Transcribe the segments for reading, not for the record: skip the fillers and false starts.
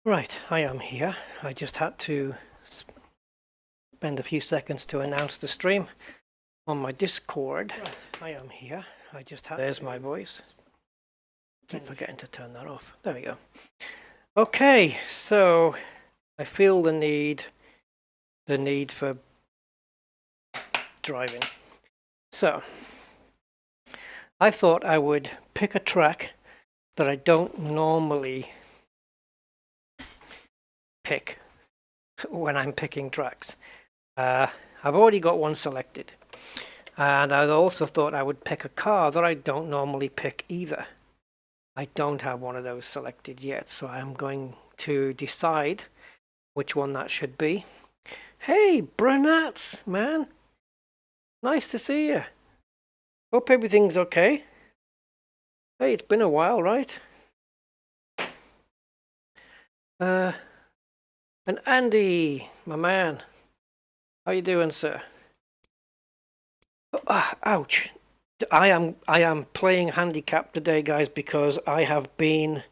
Right, I am here. I just had to spend a few seconds to announce the stream on my Discord. Right, I am here. I just had There's my voice. Keep forgetting to turn that off. There we go. Okay, so I feel the need for driving. So I thought I would pick a track that I don't normally pick when I'm picking tracks. I've already got one selected, and I also thought I would pick a car that I don't normally pick either. I don't have one of those selected yet, so I'm going to decide which one that should be. Hey, Brunats, man! Nice to see you. Hope everything's okay. Hey, it's been a while, right? And Andy, my man, how you doing, sir? Ouch! I am playing handicap today, guys, because I have been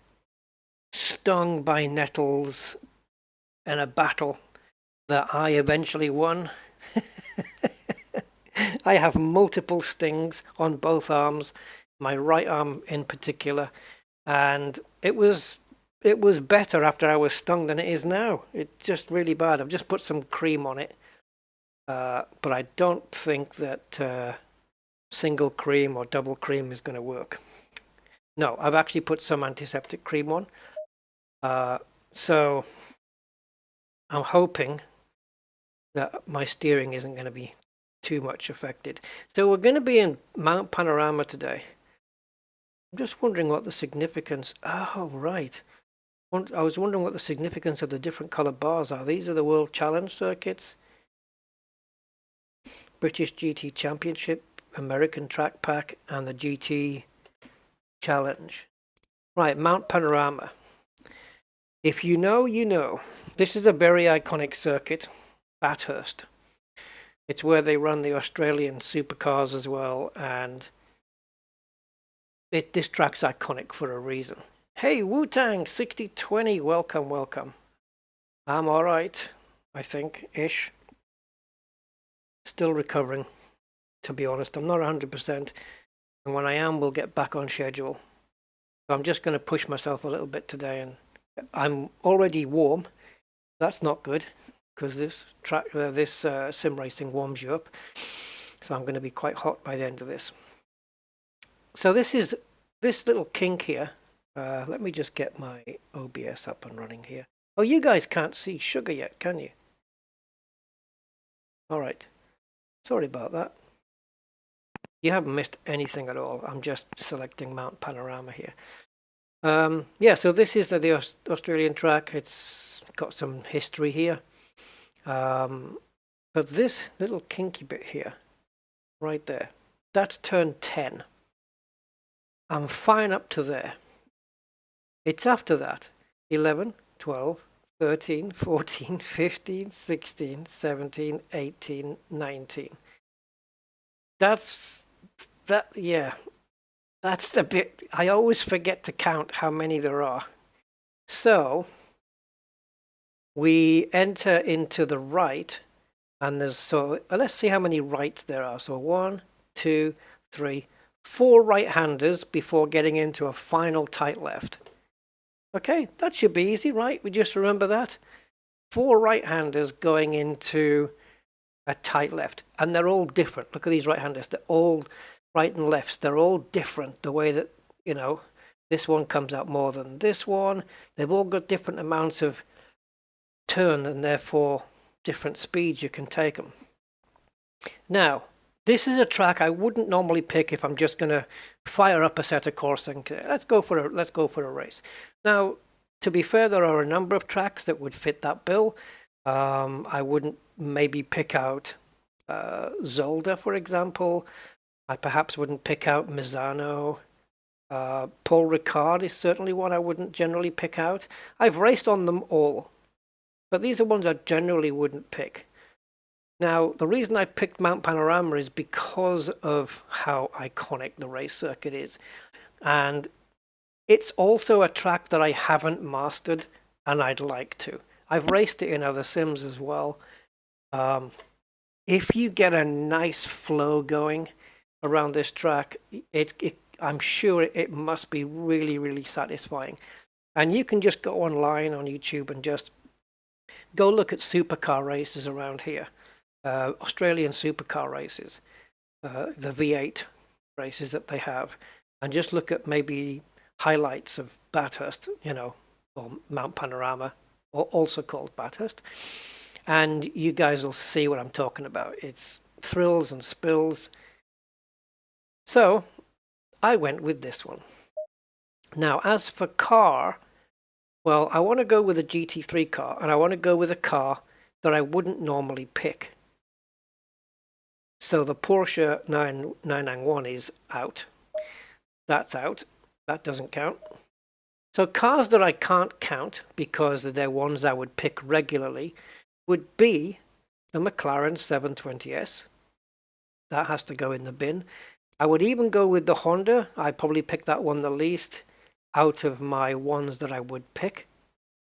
stung by nettles in a battle that I eventually won. I have multiple stings on both arms, my right arm in particular, and it was better after I was stung than it is now. It's just really bad. I've just put some cream on it, but I don't think that single cream or double cream is going to work. No, I've actually put some antiseptic cream on, so I'm hoping that my steering isn't going to be too much affected. So we're going to be in Mount Panorama today. I'm just wondering what the significance... Oh, right. I was wondering what the significance of the different color bars are. These are the World Challenge circuits. British GT Championship, American Track Pack, and the GT Challenge. Right, Mount Panorama. If you know, you know. This is a very iconic circuit, Bathurst. It's where they run the Australian supercars as well, and this track's iconic for a reason. Hey, Wu-Tang 6020, welcome, welcome. I'm alright, I think, ish. Still recovering, to be honest. I'm not 100%, and when I am, we'll get back on schedule. So I'm just going to push myself a little bit today, and I'm already warm. That's not good, because this sim racing warms you up. So I'm going to be quite hot by the end of this. So this little kink here. Let me just get my OBS up and running here. Oh, you guys can't see sugar yet, can you? All right. Sorry about that. You haven't missed anything at all. I'm just selecting Mount Panorama here. Yeah, so this is the Australian track. It's got some history here. But this little kinky bit here, right there, that's turn 10. I'm fine up to there. It's after that, 11, 12, 13, 14, 15, 16, 17, 18, 19. That's the bit. I always forget to count how many there are. So we enter into the right, and let's see how many rights there are. So 1, 2, 3, 4 right-handers before getting into a final tight left. Okay, that should be easy, right? We just remember that. 4 right-handers going into a tight left, and they're all different. Look at these right-handers. They're all right and lefts. They're all different. The way that, this one comes out more than this one. They've all got different amounts of turn, and therefore different speeds you can take them. Now, this is a track I wouldn't normally pick if I'm just going to fire up Assetto Corsa and let's go for a race. Now, to be fair, there are a number of tracks that would fit that bill. I wouldn't maybe pick out Zolder, for example. I perhaps wouldn't pick out Misano. Paul Ricard is certainly one I wouldn't generally pick out. I've raced on them all, but these are ones I generally wouldn't pick. Now, the reason I picked Mount Panorama is because of how iconic the race circuit is. And it's also a track that I haven't mastered and I'd like to. I've raced it in other sims as well. If you get a nice flow going around this track, I'm sure it must be really, really satisfying. And you can just go online on YouTube and just go look at supercar races around here, Australian supercar races, the V8 races that they have, and just look at maybe highlights of Bathurst, or Mount Panorama, or also called Bathurst, and you guys will see what I'm talking about. It's thrills and spills. So I went with this one. Now, as for car, well, I want to go with a GT3 car, and I want to go with a car that I wouldn't normally pick. So the Porsche 991 is out. That's out. That doesn't count. So cars that I can't count because they're ones I would pick regularly would be the McLaren 720S. That has to go in the bin. I would even go with the Honda. I probably pick that one the least out of my ones that I would pick.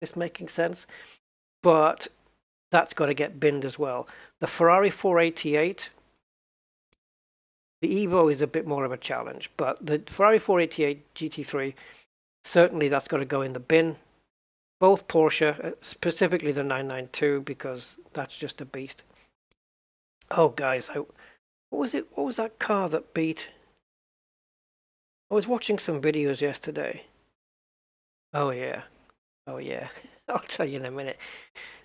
This making sense? But that's got to get binned as well. The Ferrari 488, the Evo is a bit more of a challenge, but the Ferrari 488 GT3, certainly that's got to go in the bin. Both Porsche, specifically the 992, because that's just a beast. Oh, guys, what was it? What was that car that beat? I was watching some videos yesterday. Oh, yeah. Oh, yeah. I'll tell you in a minute.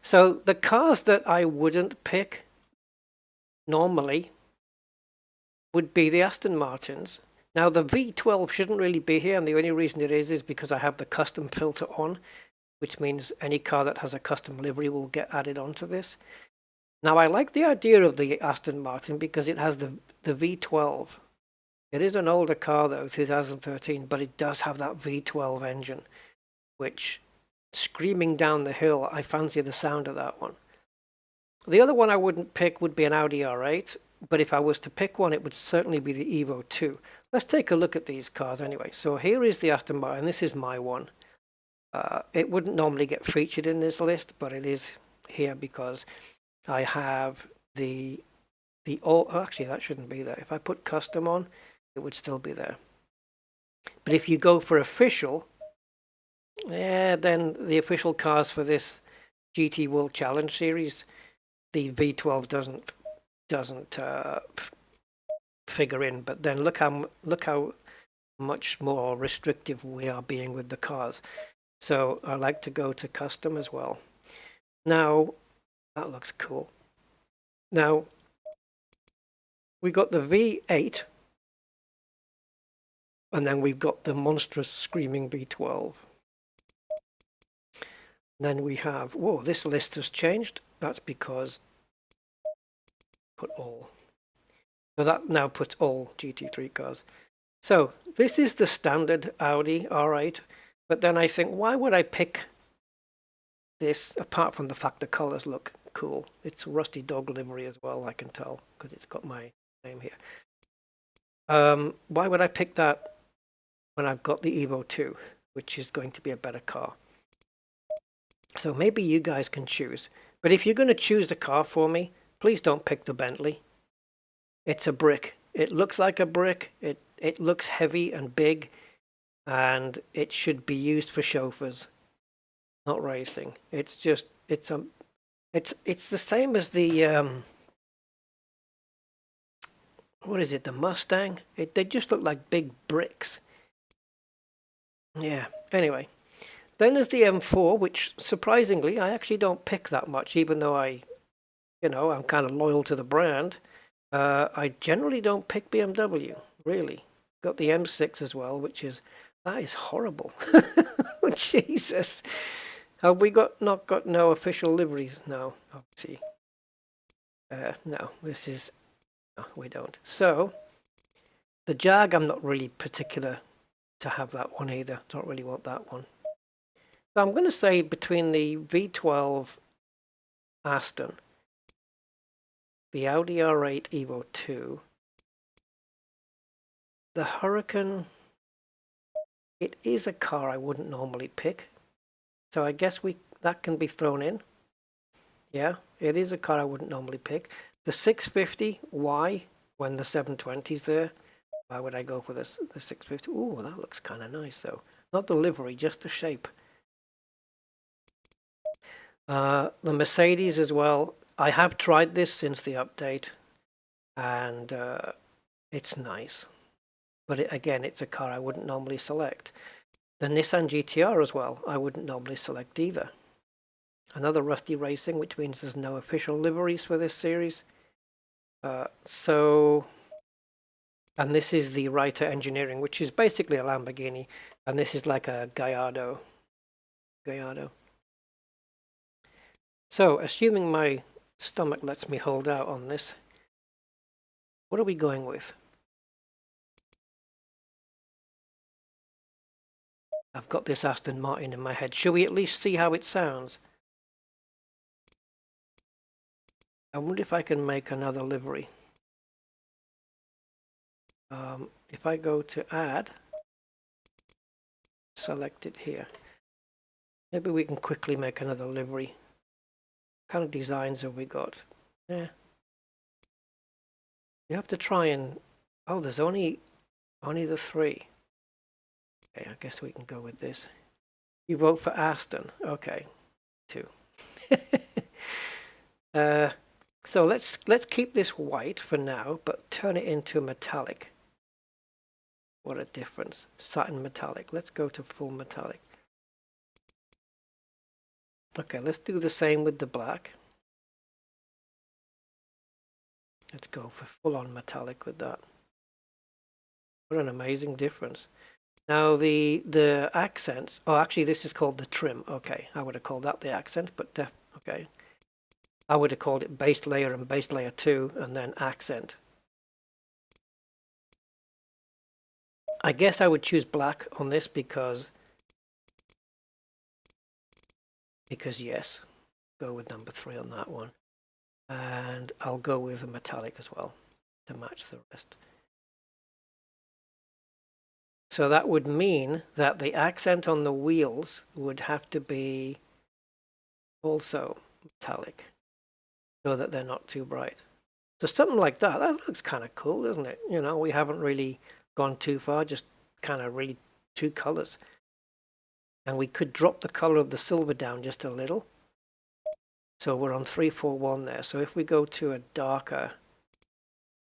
So the cars that I wouldn't pick normally would be the Aston Martins. Now, the V12 shouldn't really be here, and the only reason it is because I have the custom filter on, which means any car that has a custom livery will get added onto this. Now, I like the idea of the Aston Martin because it has the V12. It is an older car, though, 2013, but it does have that V12 engine, which, screaming down the hill, I fancy the sound of that one. The other one I wouldn't pick would be an Audi R8, but if I was to pick one, it would certainly be the Evo 2. Let's take a look at these cars anyway. So here is the Aston Martin. This is my one. It wouldn't normally get featured in this list, but it is here because I have the all. Oh, actually, that shouldn't be there. If I put custom on, it would still be there. But if you go for official, then the official cars for this GT World Challenge Series, the V12 doesn't figure in. But then look how much more restrictive we are being with the cars. So I like to go to custom as well. Now that looks cool. Now we got the V8, and then we've got the monstrous screaming V12. Then we have, whoa, this list has changed. That's because put all. So that now puts all GT3 cars. So this is the standard Audi R8, but then I think, why would I pick this apart from the fact the colors look cool? It's a Rusty Dog livery as well, I can tell, because it's got my name here. Why would I pick that when I've got the Evo 2, which is going to be a better car? So maybe you guys can choose. But if you're going to choose a car for me, please don't pick the Bentley. It's a brick. It looks like a brick. It looks heavy and big, and it should be used for chauffeurs, not racing. It's the same as the what is it? The Mustang. They just look like big bricks. Yeah. Anyway. Then there's the M4, which surprisingly I actually don't pick that much, even though I'm kind of loyal to the brand. I generally don't pick BMW, really. Got the M6 as well, that is horrible. Jesus. Have we not got no official liveries? No, obviously. No, we don't. So, the Jag, I'm not really particular to have that one either. Don't really want that one. So I'm going to say between the V12 Aston, the Audi R8 Evo 2, the Huracan, it is a car I wouldn't normally pick. So I guess that can be thrown in. Yeah, it is a car I wouldn't normally pick. The 650, why? When the 720's there, why would I go for this? The 650? Ooh, that looks kind of nice though. Not the livery, just the shape. The Mercedes as well. I have tried this since the update, and it's nice. But again, it's a car I wouldn't normally select. The Nissan GTR as well, I wouldn't normally select either. Another Rusty Racing, which means there's no official liveries for this series. And this is the Writer Engineering, which is basically a Lamborghini, and this is like a Gallardo. So, assuming my stomach lets me hold out on this, what are we going with? I've got this Aston Martin in my head. Shall we at least see how it sounds? I wonder if I can make another livery. If I go to add, select it here. Maybe we can quickly make another livery. What kind of designs have we got? Yeah. You have to try and... Oh, there's only the 3. Okay, I guess we can go with this. You vote for Aston. Okay, 2. So let's keep this white for now, but turn it into metallic. What a difference. Satin metallic. Let's go to full metallic. Okay, let's do the same with the black. Let's go for full-on metallic with that. What an amazing difference. Now the accents, oh actually this is called the trim. Okay, I would have called that the accent, but okay. I would have called it base layer and base layer 2 and then accent. I guess I would choose black on this because yes, go with number 3 on that one. And I'll go with a metallic as well to match the rest. So that would mean that the accent on the wheels would have to be also metallic so that they're not too bright. So something like that, that looks kind of cool, doesn't it? You know, we haven't really gone too far, just kind of really 2 colors. And we could drop the color of the silver down just a little. So we're on 341 there. So if we go to a darker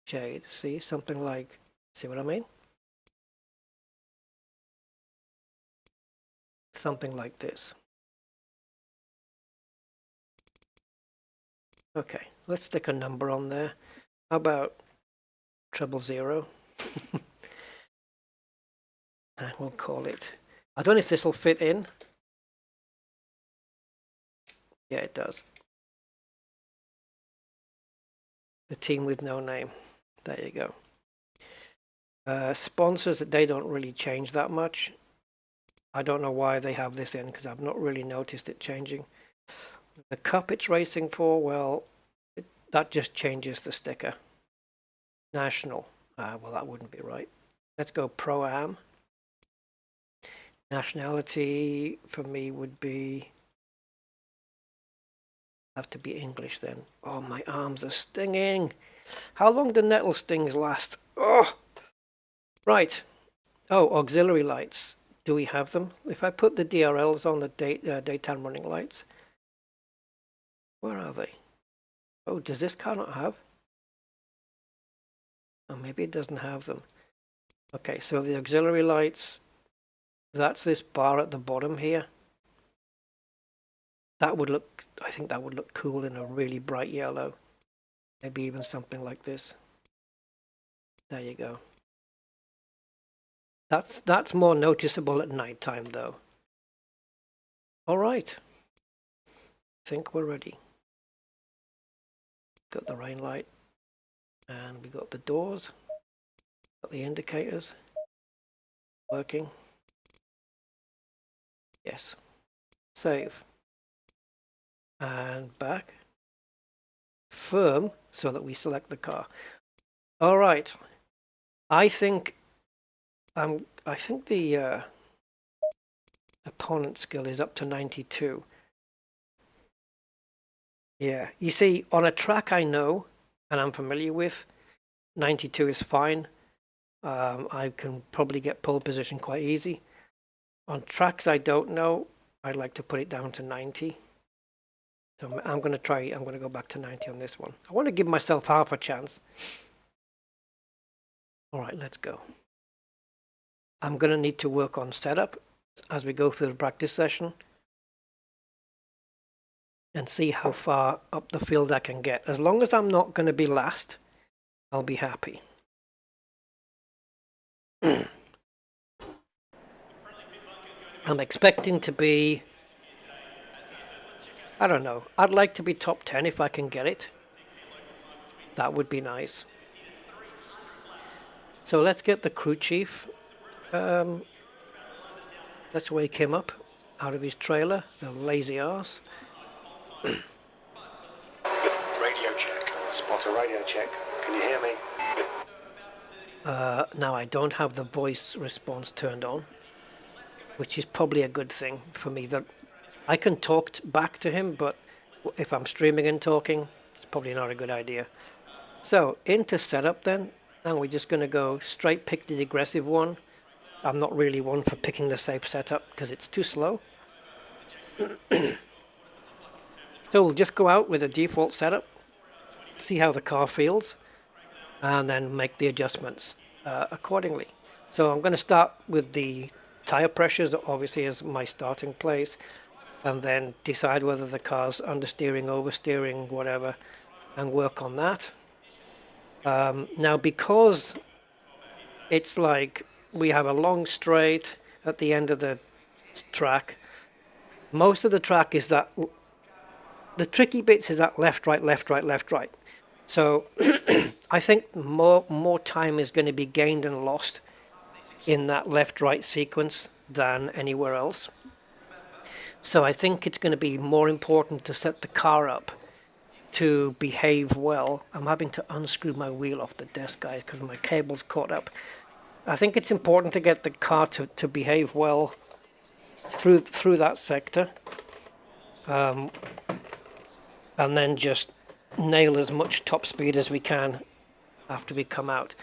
shade, see, something like, see what I mean? Something like this. Okay, let's stick a number on there. How about 000? And we'll call it, I don't know if this will fit in. Yeah, it does. The team with no name. There you go. Sponsors, they don't really change that much. I don't know why they have this in because I've not really noticed it changing. The cup it's racing for, well, that just changes the sticker. National. Well, that wouldn't be right. Let's go Pro-Am. Nationality for me would be... have to be English then. Oh, my arms are stinging. How long do nettle stings last? Oh! Right. Oh, auxiliary lights. Do we have them? If I put the DRLs on the daytime running lights, where are they? Oh, does this car not have? Oh, maybe it doesn't have them. Okay, so the auxiliary lights, that's this bar at the bottom here. That would look, I think that would look cool in a really bright yellow. Maybe even something like this. There you go. That's more noticeable at night time though. All right. I think we're ready. Got the rain light. And we got the doors. Got the indicators. Working. Yes. Save. And back. Firm so that we select the car. All right. I think the Opponent skill is up to 92. Yeah, you see, on a track I know and I'm familiar with, 92 is fine. I can probably get pole position quite easy. On tracks I don't know, I'd like to put it down to 90. So I'm going to go back to 90 on this one. I want to give myself half a chance. All right, let's go. I'm going to need to work on setup as we go through the practice session and see how far up the field I can get. As long as I'm not going to be last, I'll be happy. I'm expecting to be, I don't know, I'd like to be top 10 if I can get it. That would be nice. So let's get the crew chief. Let's wake him up out of his trailer, the lazy arse. Radio check. Spot a radio check. Can you hear me? Now I don't have the voice response turned on, which is probably a good thing for me. That I can talk back to him, but if I'm streaming and talking, it's probably not a good idea. So into setup then, and we're just going to go straight pick the aggressive one. I'm not really one for picking the safe setup because it's too slow. So we'll just go out with a default setup, see how the car feels, and then make the adjustments accordingly. So I'm going to start with the tire pressures, obviously, as my starting place, and then decide whether the car's understeering, oversteering, whatever, and work on that. Now, because it's like we have a long straight at the end of the track, most of the track is that the tricky bits is that left, right, left, right, left, right. So I think more time is going to be gained and lost in that left-right sequence than anywhere else. So I think it's going to be more important to set the car up to behave well. I'm having to unscrew my wheel off the desk, guys, because my cable's caught up. I think it's important to get the car to behave well through that sector, and then just nail as much top speed as we can after we come out.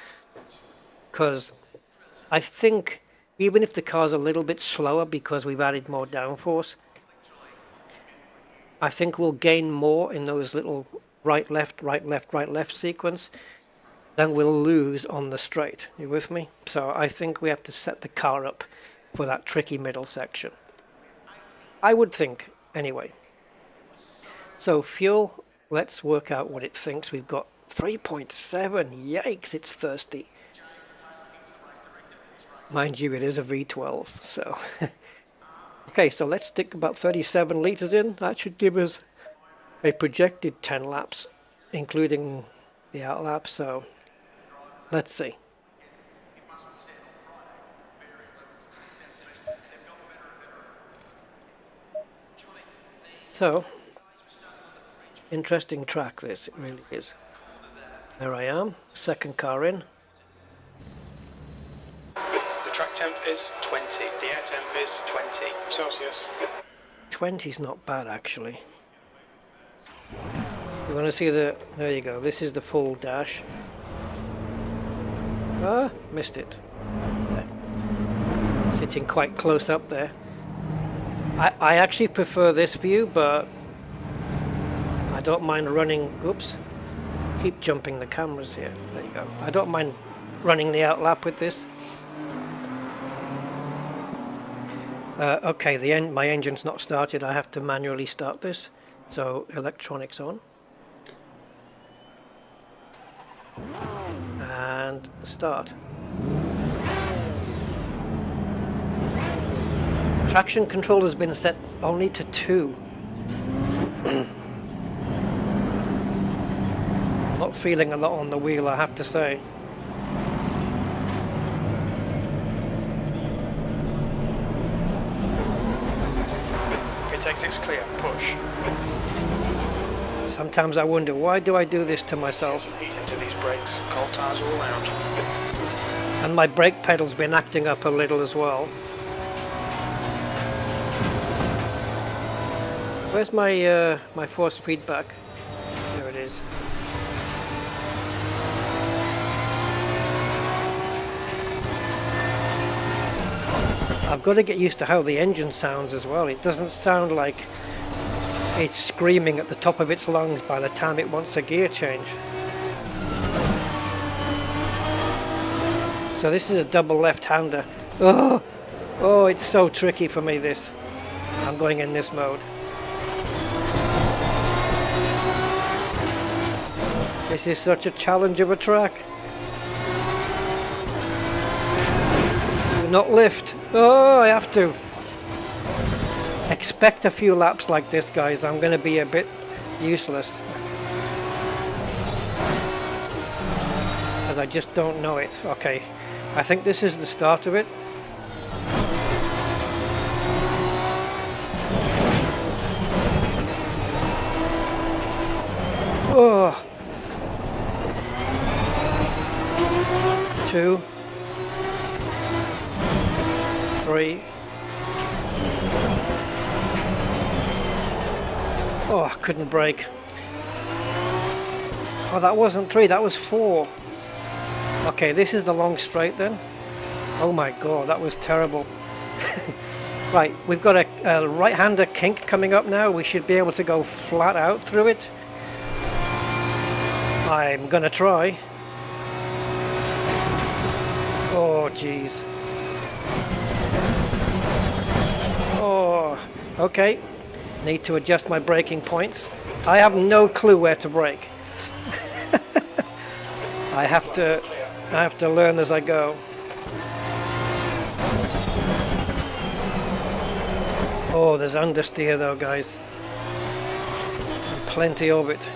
Because I think even if the car's a little bit slower because we've added more downforce, I think we'll gain more in those little right, left, right, left, right, left sequence than we'll lose on the straight. You with me? So I think we have to set the car up for that tricky middle section. I would think, anyway. So fuel, let's work out what it thinks. We've got 3.7. Yikes, it's thirsty. Mind you, it is a V12, so... Okay, so let's stick about 37 litres in. That should give us a projected 10 laps, including the out laps, so let's see. So, interesting track this, it really is. There I am, second car in. The track temp is 20. The air temp is 20 Celsius. 20's not bad, actually. You want to see the... There you go, this is the full dash. Ah, missed it. There. Sitting quite close up there. I actually prefer this view, but I don't mind running... Oops. Keep jumping the cameras here. There you go. I don't mind running the outlap with this. Okay, my engine's not started. I have to manually start this. So, electronics on. And start. Traction control has been set only to 2. Not feeling a lot on the wheel, I have to say. Take 6 clear, push. Sometimes I wonder, why do I do this to myself? Heat into these brakes, cold tires all out. And my brake pedal's been acting up a little as well. Where's my my force feedback? There it is. I've got to get used to how the engine sounds as well. It doesn't sound like it's screaming at the top of its lungs by the time it wants a gear change. So this is a double left-hander. Oh, it's so tricky for me, this. I'm going in this mode. This is such a challenge of a track. Do not lift. Oh, I have to. Expect a few laps like this, guys. I'm going to be a bit useless. As I just don't know it. Okay, I think this is the start of it. Oh. 2, 3. Oh, I couldn't brake. Oh, that wasn't 3, that was 4. Okay, this is the long straight then. Oh my god, that was terrible. Right, we've got a right-hander kink coming up now. We should be able to go flat out through it. I'm gonna try. Oh, jeez. Oh, okay. Need to adjust my braking points. I have no clue where to brake. I have to learn as I go. Oh, there's understeer though, guys. And plenty of it.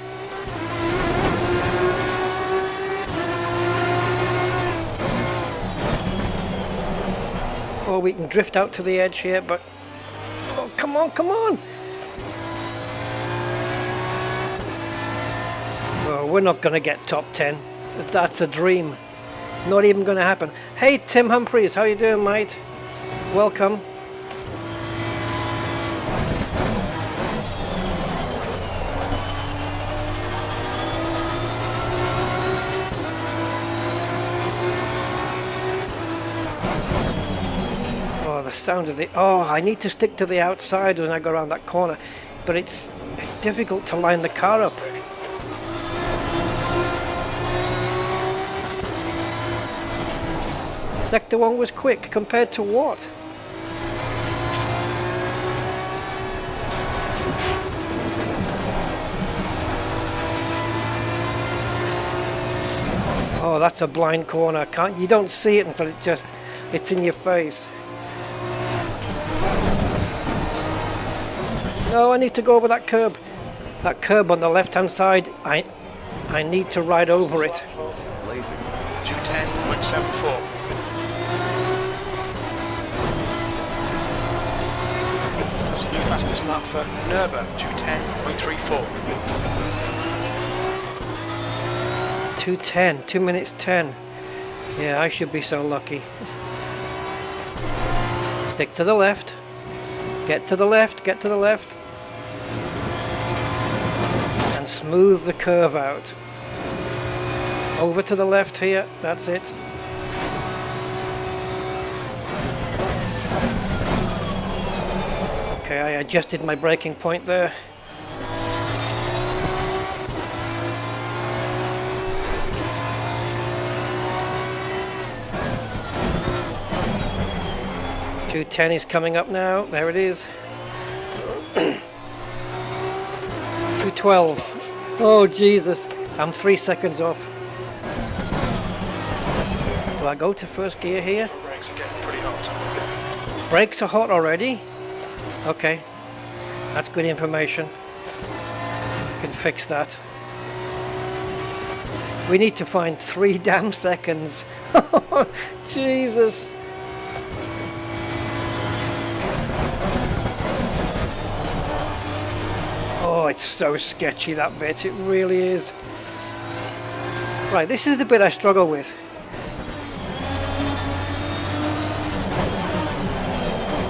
Oh, we can drift out to the edge here, but... Oh, come on, come on! Well, we're not going to get top 10. That's a dream. Not even going to happen. Hey, Tim Humphreys, how you doing, mate? Welcome. The sound of the... Oh, I need to stick to the outside when I go around that corner, but it's difficult to line the car up. Sector 1 was quick compared to what? Oh, that's a blind corner. You don't see it until it's in your face. No, I need to go over that curb. That curb on the left-hand side, I need to ride over it. Laser. 210.74. That's a new fastest lap for Nerva. 210.34. 2:10, 2 minutes 10. Yeah, I should be so lucky. Stick to the left. Get to the left, get to the left. And smooth the curve out. Over to the left here, that's it. Okay, I adjusted my braking point there. .210 is coming up now. There it is. 212. Oh Jesus! I'm 3 seconds off. Do I go to first gear here? Brakes are getting pretty hot. Brakes are hot already? Okay. That's good information. I can fix that. We need to find 3 damn seconds. Jesus. Oh, it's so sketchy, that bit. It really is. Right, this is the bit I struggle with.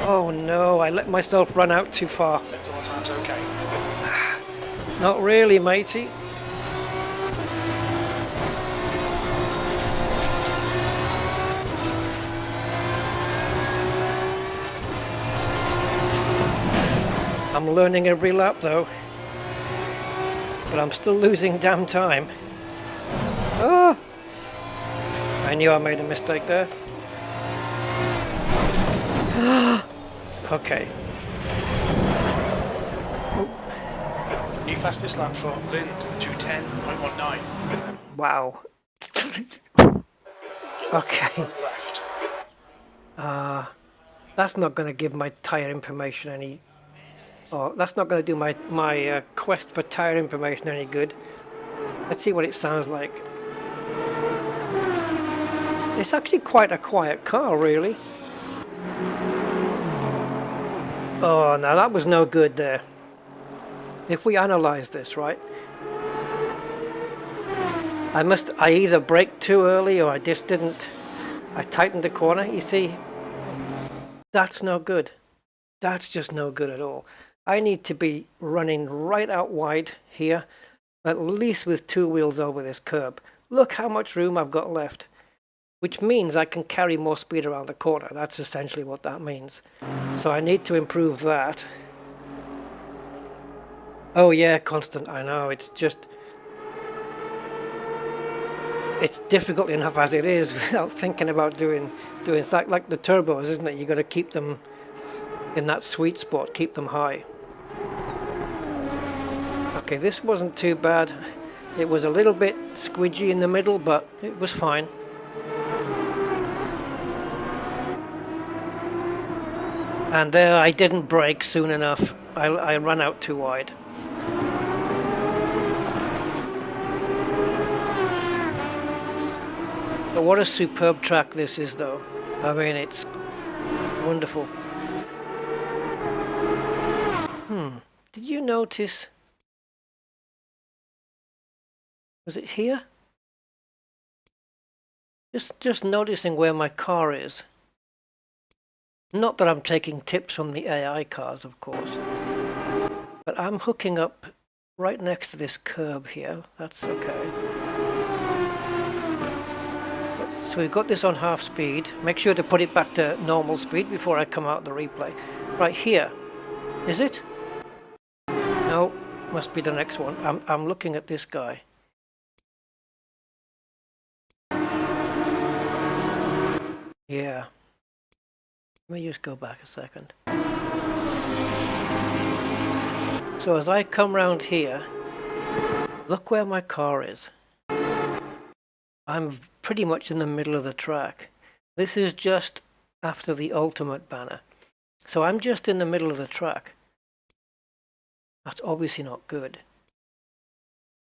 Oh no, I let myself run out too far. Central time's okay. Not really, matey. I'm learning every lap though, but I'm still losing damn time. Oh! I knew I made a mistake there. Okay. New fastest lap for Lind, 2:10.19. Wow. Okay. Left. That's not going to give my tire information any... Oh, that's not going to do my quest for tire information any good. Let's see what it sounds like. It's actually quite a quiet car, really. Oh, now that was no good there. If we analyze this, right? I either braked too early or I just didn't. I tightened the corner, you see? That's no good. That's just no good at all. I need to be running right out wide here, at least with two wheels over this curb. Look how much room I've got left, which means I can carry more speed around the corner. That's essentially what that means. So I need to improve that. Oh yeah, constant, I know, it's just... It's difficult enough as it is without thinking about doing it's like the turbos, isn't it? You got to keep them in that sweet spot, keep them high. Okay, this wasn't too bad. It was a little bit squidgy in the middle, but it was fine. And there I didn't brake soon enough. I ran out too wide. But what a superb track this is, though. I mean, it's wonderful. Did you notice? Was it here? Just noticing where my car is. Not that I'm taking tips from the AI cars, of course. But I'm hooking up right next to this curb here. That's okay. So we've got this on half speed. Make sure to put it back to normal speed before I come out of the replay. Right here. Is it? No, must be the next one. I'm looking at this guy. Yeah. Let me just go back a second. So as I come round here, look where my car is. I'm pretty much in the middle of the track. This is just after the ultimate banner. So I'm just in the middle of the track. That's obviously not good.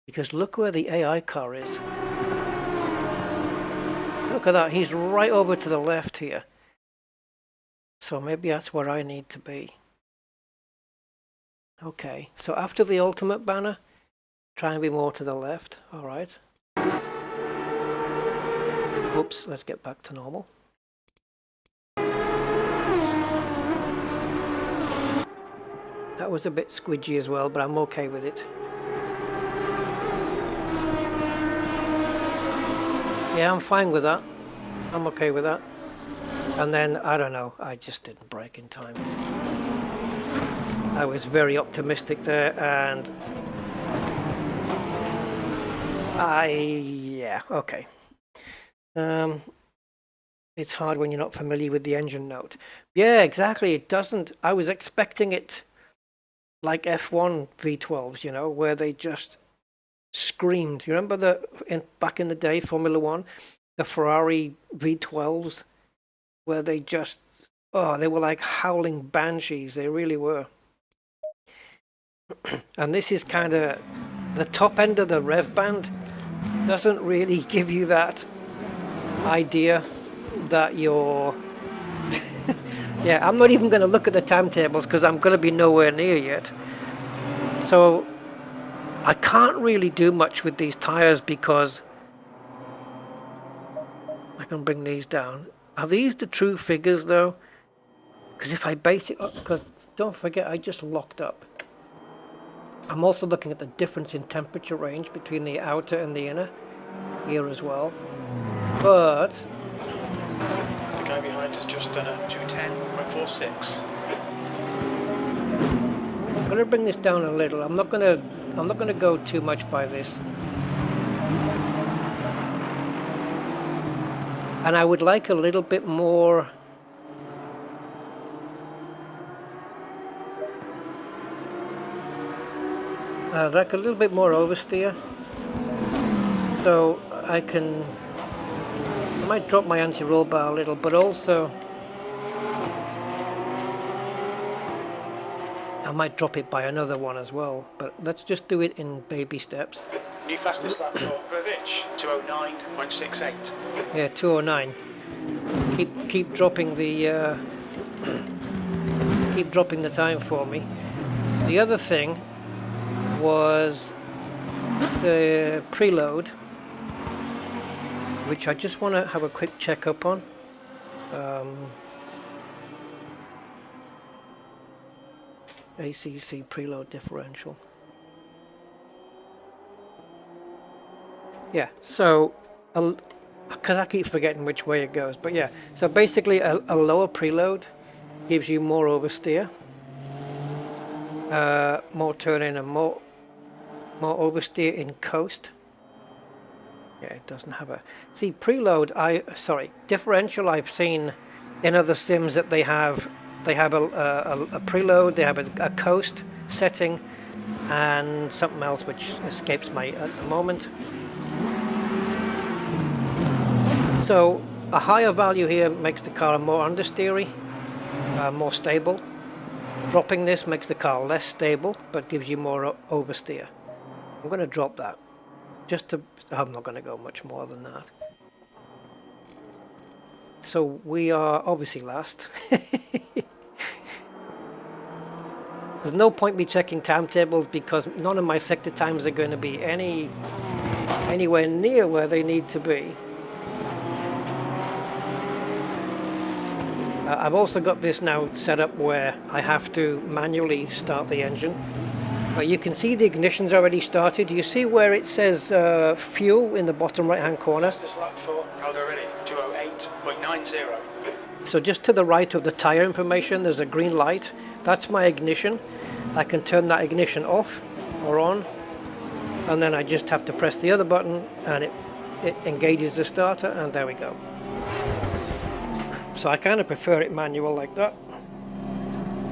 Because look where the AI car is. Look at that, he's right over to the left here. So maybe that's where I need to be. Okay, so after the ultimate banner, try and be more to the left. Alright. Oops, let's get back to normal. That was a bit squidgy as well, but I'm okay with it. Yeah, I'm fine with that. I'm okay with that. And then, I don't know, I just didn't brake in time. I was very optimistic there, and... yeah, okay. It's hard when you're not familiar with the engine note. Yeah, exactly, it doesn't... I was expecting it like F1 V12s, you know, where they just screamed. You remember back in the day, Formula 1, the Ferrari V12s, where they just, they were like howling banshees. They really were. And this is kind of, the top end of the rev band doesn't really give you that idea that you're... Yeah, I'm not even going to look at the timetables because I'm going to be nowhere near yet. So I can't really do much with these tires because I can bring these down. Are these the true figures though? Because if I base it up, because don't forget I just locked up. I'm also looking at the difference in temperature range between the outer and the inner here as well. But The guy behind has just done a 210.46. I'm going to bring this down a little. I'm not going to go too much by this. And I would like a little bit more. I'd like a little bit more oversteer. So I might drop my anti-roll bar a little, but also I might drop it by another one as well. But let's just do it in baby steps. New fastest lap for Vervich, 209.68. Yeah, 209. Keep dropping the keep dropping the time for me. The other thing was the preload, which I just want to have a quick check up on. ACC preload differential. Yeah, so because I keep forgetting which way it goes, but yeah, so basically a lower preload gives you more oversteer, more turn in, and more oversteer in coast. Yeah, it doesn't have a preload. Differential. I've seen in other sims that they have a preload, they have a coast setting, and something else which escapes me at the moment. So a higher value here makes the car more understeery, more stable. Dropping this makes the car less stable, but gives you more oversteer. I'm going to drop that. I'm not going to go much more than that. So we are obviously last. There's no point me checking timetables because none of my sector times are going to be anywhere near where they need to be. I've also got this now set up where I have to manually start the engine. You can see the ignition's already started. You see where it says fuel in the bottom right hand corner? Fastest lap for WarBRD, 208.90. So just to the right of the tyre information there's a green light. That's my ignition. I can turn that ignition off or on, and then I just have to press the other button and it engages the starter, and there we go. So I kind of prefer it manual like that.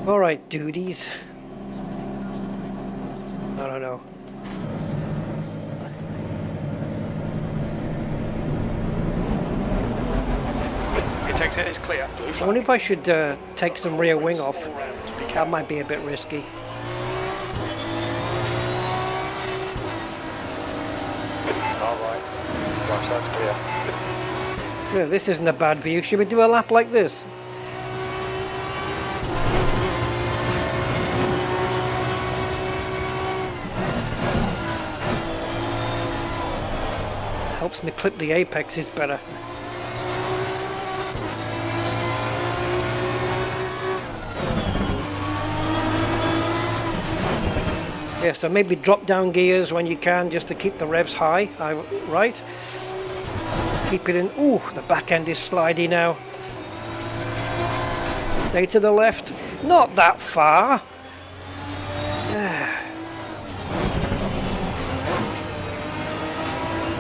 Alright duties. I don't know. It takes it is clear. Blue I flag. wonder if I should take some rear wing off. That might be a bit risky. Alright. Gosh, that's clear. Yeah, this isn't a bad view. Should we do a lap like this? Helps me clip the apexes better. Yeah, so maybe drop down gears when you can just to keep the revs high, right? Keep it in. Ooh, the back end is slidey now. Stay to the left. Not that far.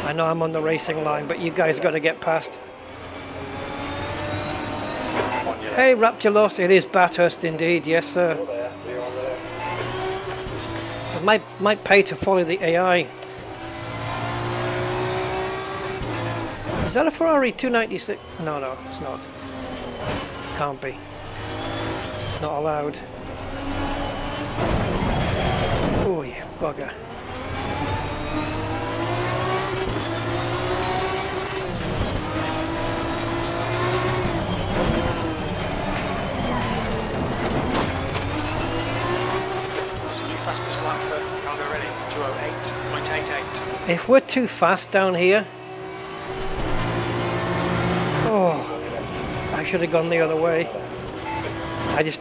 I know I'm on the racing line, but you guys got to get past. Hey, Raptulos, it is Bathurst indeed. Yes, sir. It might pay to follow the AI. Is that a Ferrari 296? No, it's not. Can't be. It's not allowed. Oh, you bugger. Fastest lap for WarBRD, 208.88. If we're too fast down here, I should have gone the other way.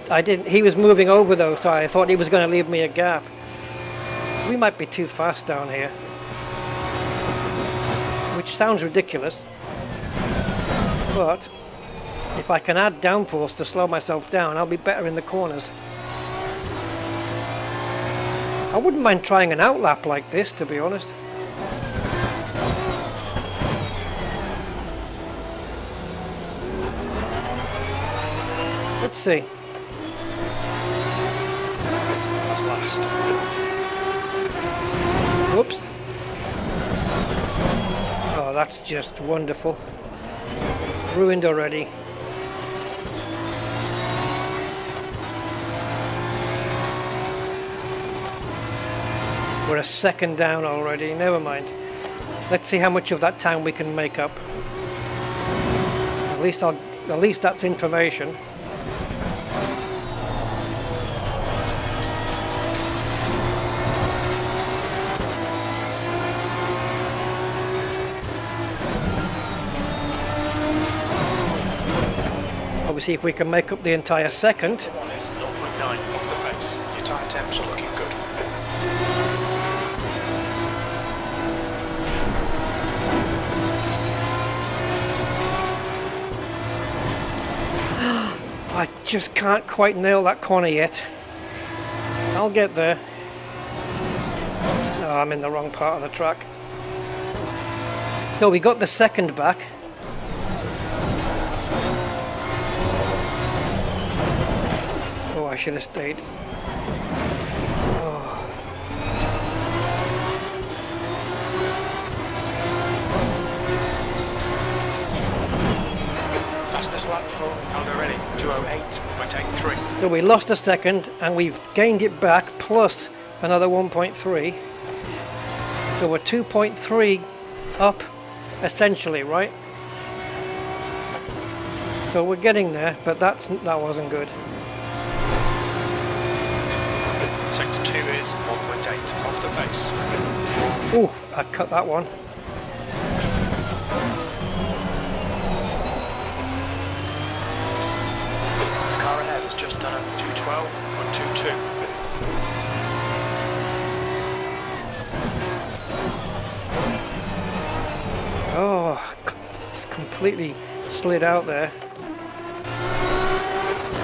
I didn't. He was moving over though, so I thought he was going to leave me a gap. We might be too fast down here, which sounds ridiculous, but if I can add downforce to slow myself down, I'll be better in the corners. I wouldn't mind trying an outlap like this, to be honest. Let's see. That's last. Whoops. Oh, that's just wonderful. Ruined already. We're a second down already. Never mind. Let's see how much of that time we can make up. At least that's information. Obviously, if we can make up the entire second. One is 0.9 off the pace. Your tyre temps are looking good. I just can't quite nail that corner yet. I'll get there. No, I'm in the wrong part of the track. So we got the second back. Oh, I should have stayed. Oh. Fastest lap for already 2:08.83. So we lost a second and we've gained it back plus another 1.3. So we're 2.3 up essentially, right? So we're getting there, but that wasn't good. Sector 2 is 1.8 off the pace. Ooh, I cut that one. The car ahead has just done a 2:12.22. Oh, it's completely slid out there.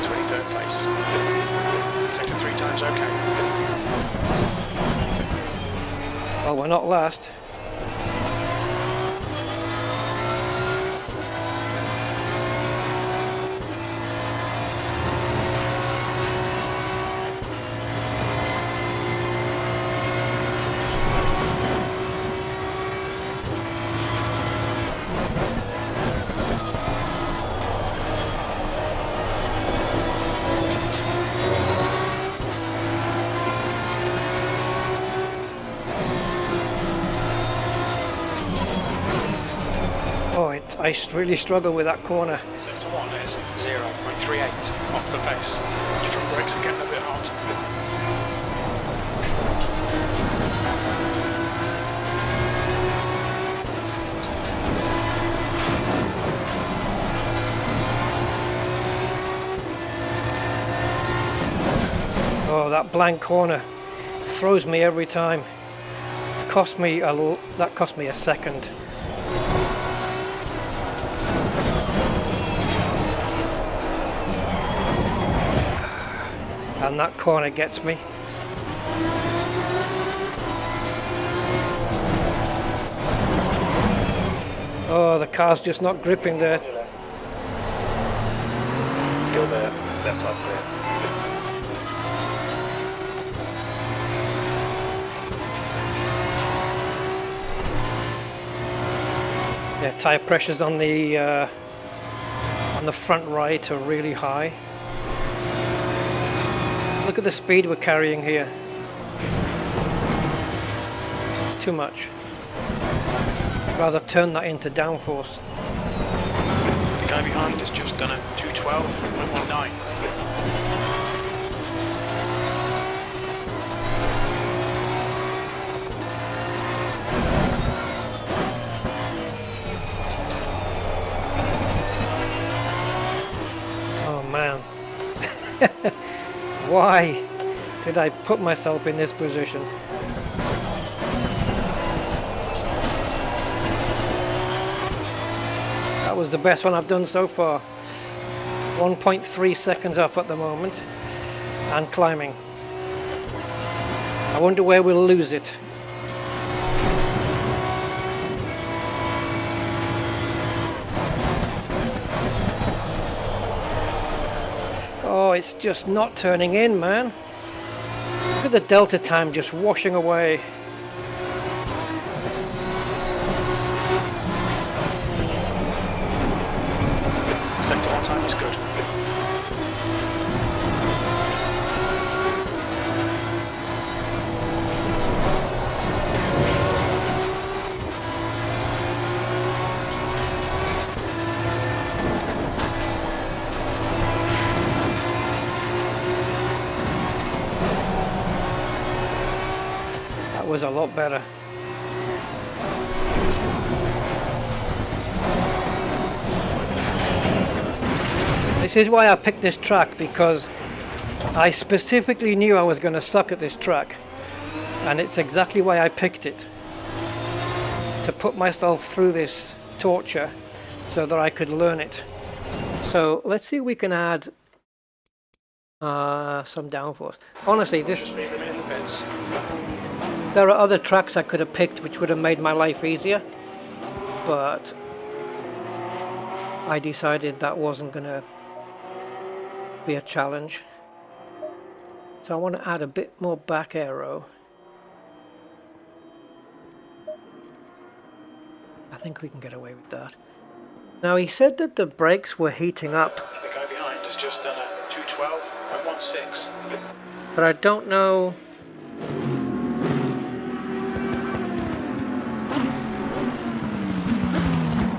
23rd place. Sector 3 times okay. Well, we're not last. I really struggle with that corner. Sector 1 is 0.38 off the pace. Your front brakes are getting a bit hot. Oh, that blank corner throws me every time. That cost me a second. And that corner gets me. Oh, the car's just not gripping there. Still there. Left side clear. Yeah, tyre pressures on the front right are really high. Look at the speed we're carrying here. It's too much. I'd rather turn that into downforce. The guy behind has just done a 2:12.19. Oh man. Why did I put myself in this position? That was the best one I've done so far. 1.3 seconds up at the moment and climbing. I wonder where we'll lose it. Oh, it's just not turning in, man. Look at the delta time just washing away. Sector 1 time is good. That was a lot better. This is why I picked this track, because I specifically knew I was going to suck at this track, and it's exactly why I picked it, to put myself through this torture so that I could learn it. So let's see if we can add some downforce. Honestly, there are other tracks I could have picked which would have made my life easier, but I decided that wasn't going to be a challenge. So I want to add a bit more back aero. I think we can get away with that. Now he said that the brakes were heating up. The guy behind has just done a 212.16. But I don't know.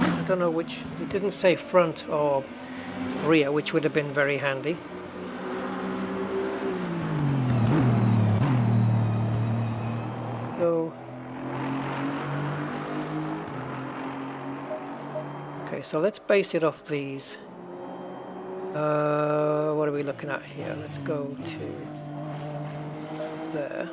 I don't know which. It didn't say front or rear, which would have been very handy. So, okay, so let's base it off these. What are we looking at here? Let's go to there.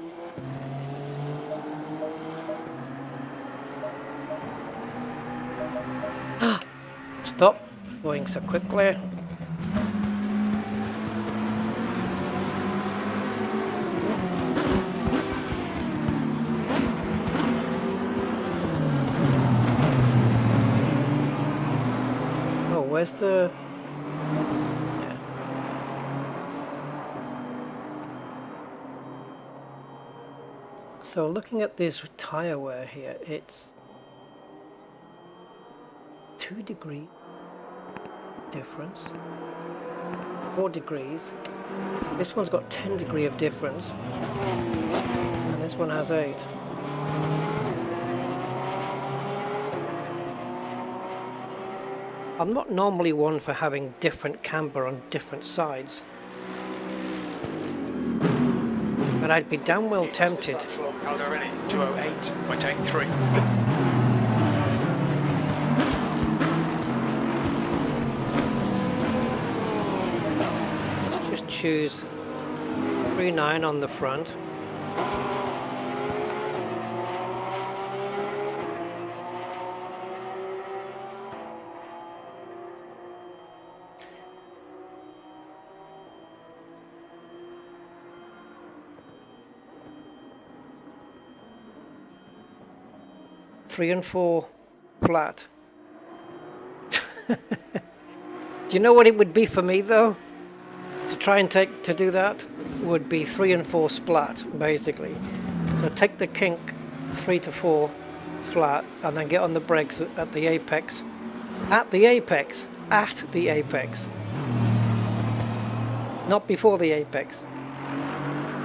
Stop going so quickly. Oh, where's the... Yeah. So looking at this tire wear here, it's 2 degrees difference, 4 degrees. This one's got 10 degree of difference, and this one has 8. I'm not normally one for having different camber on different sides, but I'd be damn well tempted. Aldo ready, 208.83. Choose 3.9 on the front. Three and 4 flat. Do you know what it would be for me though? To try and do that would be 3 and 4 splat, basically. So take the kink 3 to 4 flat and then get on the brakes at the apex. At the apex. At the apex. Not before the apex.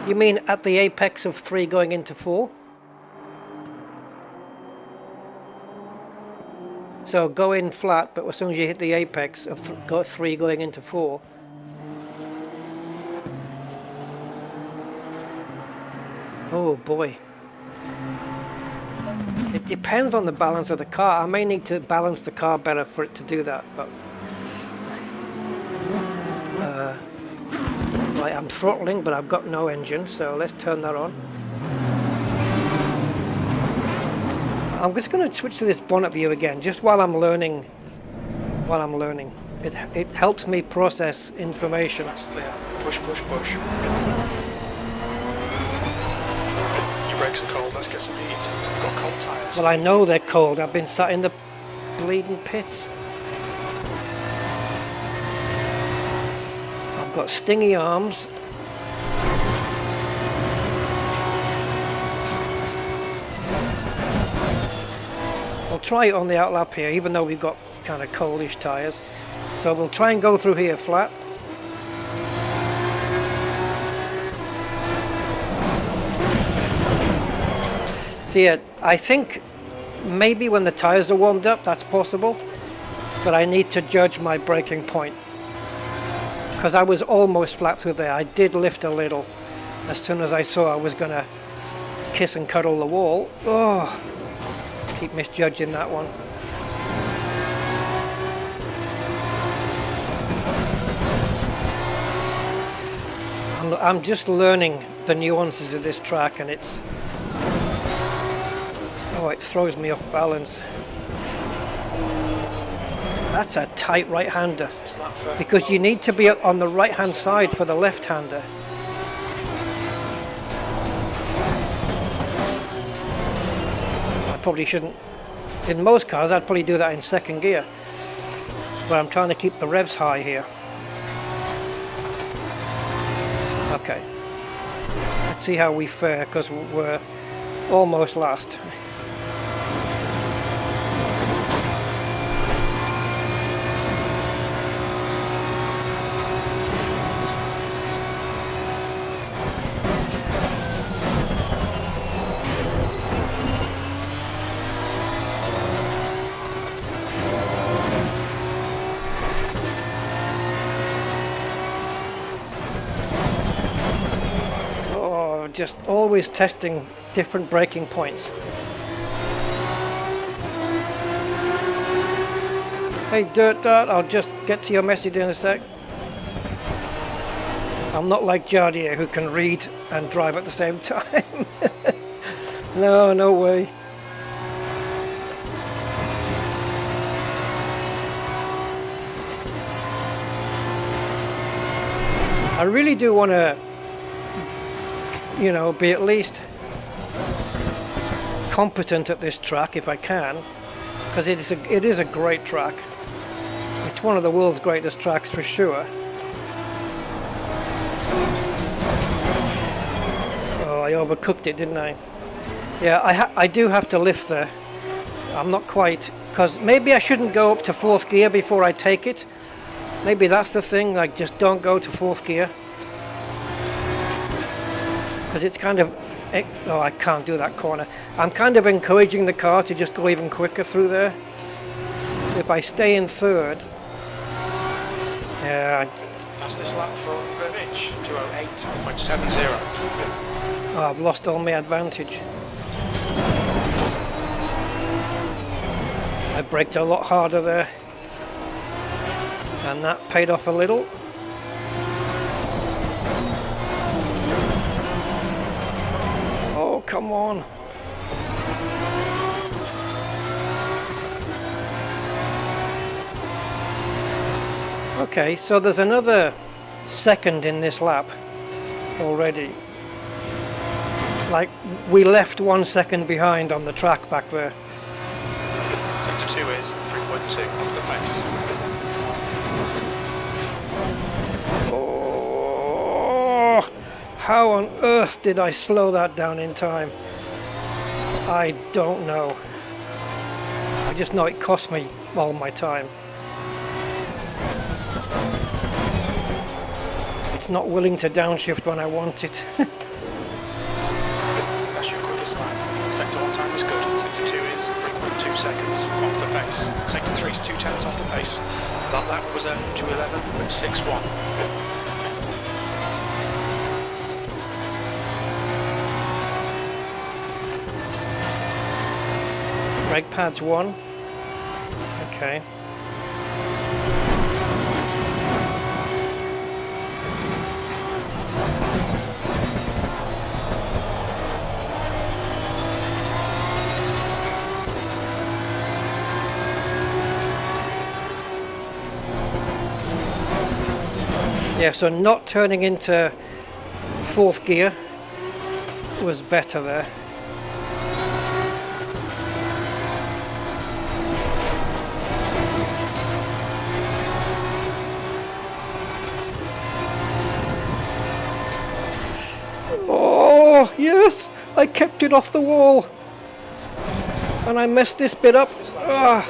You mean at the apex of 3 going into 4? So go in flat, but as soon as you hit the apex of 3 going into 4, oh boy. It depends on the balance of the car. I may need to balance the car better for it to do that, but right, I'm throttling, but I've got no engine, so let's turn that on. I'm just going to switch to this bonnet view again, just while I'm learning while I'm learning. It helps me process information. That's clear. Push, push, push. Your brakes are cold, let's get some heat. You've got cold tyres. Well, I know they're cold. I've been sat in the bleeding pits. I've got stingy arms. I'll try it on the outlap here, even though we've got kind of coldish tyres. So we'll try and go through here flat. So yeah, I think maybe when the tyres are warmed up, that's possible. But I need to judge my braking point. Because I was almost flat through there. I did lift a little as soon as I saw I was going to kiss and cuddle the wall. Oh, keep misjudging that one. I'm just learning the nuances of this track, and it throws me off balance. That's a tight right-hander, because you need to be on the right-hand side for the left-hander. I probably shouldn't. In most cars, I'd probably do that in second gear, but I'm trying to keep the revs high here. Okay, let's see how we fare, because we're almost last. Just always testing different braking points. Hey Dirt Dart, I'll just get to your message in a sec. I'm not like Jardier, who can read and drive at the same time. No way. I really do want to, be at least competent at this track if I can, because it is a great track. It's one of the world's greatest tracks for sure. Oh, I overcooked it, didn't I? Yeah, I do have to lift there. I'm not quite, because maybe I shouldn't go up to fourth gear before I take it. Maybe that's the thing, like just don't go to fourth gear. Because it's kind of, oh, I can't do that corner. I'm kind of encouraging the car to just go even quicker through there. If I stay in third, yeah. Fastest lap for Virpil, 208.70. Oh, I've lost all my advantage. I braked a lot harder there, and that paid off a little. Oh, come on. Okay, so there's another second in this lap already. Like, we left 1 second behind on the track back there. Sector 2 is 3.2 off the pace. Oh, how on earth did I slow that down in time? I don't know. I just know it cost me all my time. It's not willing to downshift when I want it. That's your quickest lap. Sector 1 time was good. Sector 2 is 3.2 seconds off the pace. Sector 3 is 2/10 off the pace. That lap was 2:11.61. Brake pads 1. Okay. Yeah, so not turning into fourth gear was better there. Oh, yes! I kept it off the wall! And I messed this bit up. Ah,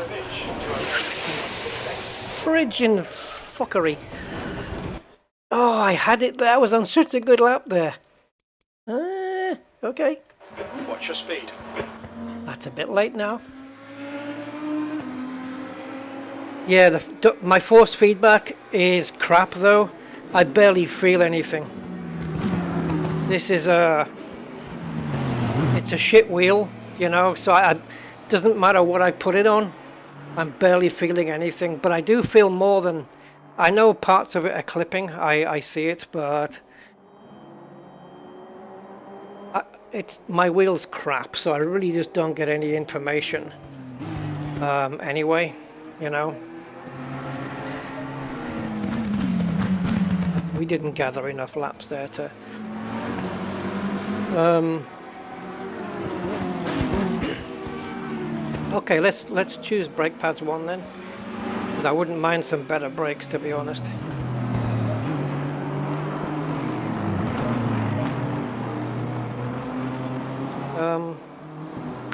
friggin' fuckery. Oh, I had it there. I was on such a good lap there. Okay. Watch your speed. That's a bit late now. Yeah, my force feedback is crap though. I barely feel anything. This is it's a shit wheel, you know, so it doesn't matter what I put it on. I'm barely feeling anything, but I do feel more than... I know parts of it are clipping, I see it, but... my wheel's crap, so I really just don't get any information. Anyway, you know. We didn't gather enough laps there to... Okay, let's choose brake pads 1 then, because I wouldn't mind some better brakes, to be honest.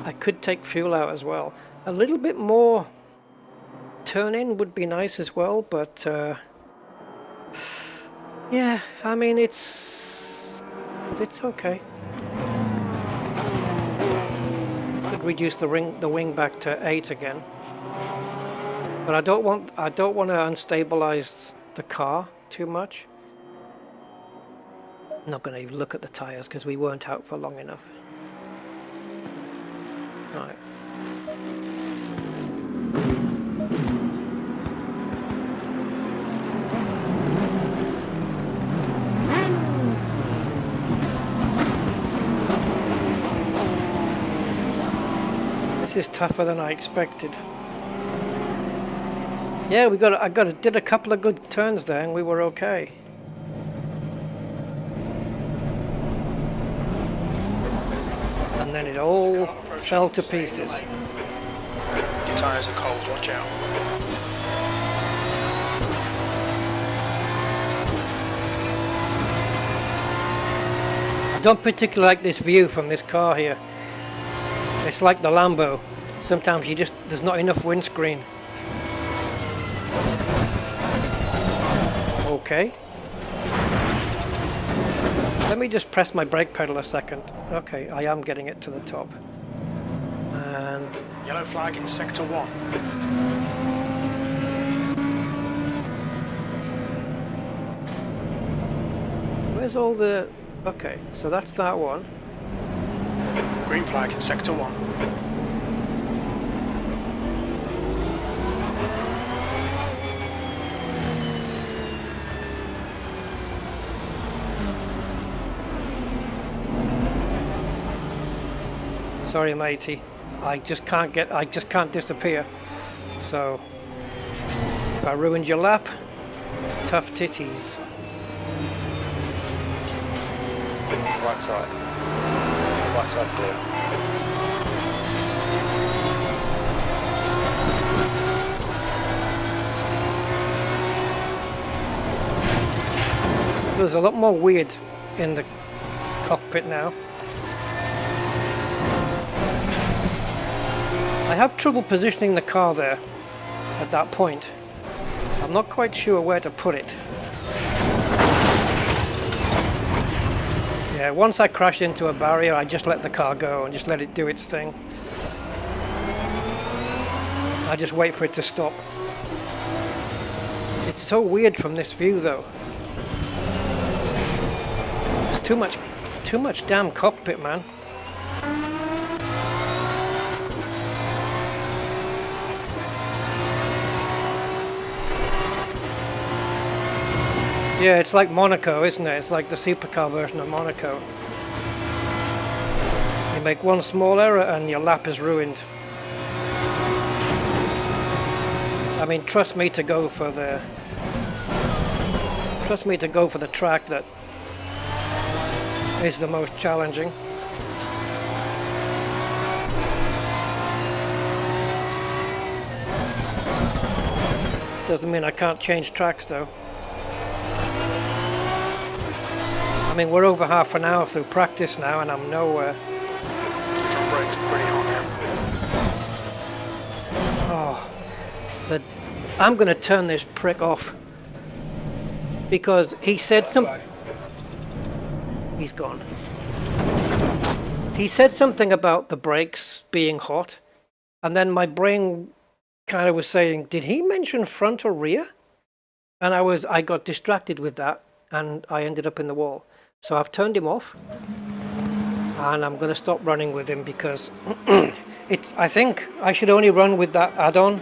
I could take fuel out as well. A little bit more turn in would be nice as well, but yeah, I mean it's okay. Could reduce the wing back to 8 again, but I don't want to unstabilize the car too much. I'm not going to even look at the tires because we weren't out for long enough. Right. This is tougher than I expected. Yeah, did a couple of good turns there and we were okay. And then it all fell to pieces. Your tyres are cold, watch out. I don't particularly like this view from this car here. It's like the Lambo. Sometimes there's not enough windscreen. Okay. Let me just press my brake pedal a second. Okay, I am getting it to the top. And... Yellow flag in sector 1. Where's all the... Okay, so that's that one. Green flag in sector 1. Sorry, matey. I just can't disappear. So, if I ruined your lap, tough titties. Right side. Right side's clear. There's a lot more weird in the cockpit now. I have trouble positioning the car there at that point. I'm not quite sure where to put it. Yeah, once I crash into a barrier, I just let the car go and just let it do its thing. I just wait for it to stop. It's so weird from this view though. It's too much damn cockpit, man. Yeah, it's like Monaco, isn't it? It's like the supercar version of Monaco. You make one small error and your lap is ruined. I mean, trust me to go for the trust me to go for the track that is the most challenging. Doesn't mean I can't change tracks though. I mean, we're over half an hour through practice now and I'm nowhere. Front brakes are pretty hot now. I'm going to turn this prick off because he said something. He's gone. He said something about the brakes being hot, and then my brain kind of was saying, did he mention front or rear? And I got distracted with that and I ended up in the wall. So I've turned him off and I'm going to stop running with him because I think I should only run with that add-on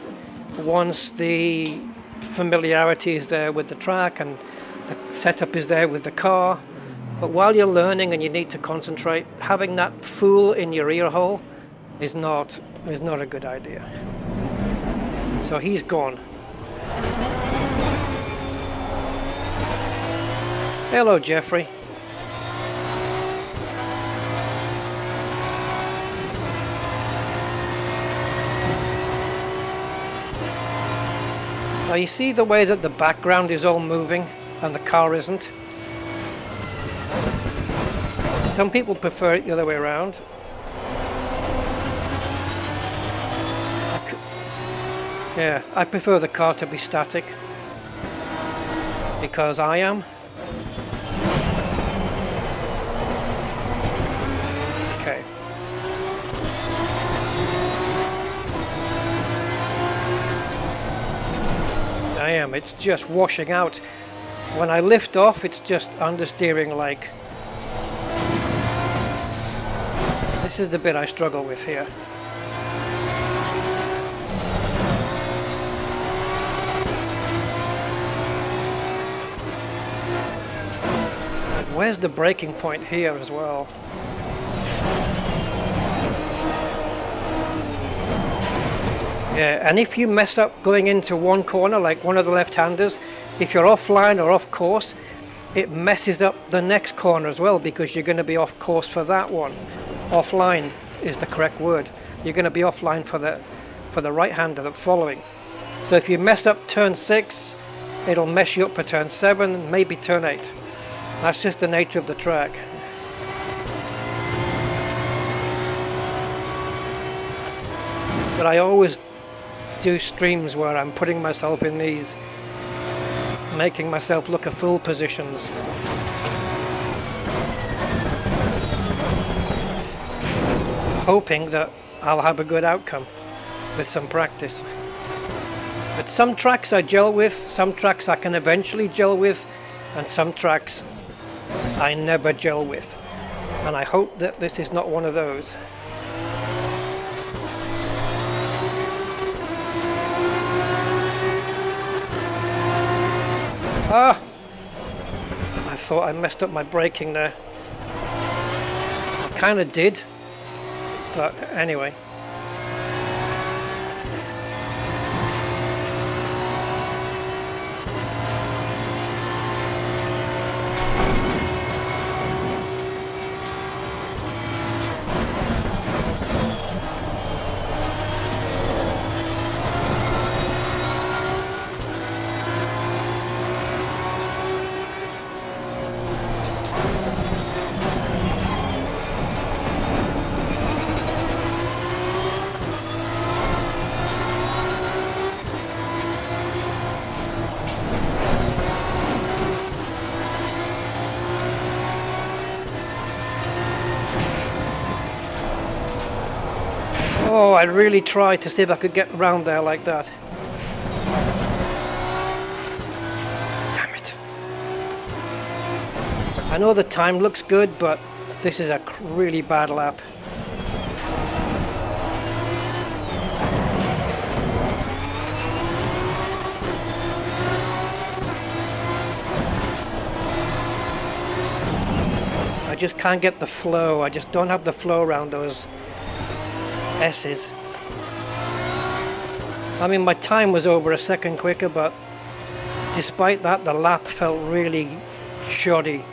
once the familiarity is there with the track and the setup is there with the car. But while you're learning and you need to concentrate, having that fool in your ear hole is not a good idea. So he's gone. Hello, Jeffrey. Now you see the way that the background is all moving and the car isn't? Some people prefer it the other way around. Yeah, I prefer the car to be static because I am. Okay. I am. It's just washing out. When I lift off, it's just understeering like. This is the bit I struggle with here. Where's the braking point here as well? Yeah, and if you mess up going into one corner, like one of the left-handers, if you're offline or off course, it messes up the next corner as well because you're going to be off course for that one. Offline is the correct word. You're going to be offline for the right-hander that's following. So if you mess up turn 6, it'll mess you up for turn 7, maybe turn 8. That's just the nature of the track. But I always do streams where I'm putting myself in these, making myself look a fool positions. Hoping that I'll have a good outcome with some practice. But some tracks I gel with, some tracks I can eventually gel with, and some tracks I never gel with. And I hope that this is not one of those. Ah! I thought I messed up my braking there. I kind of did. But anyway. Oh, I really tried to see if I could get around there like that. Damn it. I know the time looks good, but this is a really bad lap. I just can't get the flow. I just don't have the flow around those S's. I mean, my time was over a second quicker, but despite that, the lap felt really shoddy.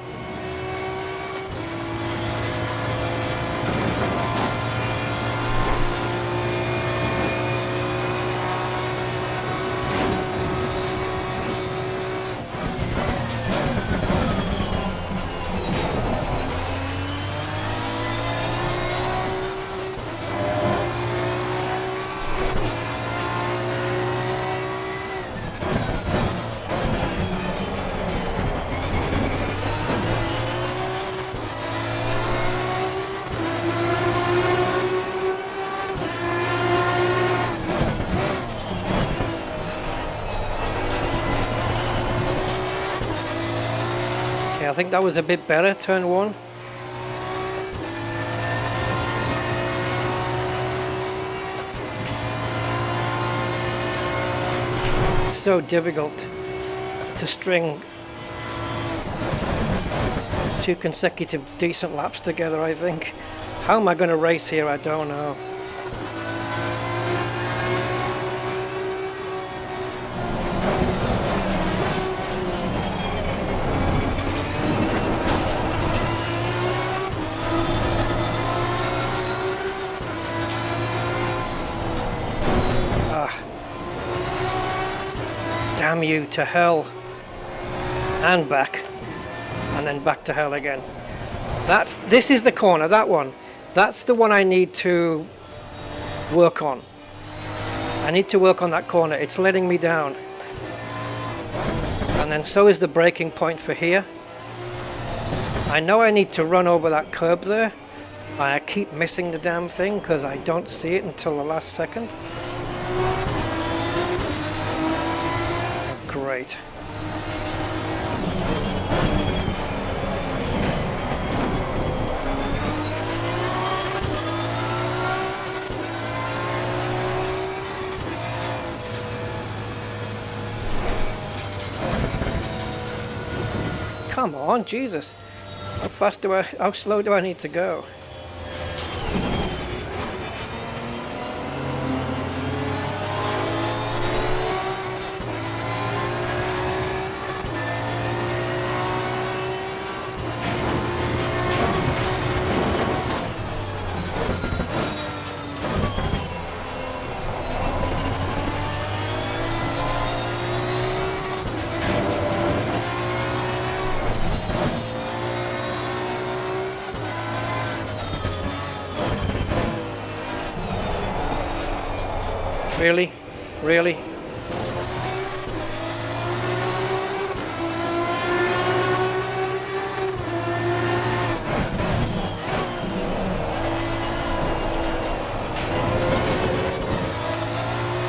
I think that was a bit better, turn one. It's so difficult to string 2 consecutive decent laps together, I think. How am I going to race here? I don't know. Damn you to hell and back, and then back to hell again. This is the corner, that one. That's the one I need to work on. I need to work on that corner. It's letting me down. And then so is the braking point for here. I know I need to run over that curb there. I keep missing the damn thing because I don't see it until the last second. Great. Come on, Jesus. How slow do I need to go? Really? Really?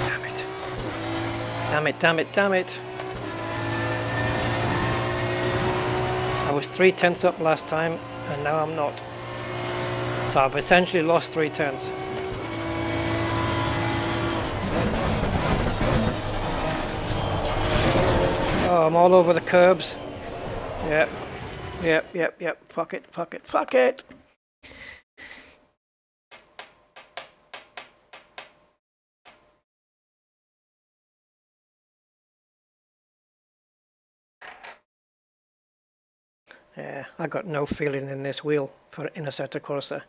Damn it. Damn it, damn it, damn it. I was 3/10 up last time and now I'm not. So I've essentially lost 3/10. Oh, I'm all over the curbs. Yep. Yep, yep, yep. Fuck it, fuck it, fuck it. Yeah, I got no feeling in this wheel in Assetto Corsa.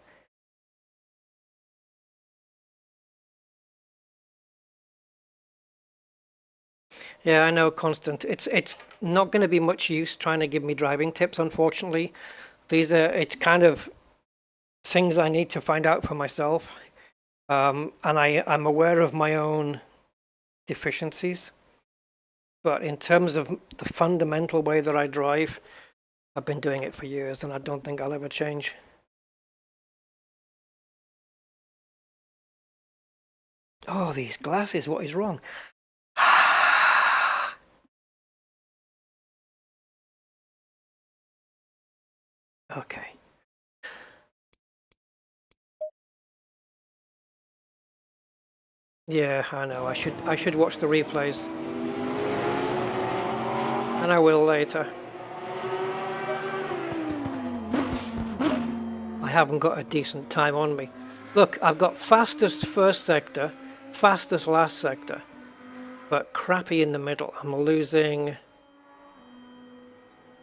Yeah, I know, Constant. It's not going to be much use trying to give me driving tips, unfortunately. It's kind of things I need to find out for myself. And I'm aware of my own deficiencies. But in terms of the fundamental way that I drive, I've been doing it for years and I don't think I'll ever change. Oh, these glasses, what is wrong? Okay. Yeah, I know. I should watch the replays. And I will later. I haven't got a decent time on me. Look, I've got fastest first sector, fastest last sector, but crappy in the middle. I'm losing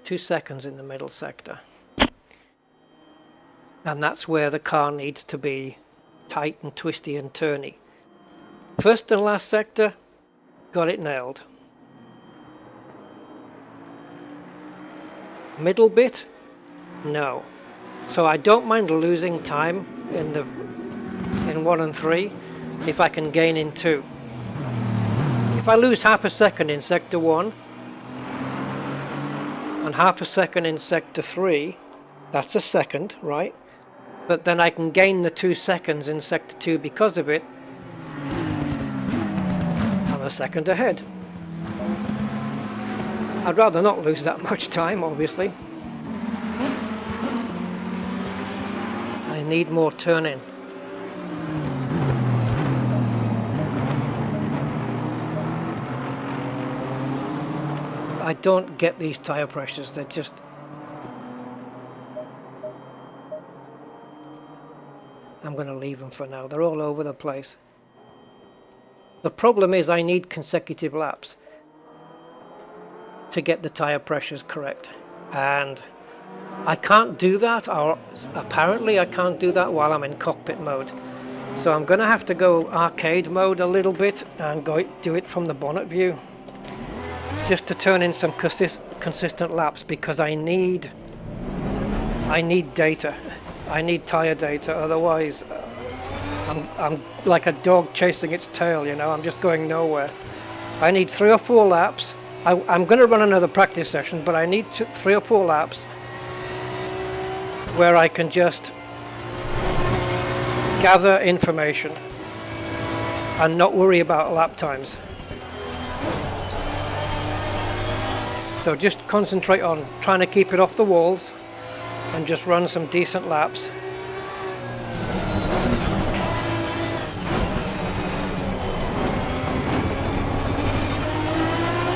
2 seconds in the middle sector. And that's where the car needs to be tight and twisty and turny. First and last sector, got it nailed. Middle bit, no. So I don't mind losing time in 1 and 3 if I can gain in 2. If I lose half a second in sector 1 and half a second in sector 3, that's a second, right? But then I can gain the 2 seconds in sector 2 because of it. I'm a second ahead. I'd rather not lose that much time, obviously. I need more turning. I don't get these tire pressures, they're just... I'm going to leave them for now, they're all over the place. The problem is I need consecutive laps to get the tire pressures correct, and I can't do that, or apparently I can't do that while I'm in cockpit mode. So I'm going to have to go arcade mode a little bit and go do it from the bonnet view, just to turn in some consistent laps, because I need data. I need tire data, otherwise I'm like a dog chasing its tail, you know, I'm just going nowhere. I need 3 or 4 laps. I'm going to run another practice session, but I need 3 or 4 laps where I can just gather information and not worry about lap times. So just concentrate on trying to keep it off the walls and just run some decent laps.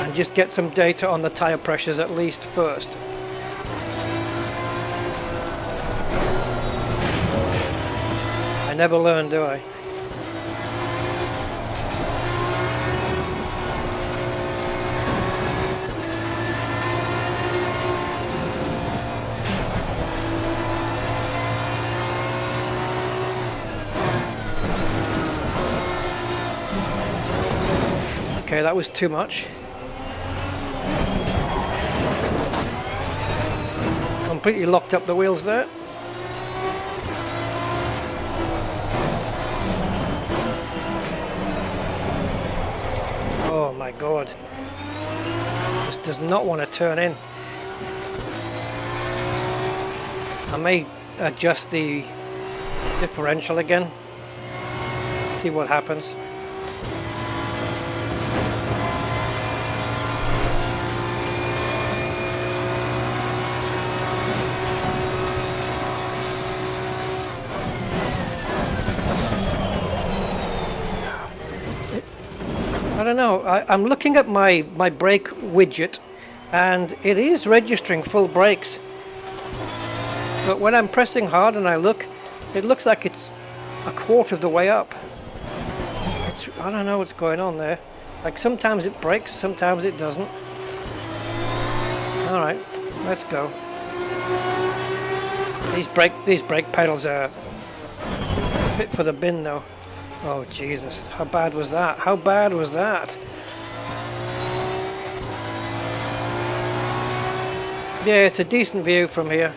And just get some data on the tire pressures at least first. I never learn, do I? Okay, that was too much. Completely locked up the wheels there. Oh my god. Just does not want to turn in. I may adjust the differential again. See what happens. I don't know, I'm looking at my brake widget and it is registering full brakes, but when I'm pressing hard and I look, it looks like it's a quarter of the way up. I don't know what's going on there. Like sometimes it brakes, sometimes it doesn't. Alright, let's go. These brake pedals are fit for the bin though. Oh Jesus, how bad was that? How bad was that? Yeah, it's a decent view from here.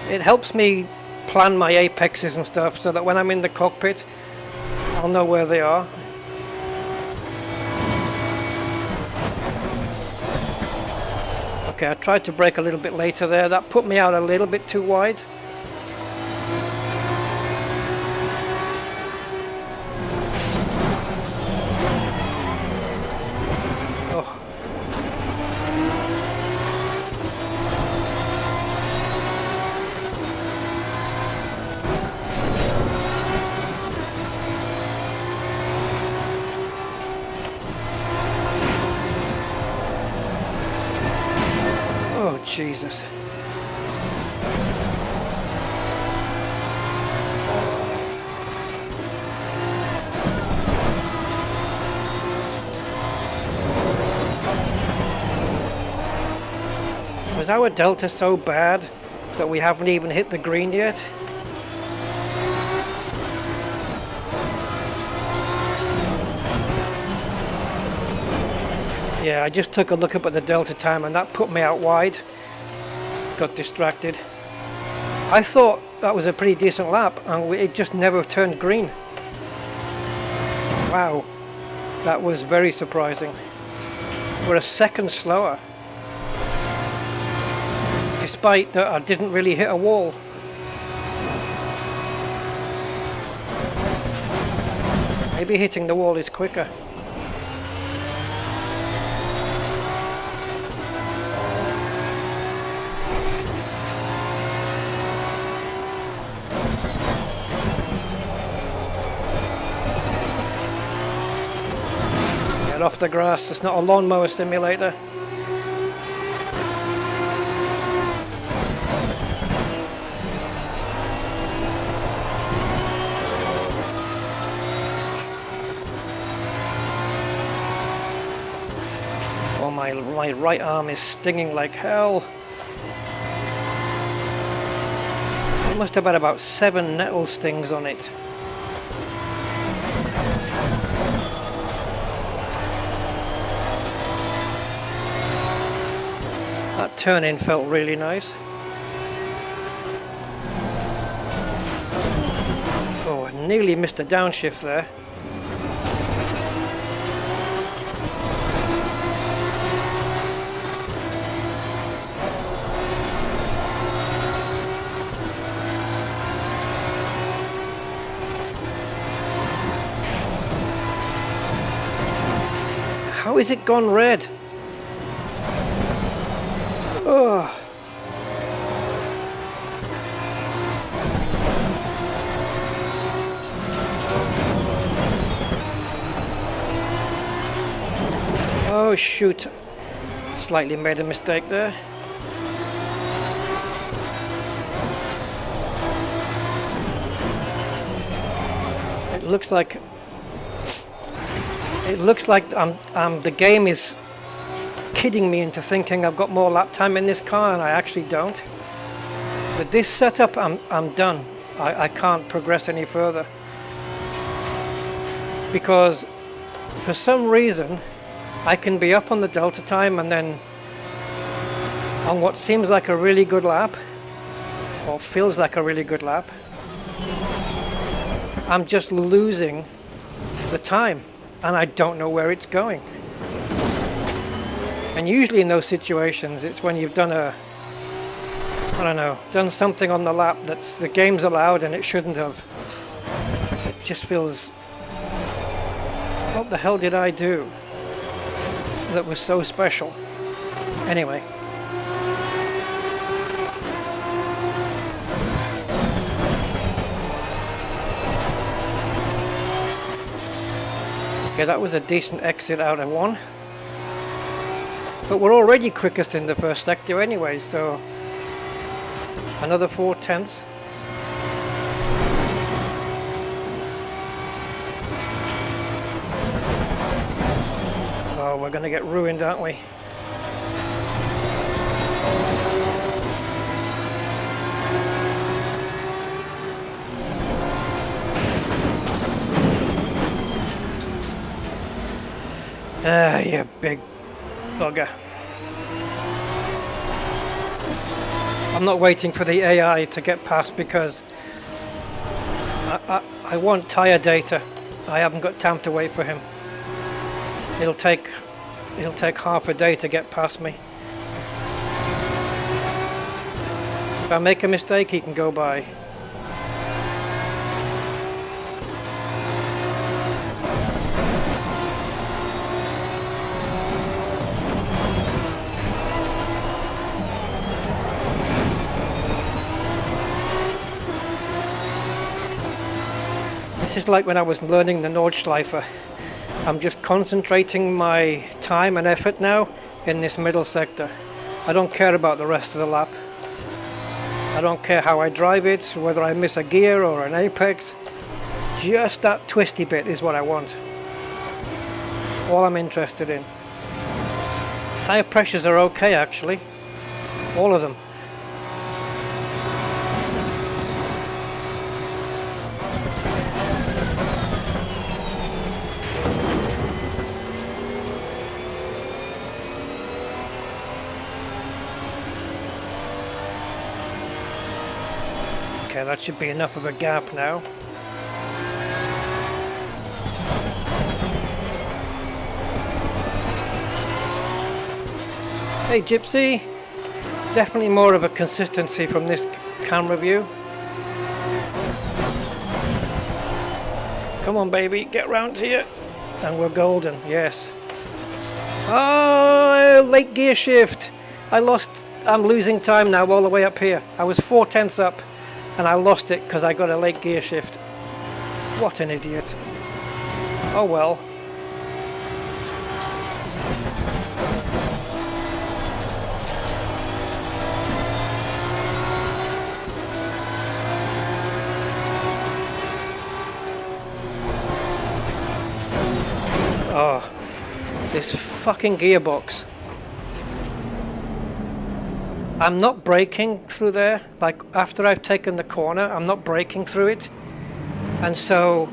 It helps me plan my apexes and stuff so that when I'm in the cockpit, I'll know where they are. Okay, I tried to brake a little bit later there. That put me out a little bit too wide. Oh, Jesus. Was our delta so bad that we haven't even hit the green yet? Yeah, I just took a look up at the delta time and that put me out wide. Got distracted. I thought that was a pretty decent lap and it just never turned green. Wow, that was very surprising. We're a second slower. Despite that I didn't really hit a wall. Maybe hitting the wall is quicker. Get off the grass, it's not a lawnmower simulator. Oh, my right arm is stinging like hell. It must have had about 7 nettle stings on it. That turn-in felt really nice. Oh, I nearly missed a downshift there. How is it gone red? Oh. Oh shoot, slightly made a mistake there. It looks like the game is kidding me into thinking I've got more lap time in this car, and I actually don't. With this setup, I'm done. I can't progress any further because for some reason I can be up on the delta time and then on what seems like a really good lap, or feels like a really good lap, I'm just losing the time and I don't know where it's going. And usually in those situations it's when you've done done something on the lap that's the game's allowed and it shouldn't have. It just feels, what the hell did I do that was so special? Anyway. Okay, that was a decent exit out of one. But we're already quickest in the first sector anyway, so another 4/10. Oh, we're gonna get ruined, aren't we? Ah, you big bugger. I'm not waiting for the AI to get past because I want tire data. I haven't got time to wait for him. It'll take half a day to get past me. If I make a mistake, he can go by. This is like when I was learning the Nordschleife. I'm just concentrating my time and effort now in this middle sector. I don't care about the rest of the lap. I don't care how I drive it, whether I miss a gear or an apex. Just that twisty bit is what I want. All I'm interested in. Tire pressures are okay actually. All of them. Okay, that should be enough of a gap now. Hey Gypsy, definitely more of a consistency from this camera view. Come on baby, get round here. And we're golden, yes. Oh, late gear shift. I'm losing time now all the way up here. I was 4/10 up and I lost it because I got a late gear shift. What an idiot. Oh well. Oh, this fucking gearbox. I'm not braking through there. Like after I've taken the corner, I'm not braking through it. And so,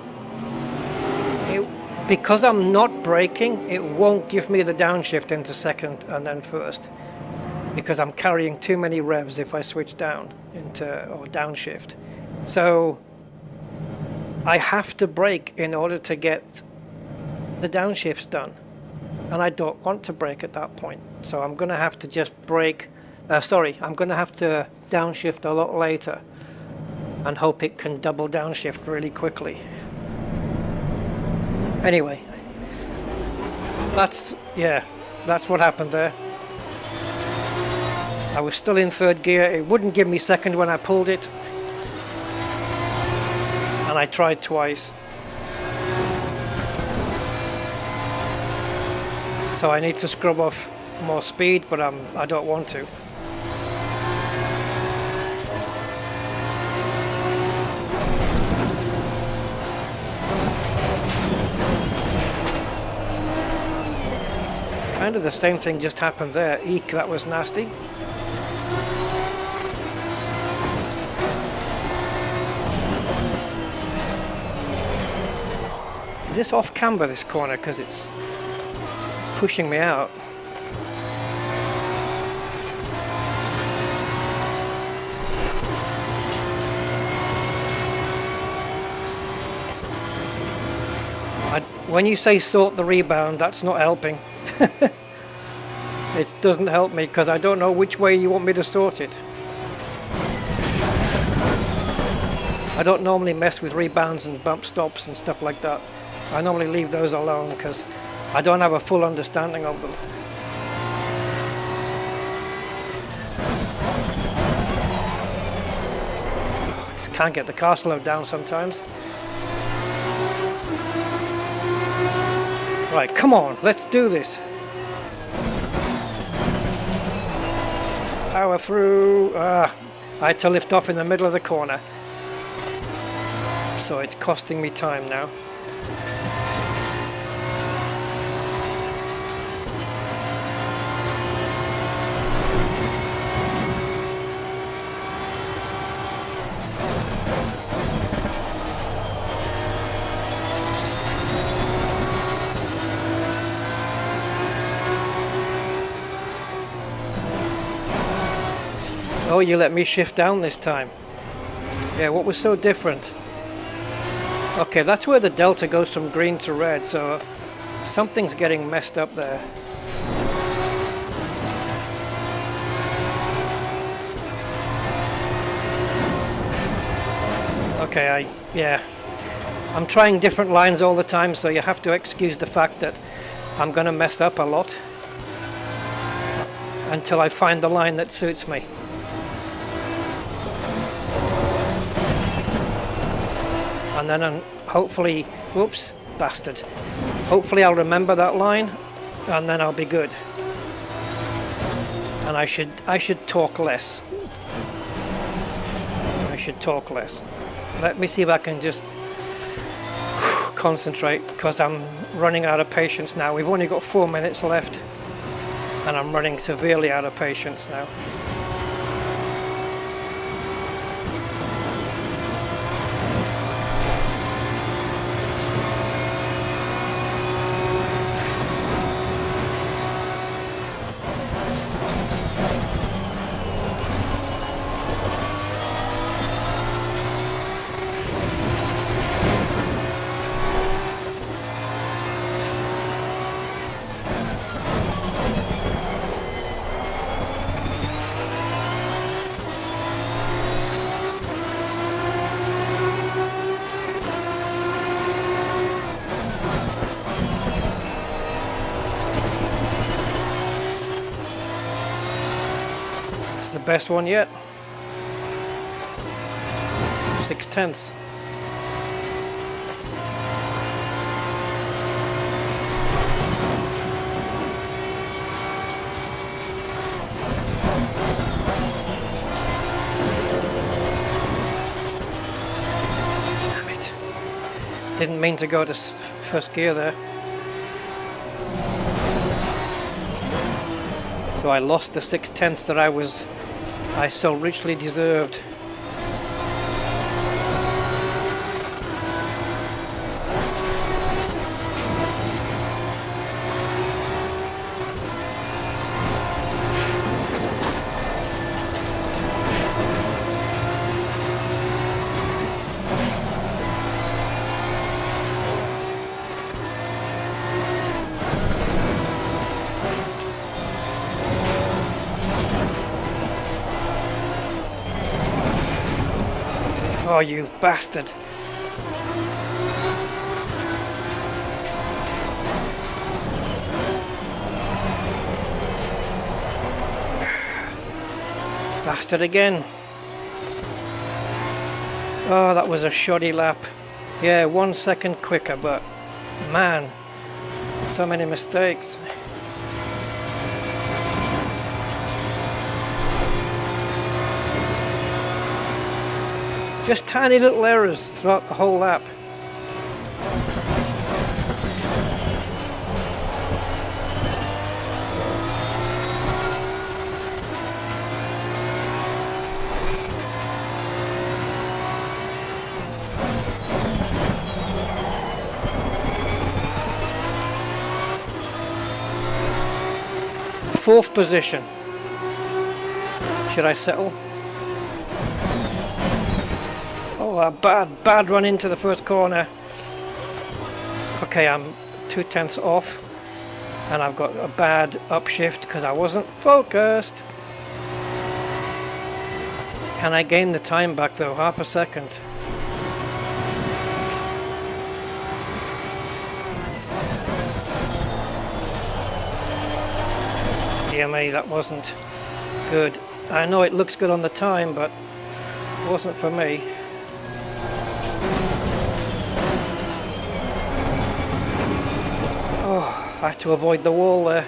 because I'm not braking, it won't give me the downshift into second and then first. Because I'm carrying too many revs if I switch down or downshift. So, I have to brake in order to get the downshifts done, and I don't want to brake at that point, so I'm going to have to just brake. I'm going to have to downshift a lot later and hope it can double downshift really quickly. Anyway, that's what happened there. I was still in third gear. It wouldn't give me second when I pulled it, and I tried twice. So I need to scrub off more speed, but I don't want to. Kind of the same thing just happened there. Eek, that was nasty. Is this off camber, this corner? Because it's pushing me out. When you say sort the rebound, that's not helping. It doesn't help me because I don't know which way you want me to sort it. I don't normally mess with rebounds and bump stops and stuff like that. I normally leave those alone because I don't have a full understanding of them. I just can't get the car slowed down sometimes. Right, come on, let's do this. Power through. I had to lift off in the middle of the corner. So it's costing me time now. Oh, you let me shift down this time. Yeah, what was so different? Okay, that's where the delta goes from green to red, so something's getting messed up there. Okay, I'm trying different lines all the time, so you have to excuse the fact that I'm going to mess up a lot until I find the line that suits me. And then hopefully, whoops, bastard. Hopefully I'll remember that line, and then I'll be good. And I should talk less. I should talk less. Let me see if I can just concentrate, because I'm running out of patience now. We've only got 4 minutes left, and I'm running severely out of patience now. the best one yet. 6/10. Damn it. Didn't mean to go to first gear there. So I lost the 6/10 that I so richly deserved. Oh, you bastard. Bastard again. Oh, that was a shoddy lap. Yeah, 1 second quicker, but man, so many mistakes. Just tiny little errors throughout the whole lap. Fourth position. Should I settle? Oh, a bad run into the first corner. Okay, I'm 2/10 off, and I've got a bad upshift because I wasn't focused. Can I gain the time back though? Half a second. DMA, that wasn't good. I know it looks good on the time, but it wasn't for me. Oh, I had to avoid the wall there.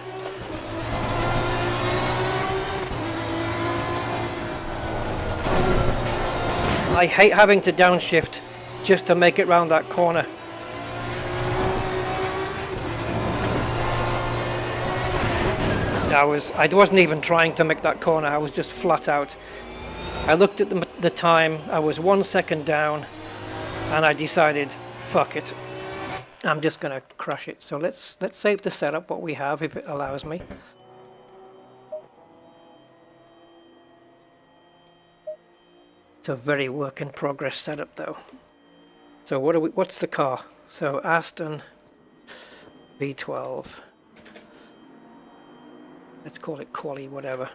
I hate having to downshift just to make it round that corner. I wasn't even trying to make that corner, I was just flat out. I looked at the time, I was 1 second down, and I decided, fuck it. I'm just gonna crash it. So let's save the setup, what we have, if it allows me. It's a very work in progress setup though. So what's the car? So Aston V12. Let's call it Quali, whatever.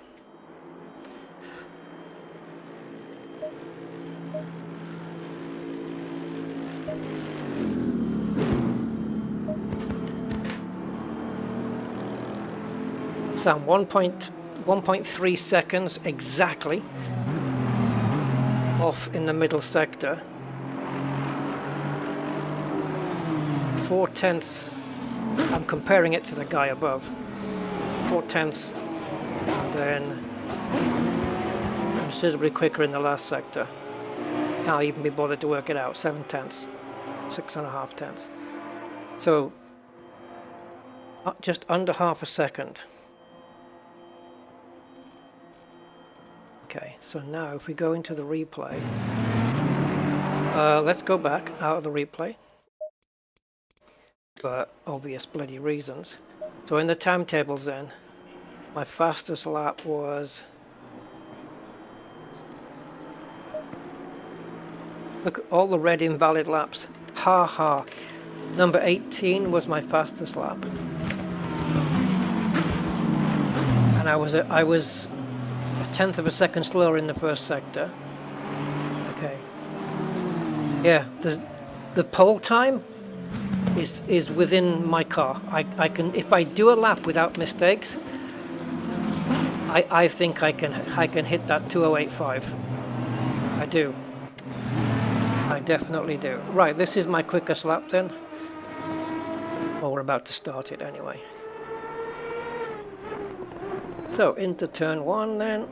So I'm 1.3 seconds exactly off in the middle sector. 4/10. I'm comparing it to the guy above. 4/10, and then considerably quicker in the last sector. Can't even be bothered to work it out. 7/10, 6.5/10. So just under half a second. Okay, so now if we go into the replay, let's go back out of the replay for obvious bloody reasons. So in the timetables then, my fastest lap was, look at all the red invalid laps, ha ha. Number 18 was my fastest lap. And I was a 1/10 of a second slower in the first sector. Okay. Yeah, the pole time is within my car. I can, if I do a lap without mistakes, I think I can hit that 2085. I do. I definitely do. Right, this is my quickest lap then. Well, we're about to start it anyway. So into turn 1 then.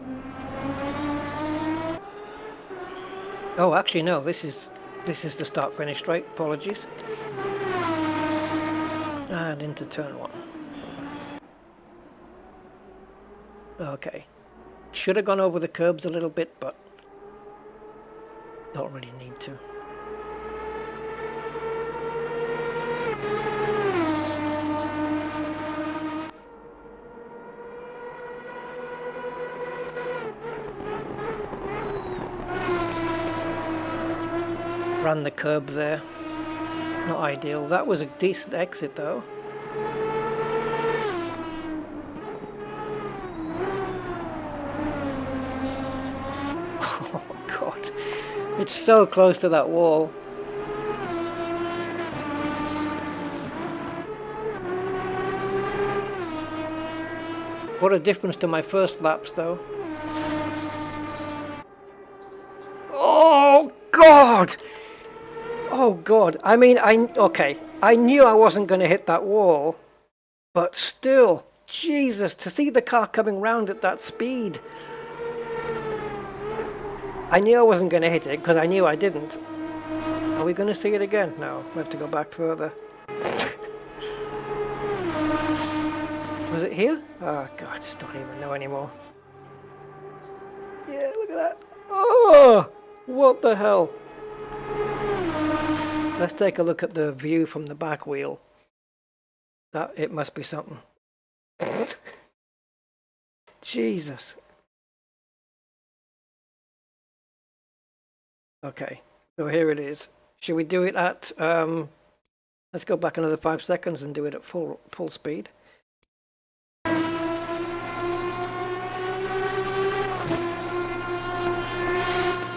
Oh, actually no, this is the start finish straight. Apologies. And into turn 1. Okay. Should have gone over the curbs a little bit, but don't really need to. Ran the curb there. Not ideal. That was a decent exit though. Oh god. It's so close to that wall. What a difference to my first laps though. Oh god! Oh god, I mean, okay, I knew I wasn't going to hit that wall, but still, Jesus, to see the car coming round at that speed. I knew I wasn't going to hit it, because I knew I didn't. Are we going to see it again? No, we have to go back further. Was it here? Oh god, I just don't even know anymore. Yeah, look at that. Oh, what the hell? Let's take a look at the view from the back wheel. It must be something. Jesus. Okay, so here it is. Should we do it at, let's go back another 5 seconds and do it at full speed.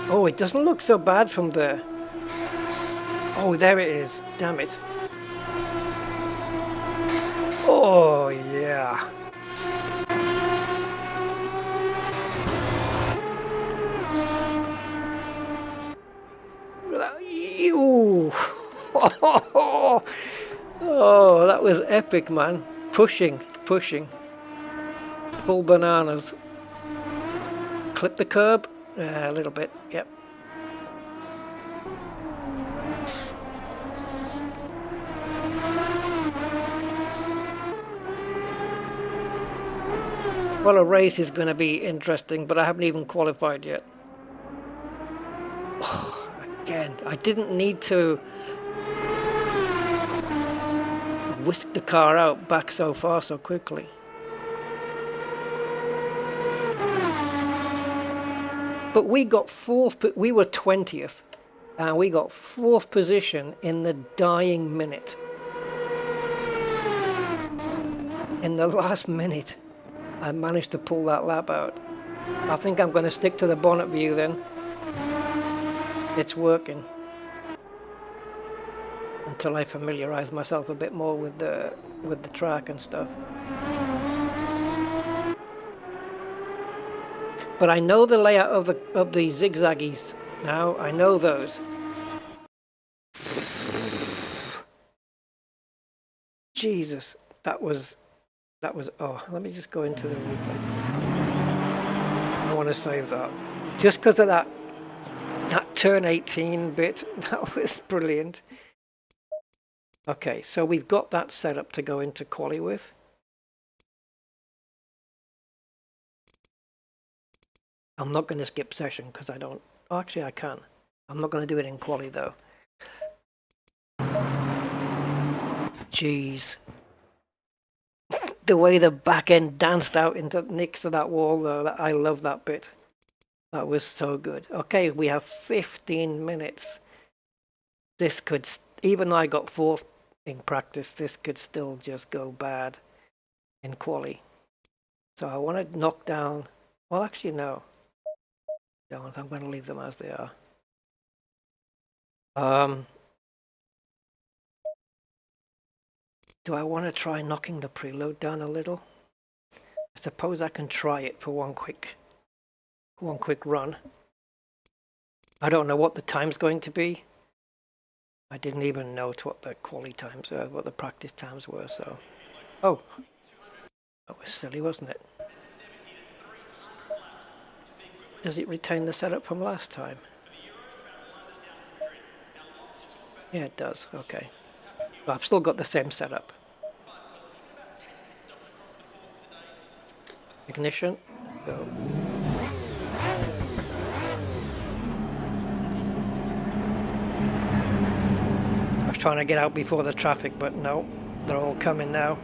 Oh, it doesn't look so bad from there. Oh, there it is. Damn it. Oh, yeah. Ooh. Oh, that was epic, man. Pushing. Full bananas. Clip the curb. A little bit, yep. Well, a race is going to be interesting, but I haven't even qualified yet. Oh, again, I didn't need to whisk the car out back so far so quickly. But we got 4th, we were 20th, and we got 4th position in the dying minute. In the last minute, I managed to pull that lap out. I think I'm going to stick to the bonnet view then. It's working. Until I familiarize myself a bit more with the track and stuff. But I know the layout of the zigzaggies now. I know those. Jesus, that was. Oh, let me just go into the replay. I want to save that. Just because of that turn 18 bit, that was brilliant. Okay, so we've got that set up to go into quali with. I'm not going to skip session because I don't. Oh, actually, I can. I'm not going to do it in quali though. Jeez. The way the back end danced out into next to that wall though, I love that bit. That was so good. Okay, we have 15 minutes. This could, even though I got 4th in practice, this could still just go bad in quali. So I want to knock down, well actually no. Don't, I'm going to leave them as they are. Do I want to try knocking the preload down a little? suppose I can try it for one quick run. I don't know what the time's going to be. I didn't even note what the quality times, what the practice times were. So, oh, that was silly, wasn't it? Does it retain the setup from last time? Yeah, it does. Okay. Well, I've still got the same setup. Ignition. Go. I was trying to get out before the traffic, but no, they're all coming now.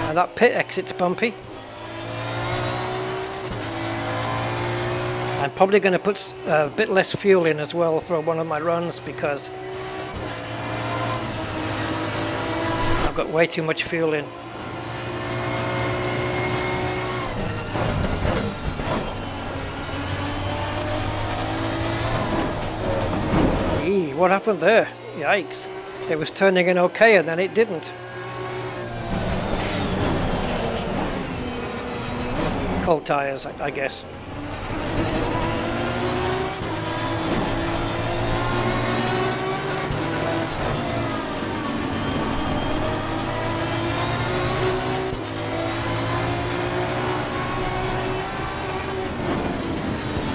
And that pit exit's bumpy. I'm probably going to put a bit less fuel in as well for one of my runs because I've got way too much fuel in. Eee, what happened there? Yikes. It was turning in okay and then it didn't. Cold tires, I guess.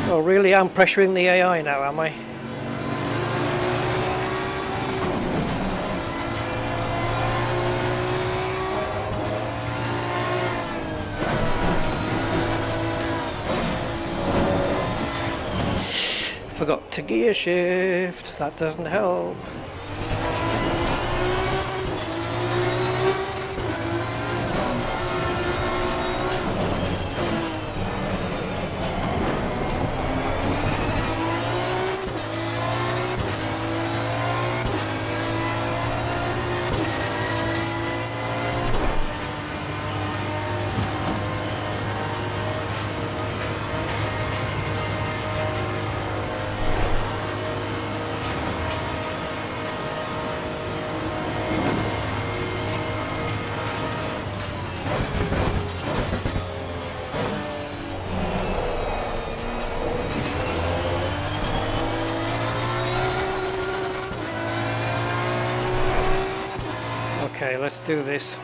Oh, really? I'm pressuring the AI now, am I? Forgot to gear shift. That doesn't help. Okay, let's do this.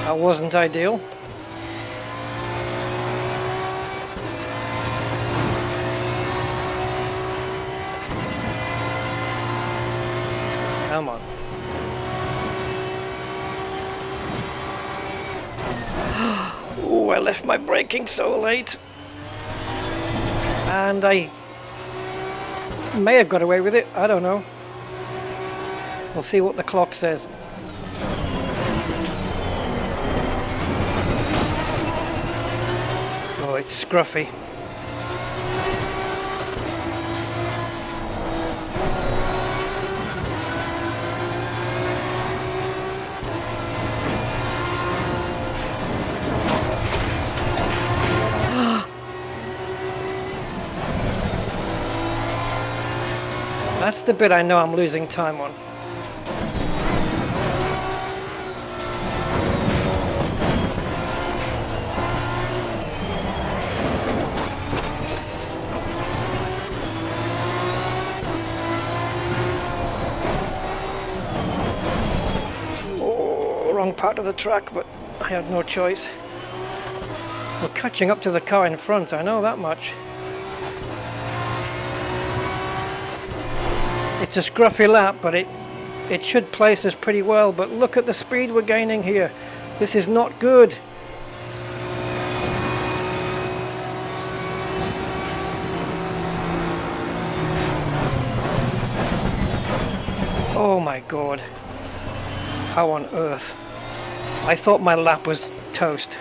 That wasn't ideal. Come on. Oh, I left my braking so late. And I may have got away with it. I don't know. We'll see what the clock says. Oh, it's scruffy. That's the bit I know I'm losing time on. Oh, wrong part of the track, but I had no choice. We're catching up to the car in front, I know that much. It's a scruffy lap, but it should place us pretty well, but look at the speed we're gaining here. This is not good. Oh my god. How on earth? I thought my lap was toast.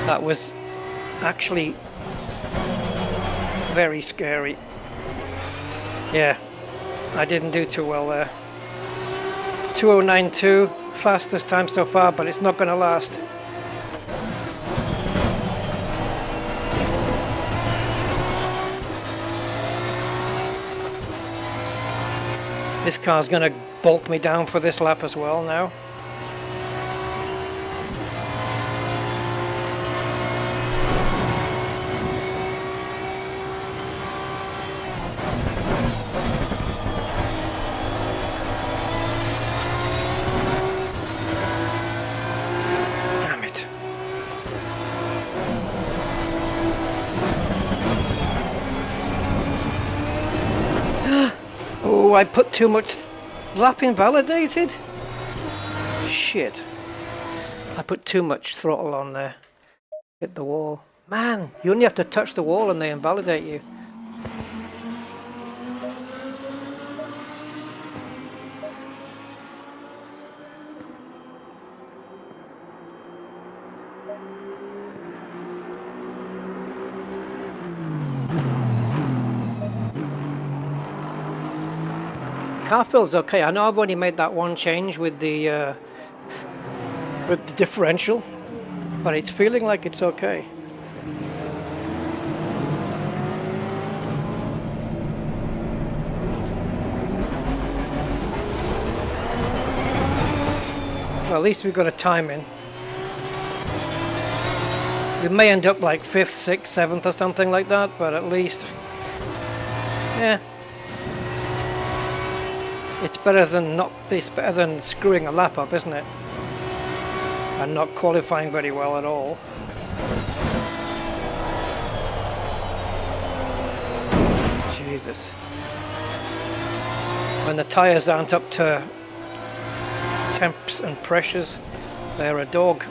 That was actually very scary. Yeah, I didn't do too well there. 2092, fastest time so far, but it's not going to last. This car's going to bulk me down for this lap as well now. Damn it. Oh, I put too much. Lap invalidated? Shit. I put too much throttle on there. Hit the wall. Man, you only have to touch the wall and they invalidate you. Car feels okay. I know I've only made that one change with the differential, but it's feeling like it's okay. Well, at least we've got a time in. We may end up like 5th, 6th, 7th or something like that, but at least, yeah. It's better than screwing a lap up, isn't it? And not qualifying very well at all. Jesus. When the tires aren't up to temps and pressures, they're a dog.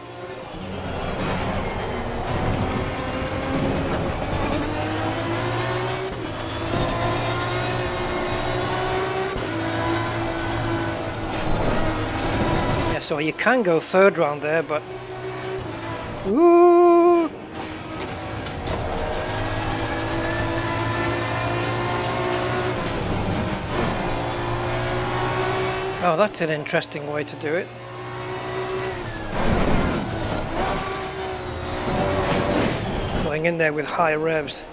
So you can go third round there, but ooh. Oh, that's an interesting way to do it. Going in there with high revs.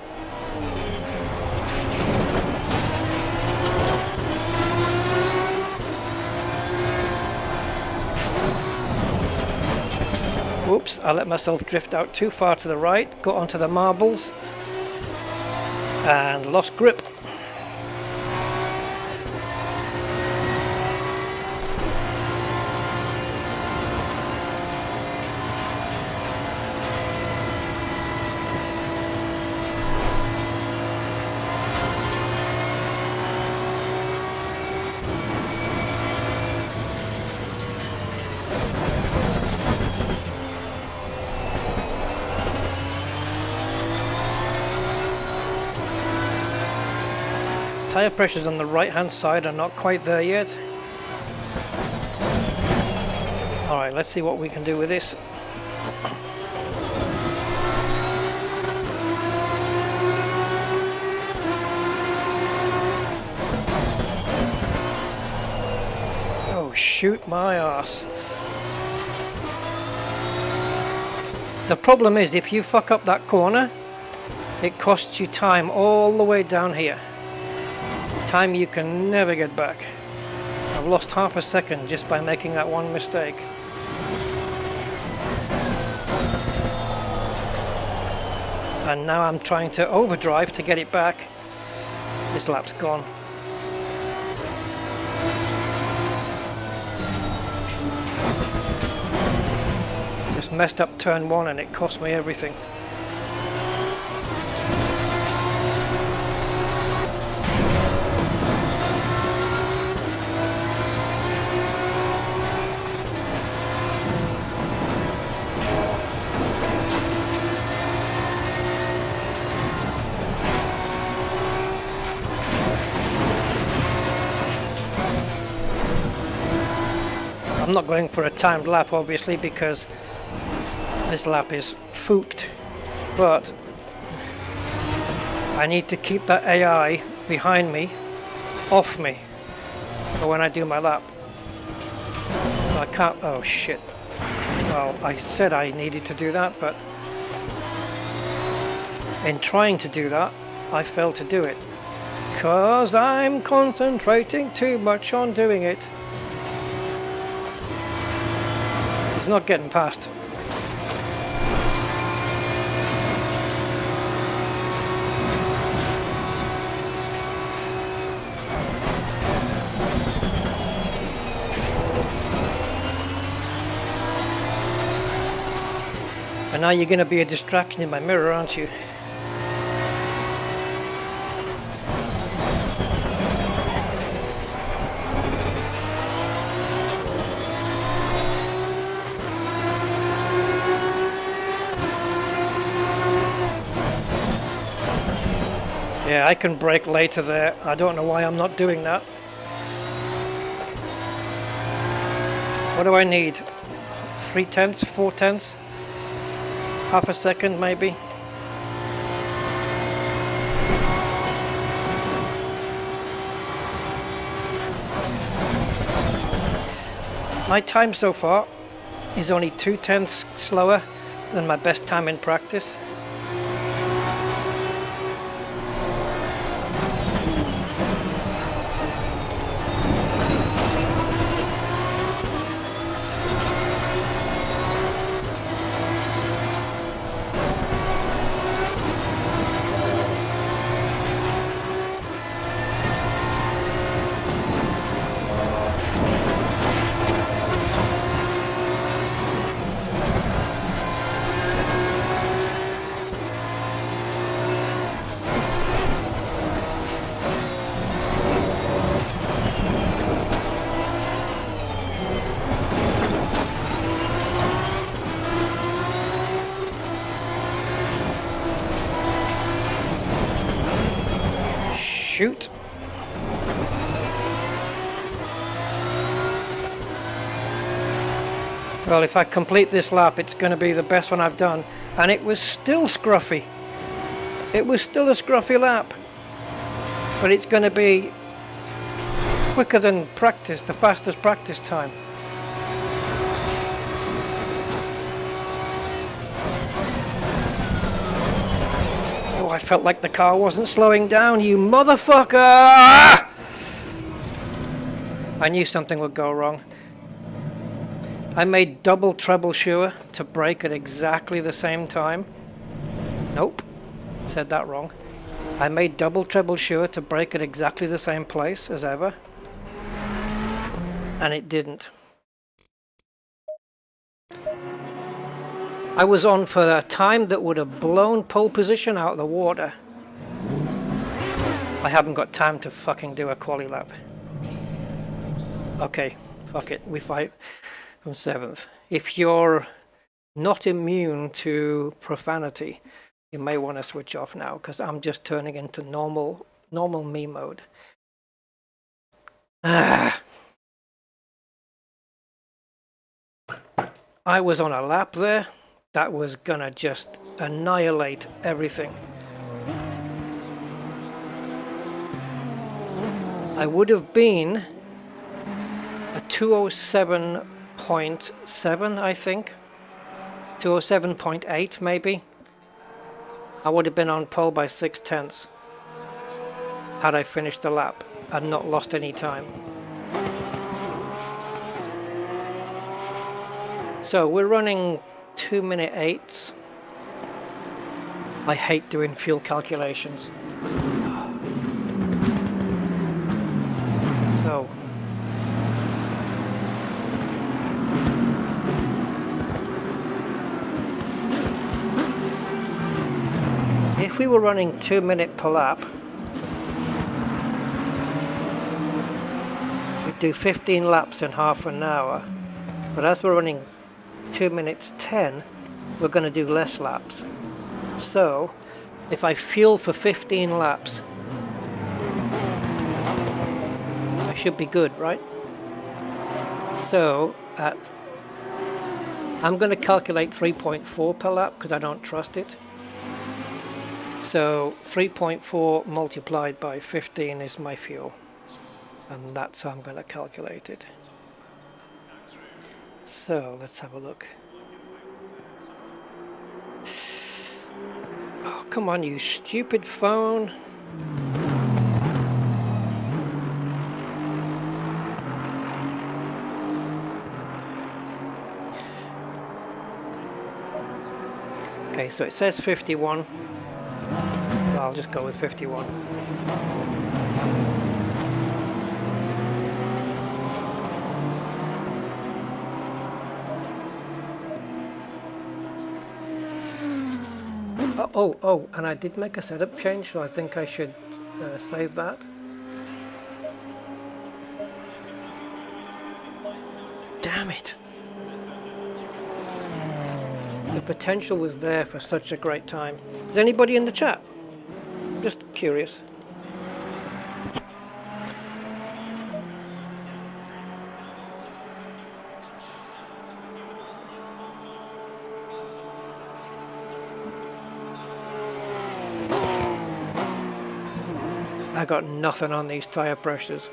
Oops, I let myself drift out too far to the right, got onto the marbles, and lost grip. Tire pressures on the right hand side are not quite there yet. Alright, let's see what we can do with this. Oh, shoot my arse. The problem is, if you fuck up that corner, it costs you time all the way down here. Time you can never get back. I've lost half a second just by making that one mistake. And now I'm trying to overdrive to get it back. This lap's gone. Just messed up turn one and it cost me everything. I'm not going for a timed lap obviously because this lap is fooked, but I need to keep that AI behind me off me for when I do my lap. So I can't, oh shit. Well, I said I needed to do that, but in trying to do that, I failed to do it. Because I'm concentrating too much on doing it. It's not getting past. And now you're going to be a distraction in my mirror, aren't you? Yeah, I can brake later there. I don't know why I'm not doing that. What do I need? 3/10, 4/10? Half a second maybe? My time so far is only 2/10 slower than my best time in practice. Shoot. Well, if I complete this lap, it's going to be the best one I've done. And it was still scruffy. It was still a scruffy lap. But it's going to be quicker than practice, the fastest practice time. I felt like the car wasn't slowing down, you motherfucker! I knew something would go wrong. I made double treble sure to brake at exactly the same time. Nope, said that wrong. I made double treble sure to brake at exactly the same place as ever. And it didn't. I was on for a time that would have blown pole position out of the water. I haven't got time to fucking do a quali lap. Okay, fuck it, we fight from 7th. If you're not immune to profanity, you may want to switch off now, because I'm just turning into normal me mode. I was on a lap there. That was gonna just annihilate everything. I would have been a 207.7, I think. 207.8 maybe. I would have been on pole by 6/10 had I finished the lap and not lost any time. So we're running 2-minute 8s. I hate doing fuel calculations. So if we were running 2 minutes per lap, we'd do 15 laps in half an hour. But as we're running 2 minutes 10, we're going to do less laps. So if I fuel for 15 laps, I should be good, right? So I'm going to calculate 3.4 per lap because I don't trust it. So 3.4 multiplied by 15 is my fuel, and that's how I'm going to calculate it. So let's have a look. Oh, come on, you stupid phone. Okay, so it says 51. So I'll just go with 51. Oh, and I did make a setup change, so I think I should save that. Damn it. The potential was there for such a great time. Is anybody in the chat? I'm just curious. I got nothing on these tire pressures.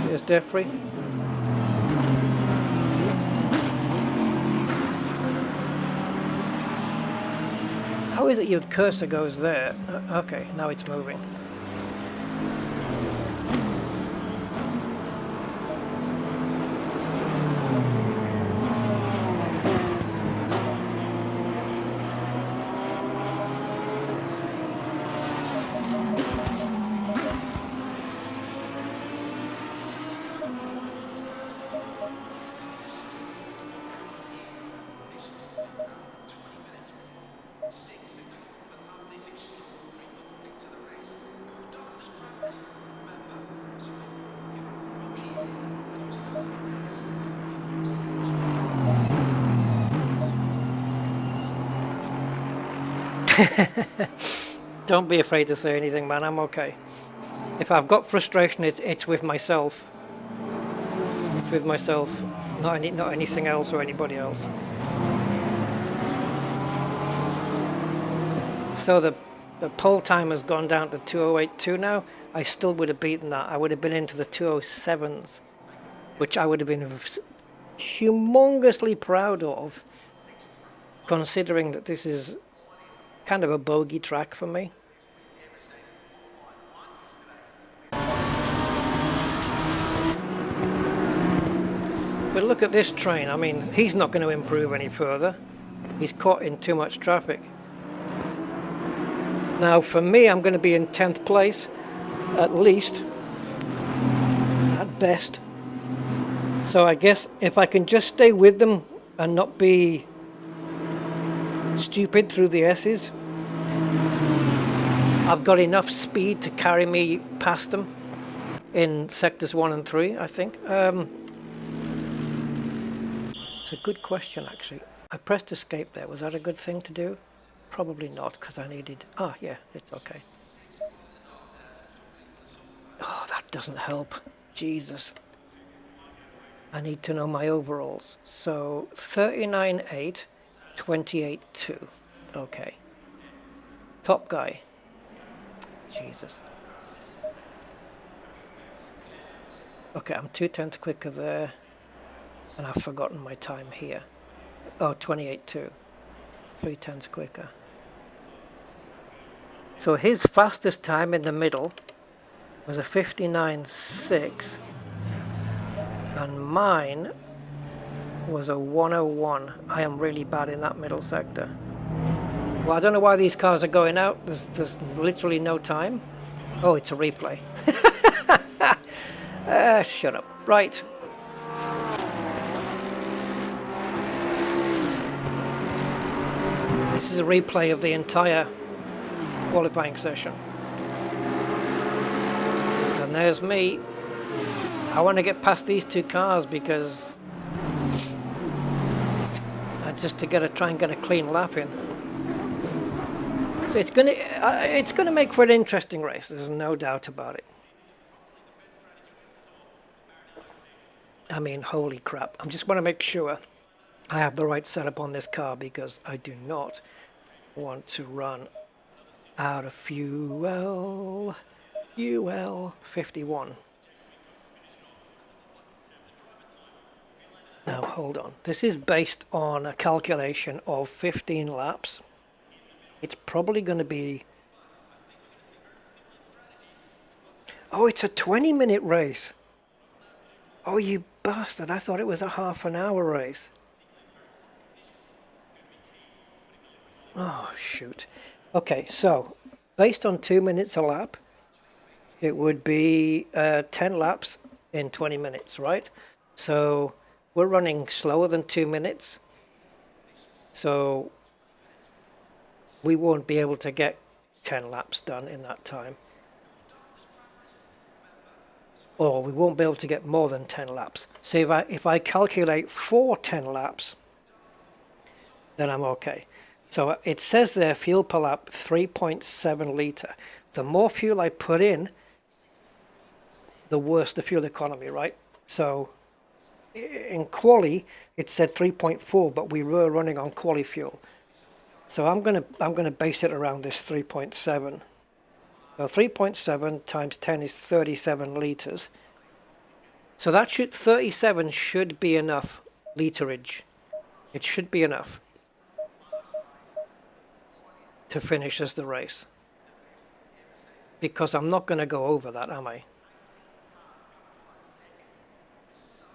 Cheers, Jeffrey. How is it your cursor goes there? Okay, now it's moving. Don't be afraid to say anything, man. I'm okay. If I've got frustration, it's with myself. It's with myself, not anything else or anybody else. So the poll time has gone down to 2082 now. I still would have beaten that. I would have been into the 207s, which I would have been humongously proud of, considering that this is kind of a bogey track for me. But look at this train. I mean, he's not going to improve any further. He's caught in too much traffic. Now, for me, I'm going to be in 10th place, at least, at best. So I guess if I can just stay with them and not be stupid through the S's, I've got enough speed to carry me past them in sectors 1 and 3, I think. It's a good question, actually. I pressed escape there. Was that a good thing to do? Probably not, because I needed... Ah, yeah, it's okay. Oh, that doesn't help. Jesus. I need to know my overalls. So, 39.8, 28.2. Okay. Top guy. Jesus. Okay, I'm 2/10 quicker there. And I've forgotten my time here. Oh, 28.2. 3/10 quicker. So his fastest time in the middle was a 59.6. And mine was a 101. I am really bad in that middle sector. Well, I don't know why these cars are going out. There's literally no time. Oh, it's a replay. Shut up. Right. This is a replay of the entire qualifying session. And And there's me. I want to get past these two cars because it's just to try and get a clean lap in. So it's gonna make for an interesting race. There's no doubt about it. I mean, holy crap! I just want to make sure I have the right setup on this car because I do not want to run out of fuel. UL 51. Now hold on, this is based on a calculation of 15 laps. It's probably going to be, oh, it's a 20-minute race. Oh, you bastard, I thought it was a half-an-hour race. Oh shoot. Okay, so based on 2 minutes a lap, it would be 10 laps in 20 minutes, right? So we're running slower than 2 minutes. So we won't be able to get 10 laps done in that time. Or we won't be able to get more than 10 laps. So if I calculate for 10 laps, then I'm okay. So it says there, fuel per lap, 3.7 litre. The more fuel I put in, the worse the fuel economy, right? So in quali, it said 3.4, but we were running on quali fuel. So I'm gonna base it around this 3.7. So 3.7 times 10 is 37 litres. So 37 should be enough literage. It should be enough to finish as the race. Because I'm not going to go over that, am I?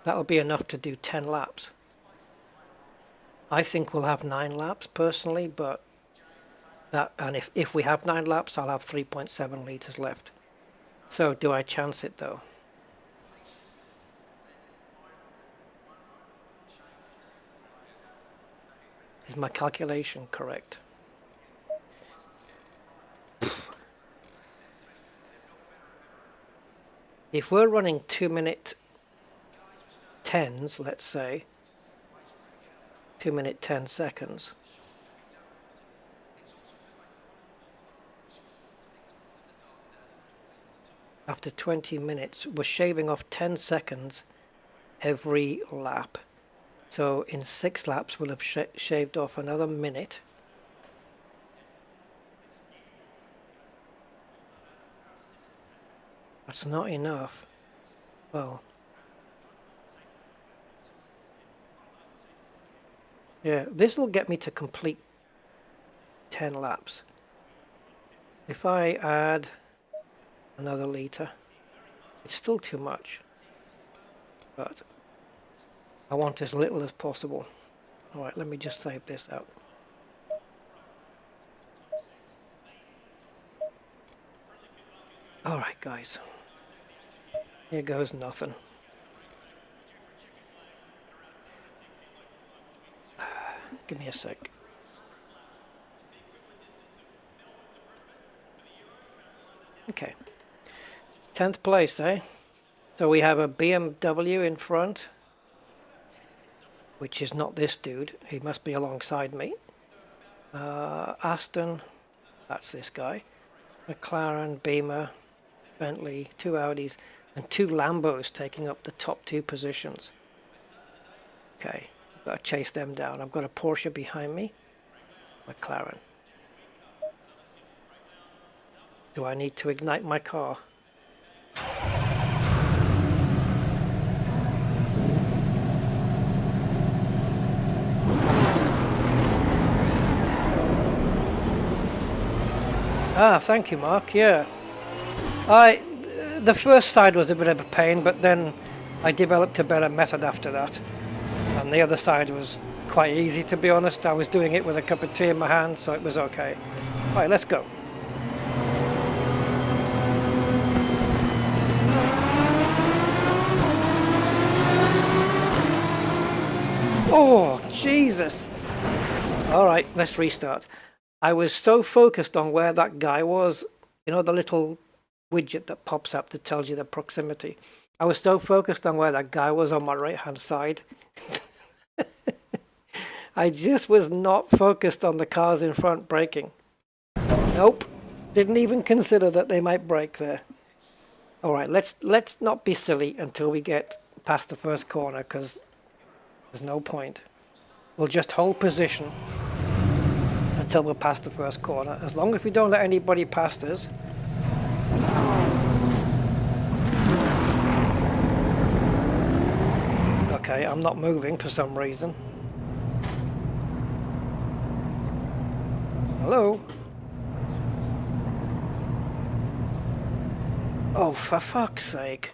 That'll be enough to do 10 laps. I think we'll have 9 laps personally, but if we have 9 laps, I'll have 3.7 litres left. So do I chance it though? Is my calculation correct? If we're running 2-minute 10s, let's say, 2-minute 10 seconds, after 20 minutes, we're shaving off 10 seconds every lap. So in 6 laps, we'll have shaved off another minute. That's not enough. Well, yeah, this will get me to complete 10 laps. If I add another litre, it's still too much, but I want as little as possible. Alright, let me just save this out. Alright guys, here goes nothing. Give me a sec. Okay, 10th place, eh? So we have a BMW in front, which is not this dude. He must be alongside me. Aston, that's this guy. McLaren, Beamer, Bentley, 2 Audis, and 2 Lambos taking up the top 2 positions. Okay, I've got to chase them down. I've got a Porsche behind me, McLaren. Do I need to ignite my car? Ah, thank you, Mark. Yeah. The first side was a bit of a pain, but then I developed a better method after that. And the other side was quite easy, to be honest. I was doing it with a cup of tea in my hand, so it was okay. All right, let's go. Oh, Jesus. All right, let's restart. I was so focused on where that guy was, you know, the little widget that pops up that tells you the proximity. I was so focused on where that guy was on my right hand side. I just was not focused on the cars in front braking. Nope, didn't even consider that they might brake there. All right, let's not be silly until we get past the first corner, because there's no point. We'll just hold position until we're past the first corner. As long as we don't let anybody past us. Okay, I'm not moving for some reason. Hello? Oh, for fuck's sake.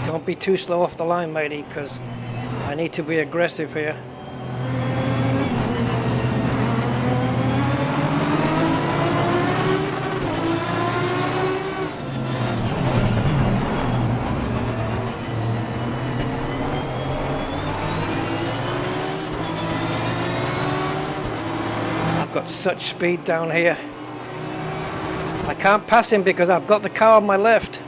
Don't be too slow off the line, matey, because I need to be aggressive here. I've got such speed down here. I can't pass him because I've got the car on my left.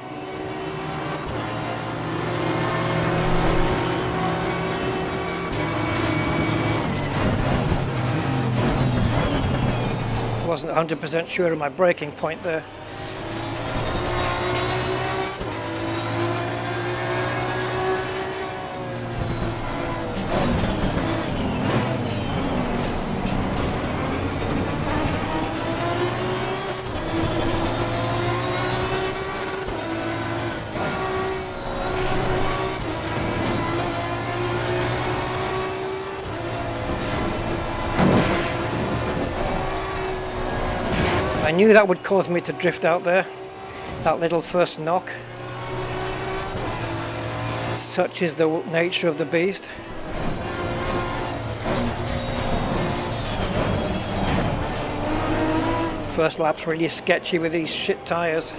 Wasn't 100% sure of my braking point there. I knew that would cause me to drift out there, that little first knock. Such is the nature of the beast. First lap's really sketchy with these shit tyres.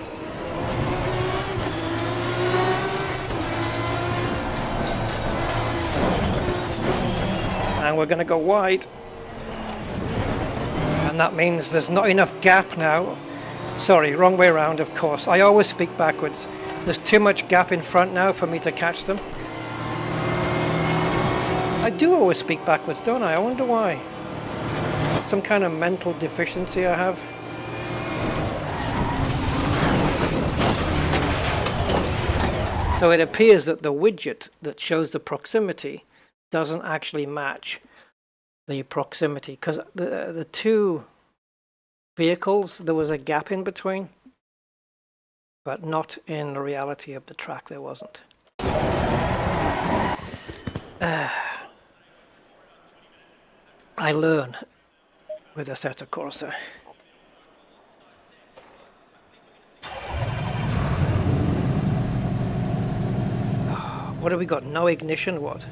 And we're going to go wide. And that means there's not enough gap now. Sorry, wrong way around, of course. I always speak backwards. There's too much gap in front now for me to catch them. I do always speak backwards, don't I? I wonder why. Some kind of mental deficiency I have. So it appears that the widget that shows the proximity doesn't actually match the proximity, because the two vehicles, there was a gap in between, but not in the reality of the track, there wasn't. I learn with Assetto Corsa. What have we got? No ignition? What?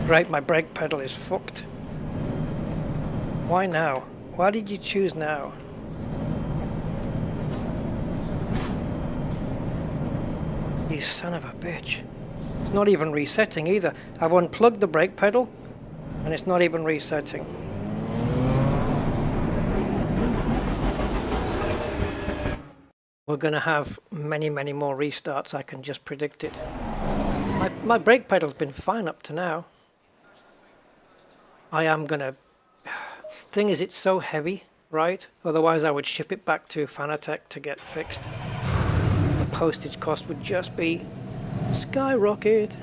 Right, my brake pedal is fucked. Why now? Why did you choose now? You son of a bitch. It's not even resetting either. I've unplugged the brake pedal and it's not even resetting. We're going to have many more restarts, I can just predict it. My brake pedal's been fine up to now. I am going to... Thing is, it's so heavy, right? Otherwise I would ship it back to Fanatec to get fixed. The postage cost would just be skyrocket.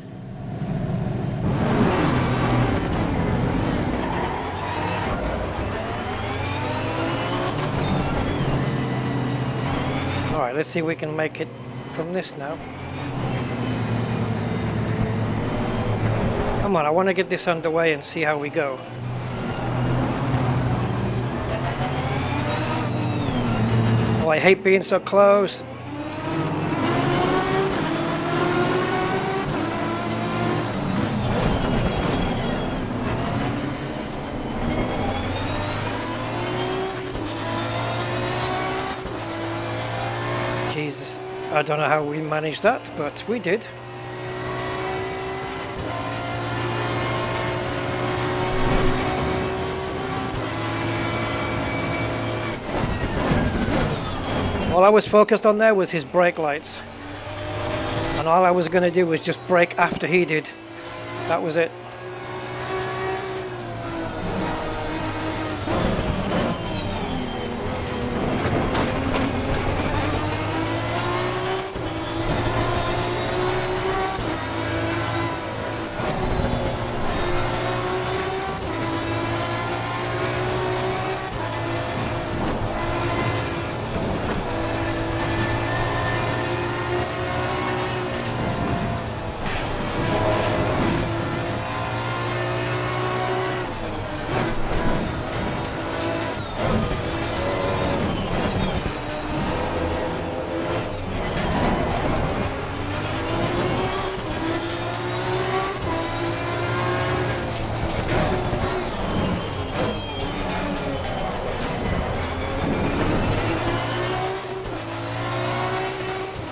let's see if we can make it from this now. Come on, I want to get this underway and see how we go. Oh, I hate being so close. Jesus, I don't know how we managed that, but we did. All I was focused on there was his brake lights. And all I was going to do was just brake after he did. That was it.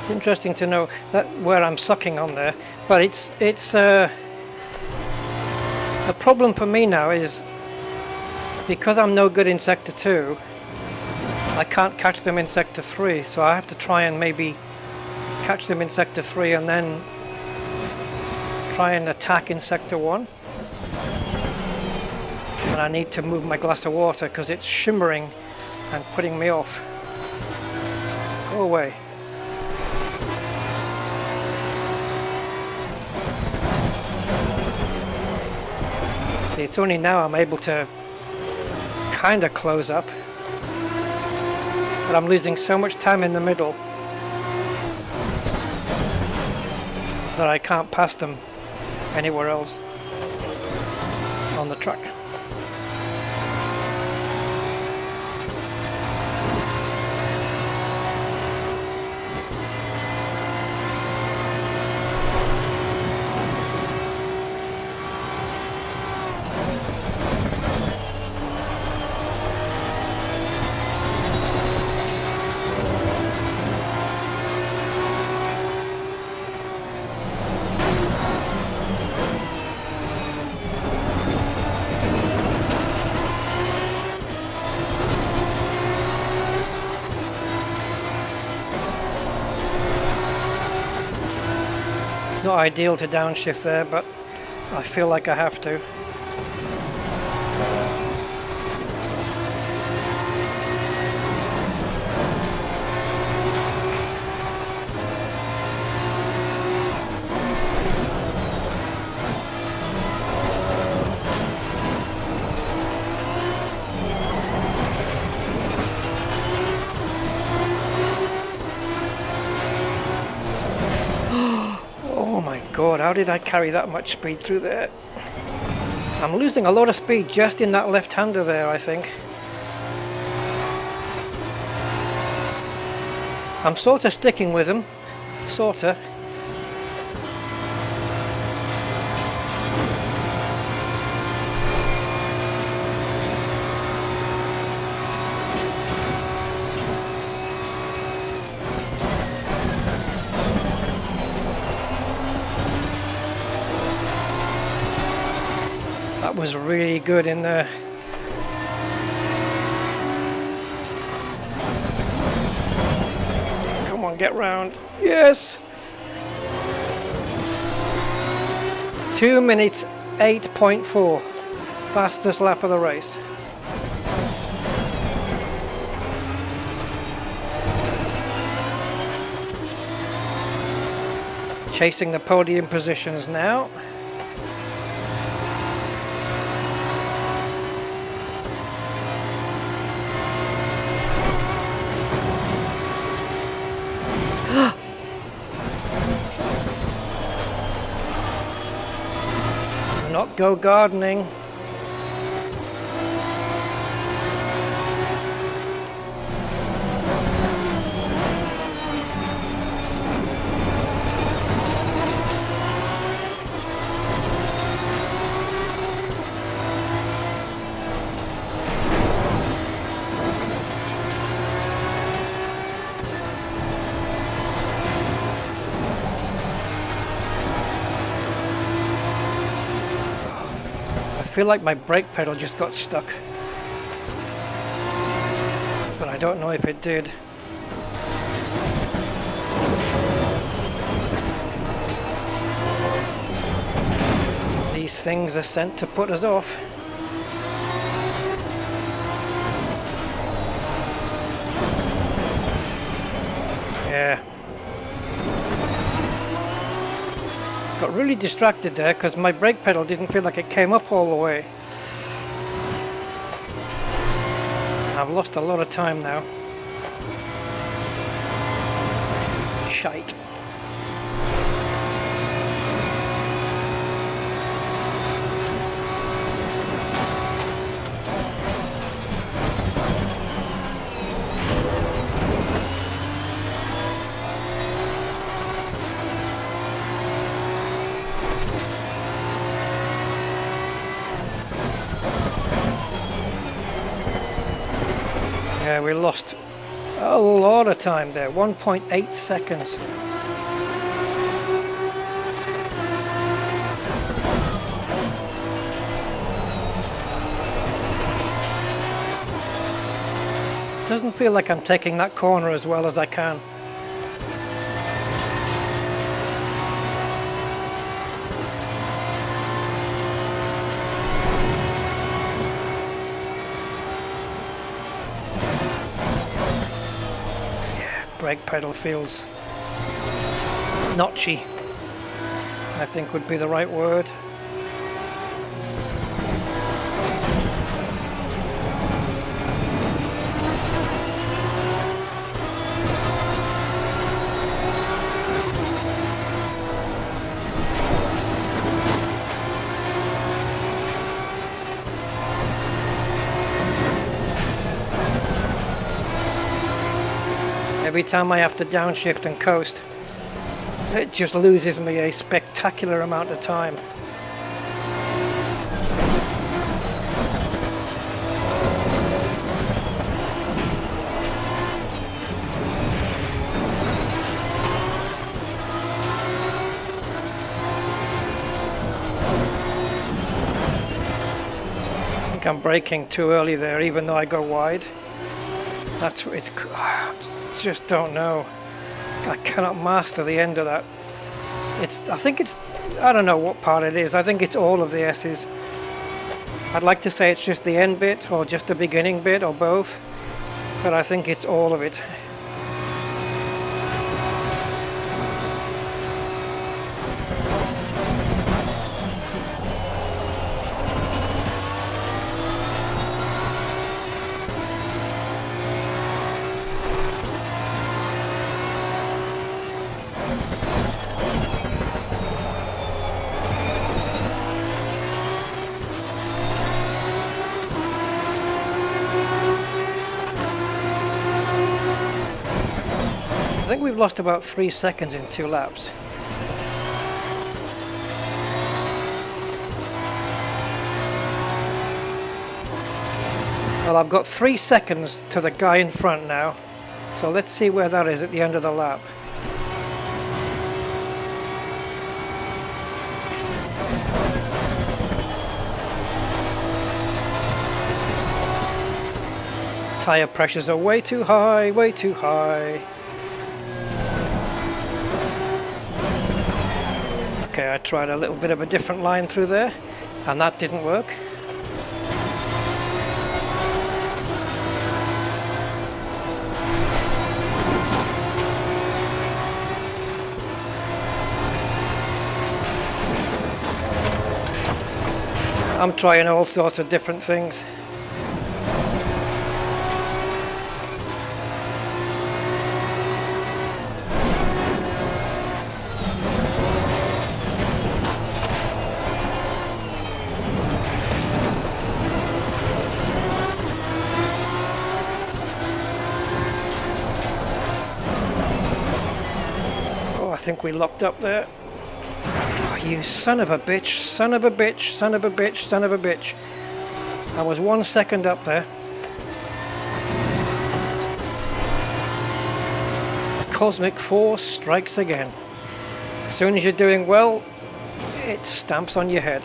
Interesting to know that where I'm sucking on there, but it's a problem for me now is because I'm no good in sector 2, I can't catch them in sector 3, so I have to try and maybe catch them in sector 3 and then try and attack in sector 1. And I need to move my glass of water because it's shimmering and putting me off. Go away. See, it's only now I'm able to kind of close up, but I'm losing so much time in the middle that I can't pass them anywhere else on the track. Not ideal to downshift there, but I feel like I have to. God, how did I carry that much speed through there? I'm losing a lot of speed just in that left-hander there, I think. I'm sort of sticking with him, sort of. Was really good in there. Come on, get round. Yes! 2 minutes 8.4. Fastest lap of the race. Chasing the podium positions now. not go gardening. I feel like my brake pedal just got stuck, but I don't know if it did. These things are sent to put us off. Yeah. Got really distracted there because my brake pedal didn't feel like it came up all the way. I've lost a lot of time now. Shite. Yeah, we lost a lot of time there, 1.8 seconds. Doesn't feel like I'm taking that corner as well as I can. Brake pedal feels notchy, I think would be the right word. Every time I have to downshift and coast, it just loses me a spectacular amount of time. I think I'm braking too early there, even though I go wide. That's it's. Just don't know. I cannot master the end of that. I don't know what part it is. I think it's all of the S's. I'd like to say it's just the end bit or just the beginning bit or both, but I think it's all of it. I think we've lost about 3 seconds in 2 laps. Well, I've got 3 seconds to the guy in front now, so let's see where that is at the end of the lap. Tire pressures are way too high, way too high. Okay, I tried a little bit of a different line through there, and that didn't work. I'm trying all sorts of different things. I think we locked up there. Oh, you son of a bitch, son of a bitch, son of a bitch, son of a bitch. I was 1 second up there. The cosmic force strikes again. As soon as you're doing well, it stamps on your head.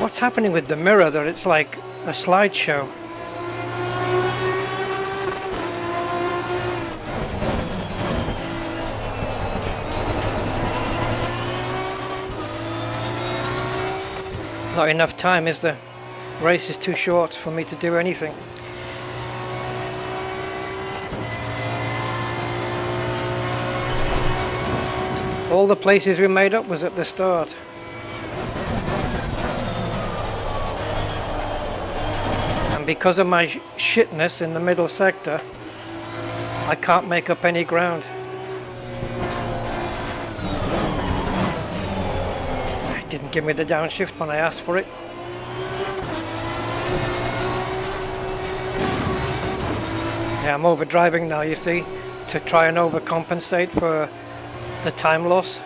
What's happening with the mirror that it's like a slideshow? Not enough time, is there? Race is too short for me to do anything. All the places we made up was at the start. And because of my shitness in the middle sector, I can't make up any ground. It didn't give me the downshift when I asked for it. Yeah, I'm overdriving now, you see, to try and overcompensate for the time loss.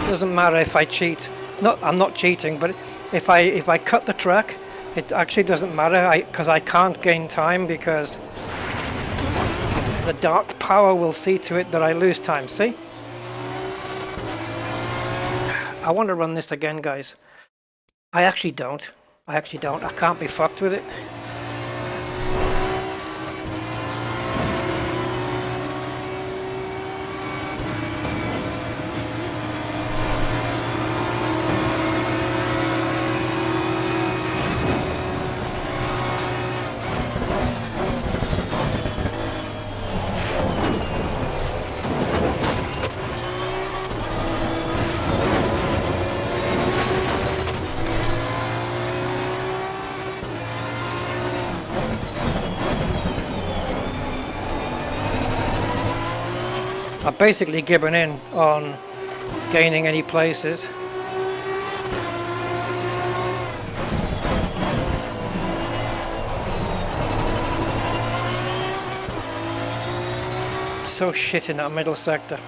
Doesn't matter if I cheat. I'm not cheating, but if I cut the track, it actually doesn't matter because I can't gain time because the dark power will see to it that I lose time. See? I want to run this again, guys. I actually don't. I can't be fucked with it. I've basically given in on gaining any places. So shit in that middle sector.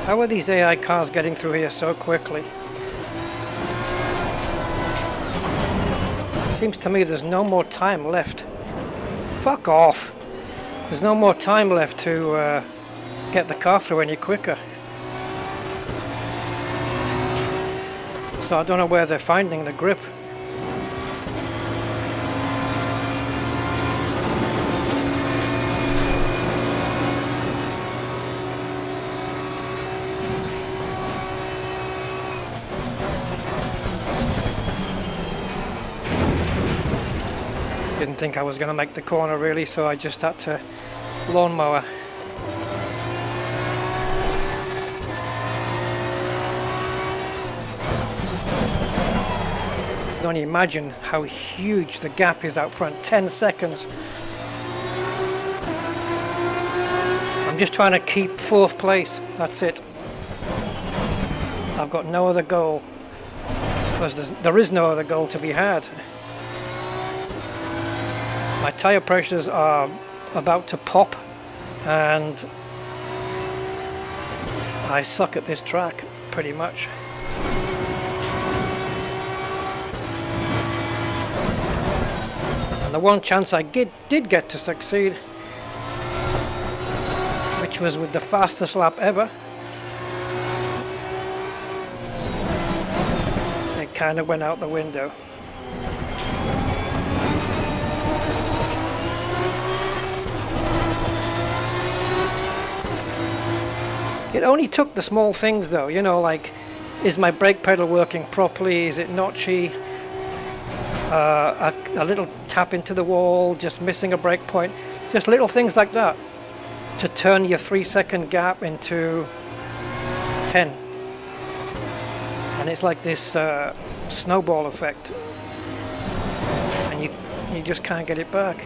How are these AI cars getting through here so quickly? Seems to me there's no more time left. Fuck off! There's no more time left to get the car through any quicker. So I don't know where they're finding the grip. Didn't think I was going to make the corner really, so I just had to lawnmower. You can only imagine how huge the gap is out front. 10 seconds. I'm just trying to keep 4th place. That's it. I've got no other goal. Because there is no other goal to be had. My tyre pressures are about to pop, and I suck at this track pretty much. And the one chance I did get to succeed, which was with the fastest lap ever, it kind of went out the window. It only took the small things though, you know, like, is my brake pedal working properly, is it notchy, a little tap into the wall, just missing a brake point, just little things like that to turn your 3-second gap into 10. And it's like this snowball effect, and you just can't get it back.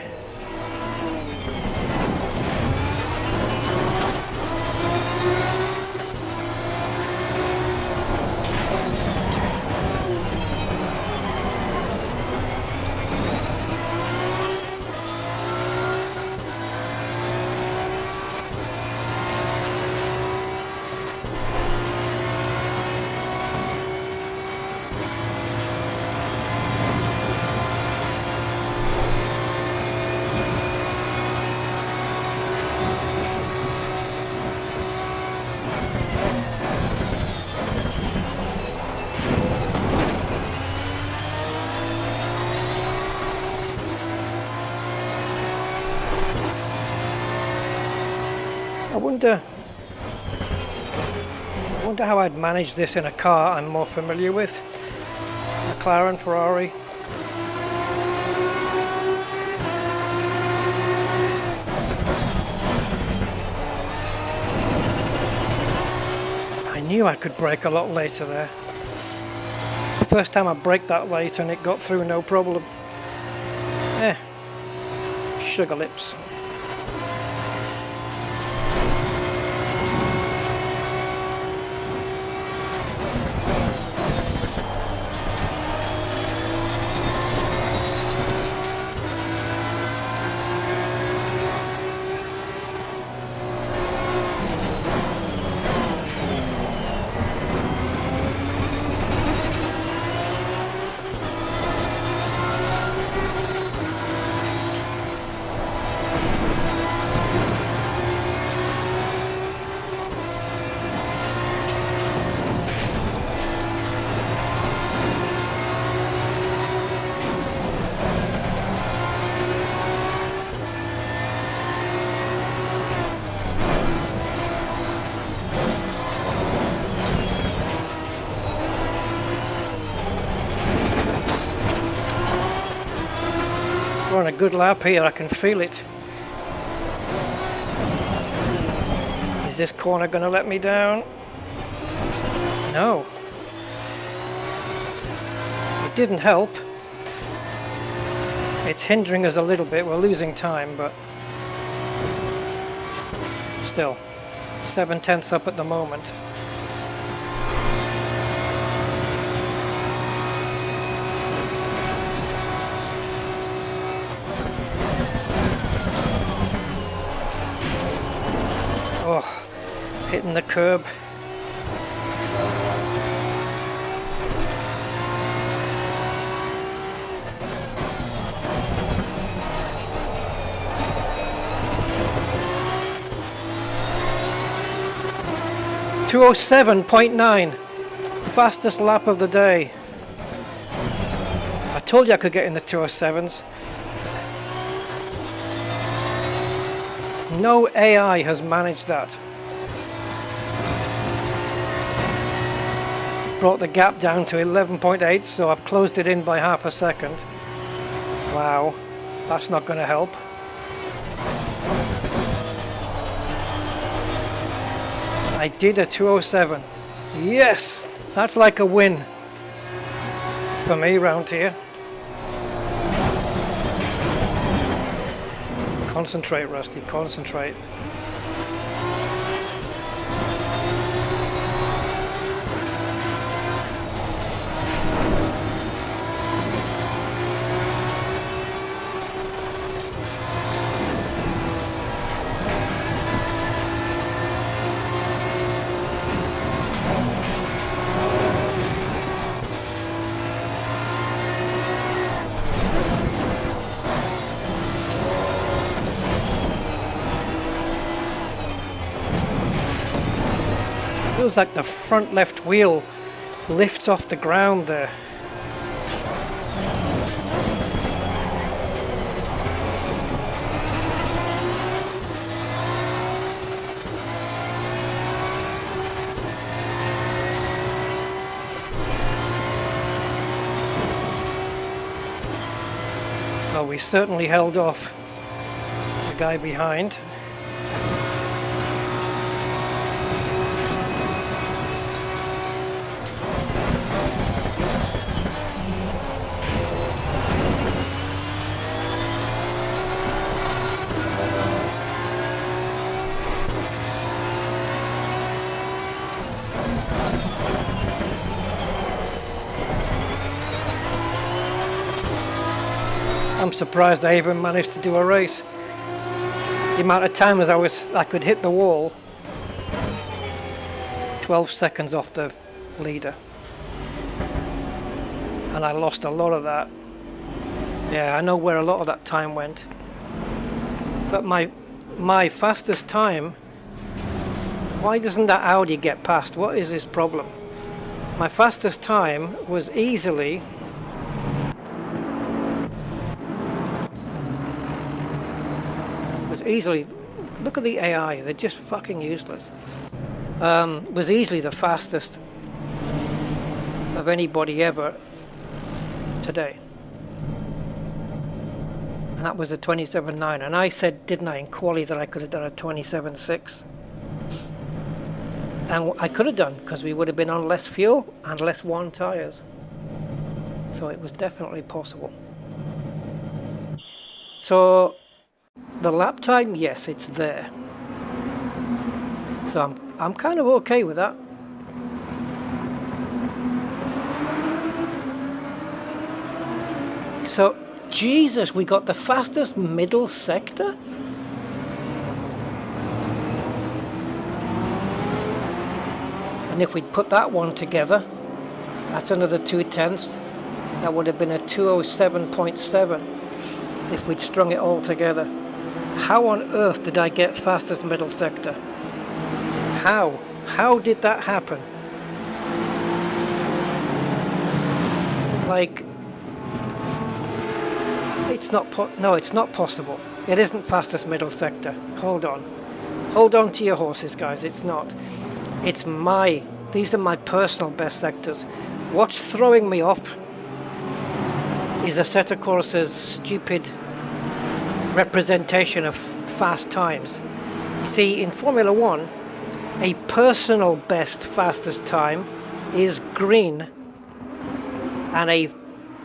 I wonder how I'd manage this in a car I'm more familiar with. McLaren, Ferrari. I knew I could brake a lot later there. The first time I braked that late and it got through no problem. Sugar lips. We're on a good lap here, I can feel it. Is this corner going to let me down? No. It didn't help. It's hindering us a little bit, we're losing time, but still, 7/10 up at the moment. Oh, hitting the curb. .207.9, fastest lap of the day. I told you I could get in the 207s. No AI has managed that. Brought the gap down to 11.8, so I've closed it in by half a second. Wow. That's not going to help. I did a 207. Yes! That's like a win for me round here. Concentrate, Rusty, concentrate. Feels like the front left wheel lifts off the ground there. Well, we certainly held off the guy behind. I'm surprised I even managed to do a race. The amount of times I could hit the wall. 12 seconds off the leader. And I lost a lot of that. Yeah, I know where a lot of that time went. But my fastest time, why doesn't that Audi get past? What is this problem? My fastest time was easily look at the AI, they're just fucking useless. Was easily the fastest of anybody ever today. And that was a 27.9. And I said, didn't I, in quali that I could have done a 27.6. And I could have done, because we would have been on less fuel and less worn tires. So it was definitely possible. So the lap time, yes, it's there. So I'm kind of okay with that. So, Jesus, we got the fastest middle sector? And if we'd put that one together, that's another 2/10. That would have been a 207.7 if we'd strung it all together. How on earth did I get fastest middle sector? How? How did that happen? Like, it's not no, it's not possible. It isn't fastest middle sector. Hold on. Hold on to your horses, guys. It's not. It's these are my personal best sectors. What's throwing me off is Assetto Corsa's stupid representation of fast times. You see, in Formula 1, a personal best fastest time is green, and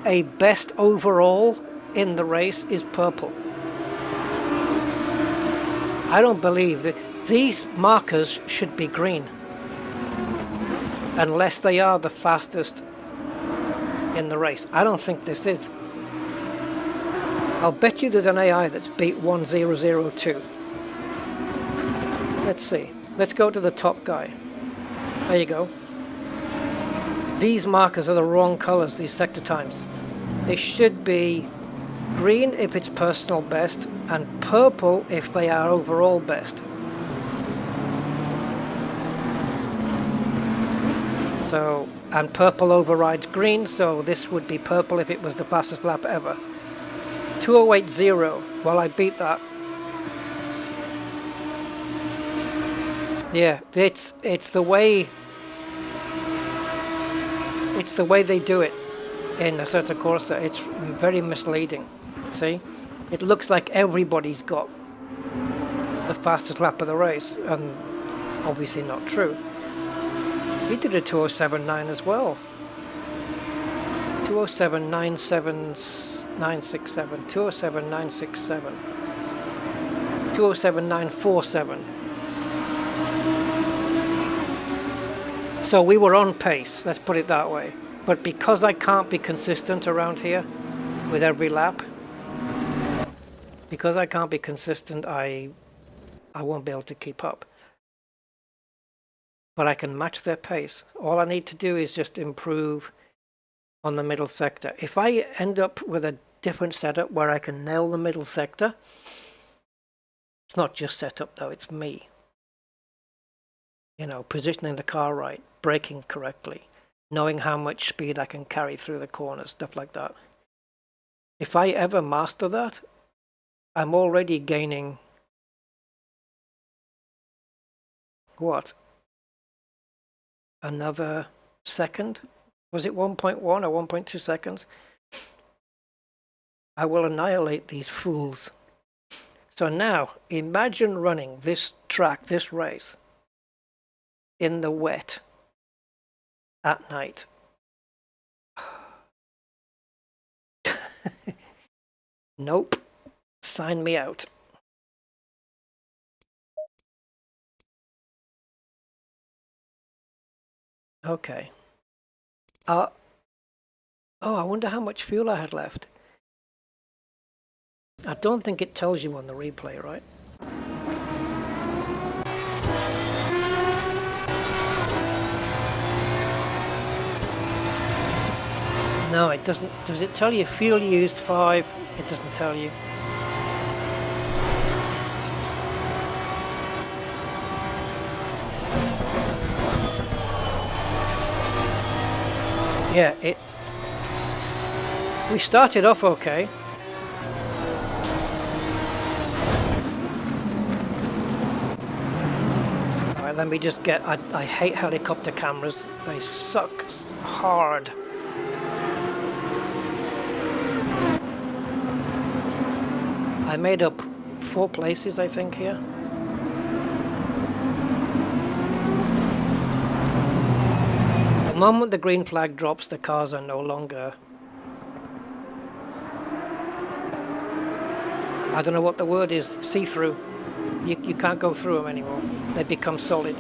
a best overall in the race is purple. I don't believe that these markers should be green unless they are the fastest in the race. I don't think this is. I'll bet you there's an AI that's beat 1002. Let's see. Let's go to the top guy. There you go. These markers are the wrong colors, these sector times. They should be green if it's personal best and purple if they are overall best. So, and purple overrides green, so this would be purple if it was the fastest lap ever. 2080. Well, I beat that. Yeah, it's the way they do it in Assetto Corsa. It's very misleading. See, it looks like everybody's got the fastest lap of the race, and obviously not true. He did a 207.9 as well. 207.967, 207.967, 207.947. So we were on pace, let's put it that way. But because I can't be consistent around here with every lap, because I can't be consistent, I won't be able to keep up. But I can match their pace. All I need to do is just improve on the middle sector. If I end up with a different setup where I can nail the middle sector, it's not just setup though, it's me. You know, positioning the car right, braking correctly, knowing how much speed I can carry through the corners, stuff like that. If I ever master that, I'm already gaining, what, another second? Was it 1.1 or 1.2 seconds? I will annihilate these fools. So now, imagine running this track, this race, in the wet at night. Nope. Sign me out. Okay. Oh, I wonder how much fuel I had left. I don't think it tells you on the replay, right? No, it doesn't. Does it tell you fuel used 5? It doesn't tell you. Yeah, we started off okay. Alright, let me just get, I hate helicopter cameras. They suck hard. I made up 4 places, I think, here. The moment the green flag drops, the cars are no longer... I don't know what the word is, see-through. You can't go through them anymore. They become solid.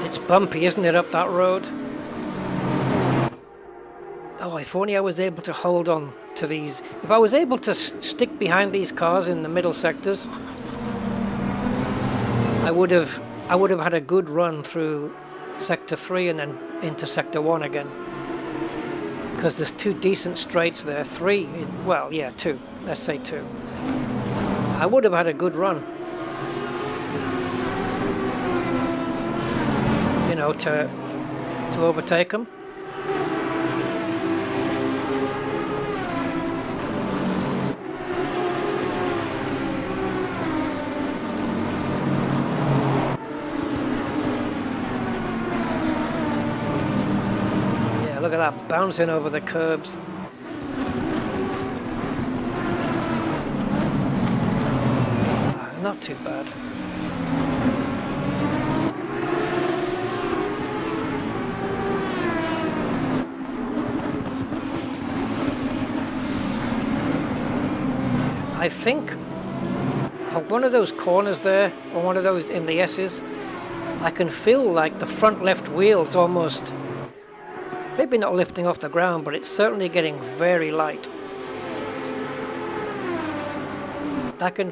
It's bumpy, isn't it, up that road? Oh, if only I was able to hold on to these. If I was able to stick behind these cars in the middle sectors, I would have had a good run through Sector 3 and then into Sector 1 again. Because there's 2 decent straights there. 3, well, yeah, 2. Let's say 2. I would have had a good run. You know, to overtake them. Look at that, bouncing over the curbs. Not too bad. I think on one of those corners there, or one of those in the S's, I can feel like the front left wheel's almost... maybe not lifting off the ground, but it's certainly getting very light. I can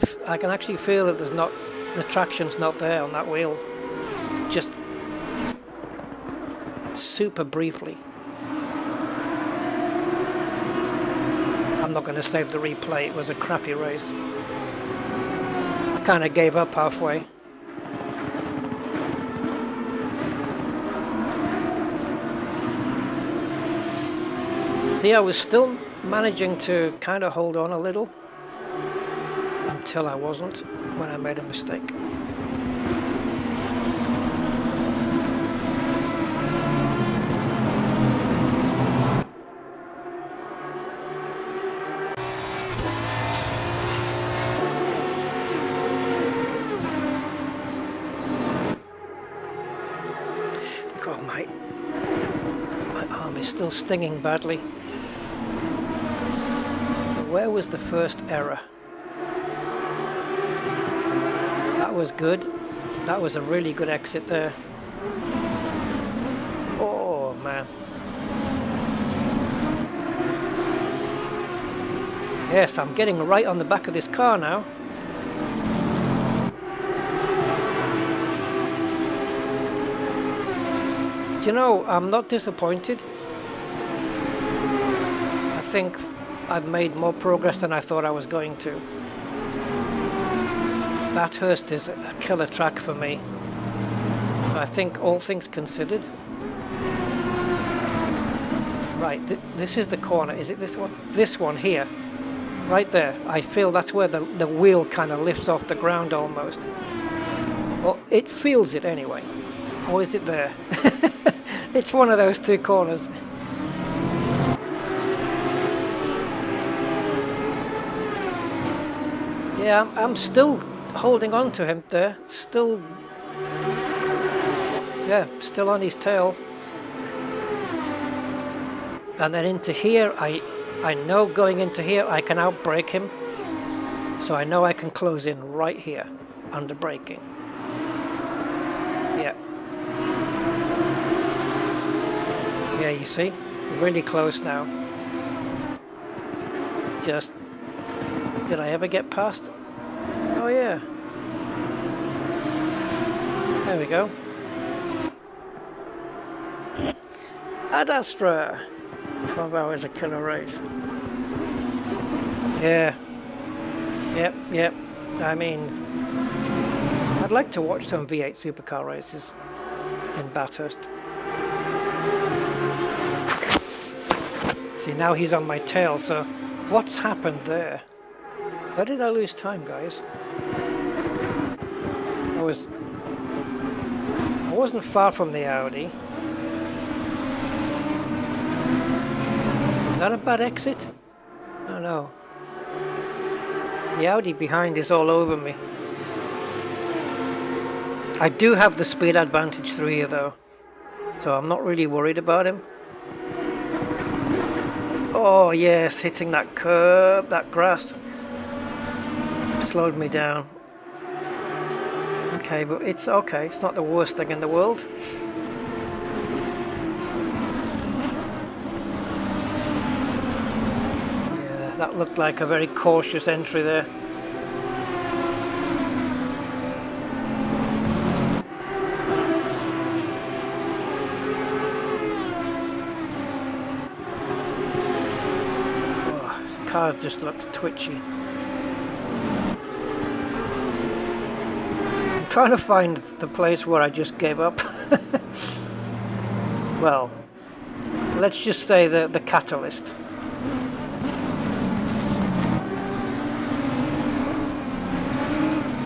actually feel that the traction's not there on that wheel. Just super briefly. I'm not going to save the replay. It was a crappy race. I kind of gave up halfway. See, I was still managing to kind of hold on a little until I wasn't, when I made a mistake. Right. My arm is still stinging badly. So where was the first error? That was good. That was a really good exit there. Oh man. Yes, I'm getting right on the back of this car now. Do you know, I'm not disappointed. I think I've made more progress than I thought I was going to. Bathurst is a killer track for me. So I think all things considered. Right, this is the corner. Is it this one? This one here. Right there. I feel that's where the wheel kind of lifts off the ground almost. Well, it feels it anyway. Or is it there? It's one of those two corners. Yeah, I'm still holding on to him there. Still, yeah, still on his tail. And then into here, I know going into here I can outbrake him. So I know I can close in right here under braking. Yeah. Yeah, you see? Really close now. Just... Did I ever get past? Oh yeah. There we go. Ad Astra. 12 hours a killer race. Yeah. Yep. I mean, I'd like to watch some V8 supercar races in Bathurst. See, now he's on my tail, so what's happened there? Where did I lose time, guys? I wasn't far from the Audi. Is that a bad exit? Oh no. The Audi behind is all over me. I do have the speed advantage through here though, so I'm not really worried about him. Oh yes, hitting that curb, that grass slowed me down. Okay, but it's okay, it's not the worst thing in the world. Yeah, that looked like a very cautious entry there. Oh, the car just looks twitchy. Trying to find the place where I just gave up. Well, let's just say the catalyst.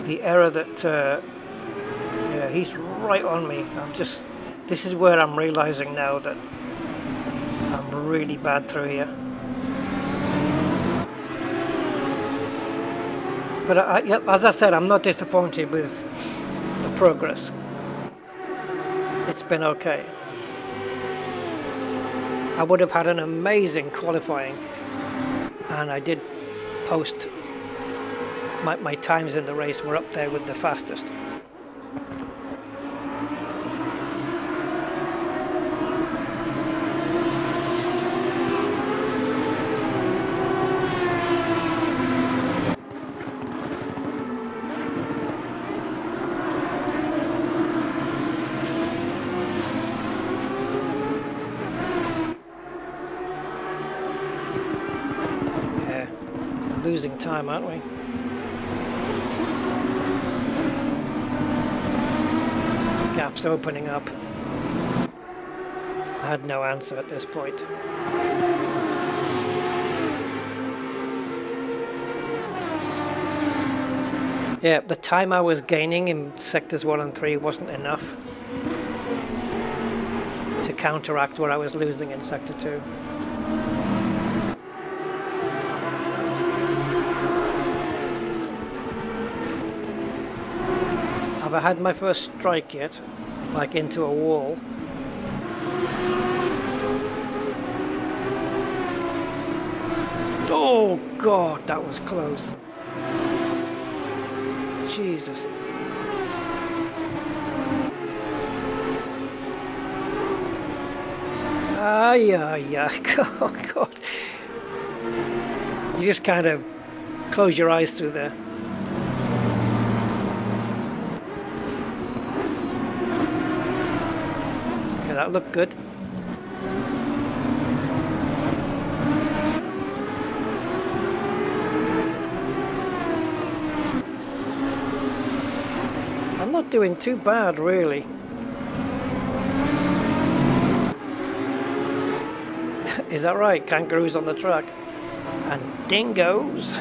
The error that, yeah, he's right on me. This is where I'm realizing now that I'm really bad through here. But as I said, I'm not disappointed with the progress. It's been okay. I would have had an amazing qualifying, and I did post my times in the race were up there with the fastest. Losing time, aren't we? The gap's opening up. I had no answer at this point. Yeah, the time I was gaining in sectors 1 and 3 wasn't enough to counteract what I was losing in sector 2. Have I had my first strike yet? Like into a wall? God, that was close. Jesus. Yeah. Oh, God. You just kind of close your eyes through there. Okay, that looked good. I'm not doing too bad, really. Is that right? Kangaroos on the track. And dingoes.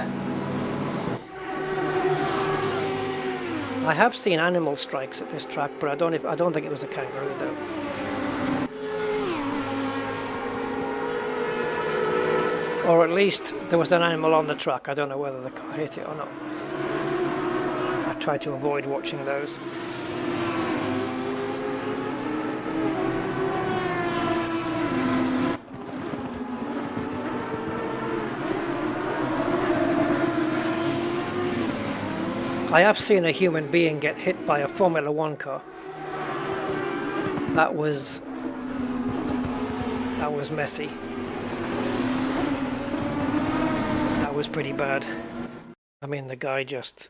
I have seen animal strikes at this track, but I don't think it was a kangaroo though. Or at least there was an animal on the track. I don't know whether the car hit it or not. I try to avoid watching those. I have seen a human being get hit by a Formula One car. That was messy. That was pretty bad. I mean, the guy just,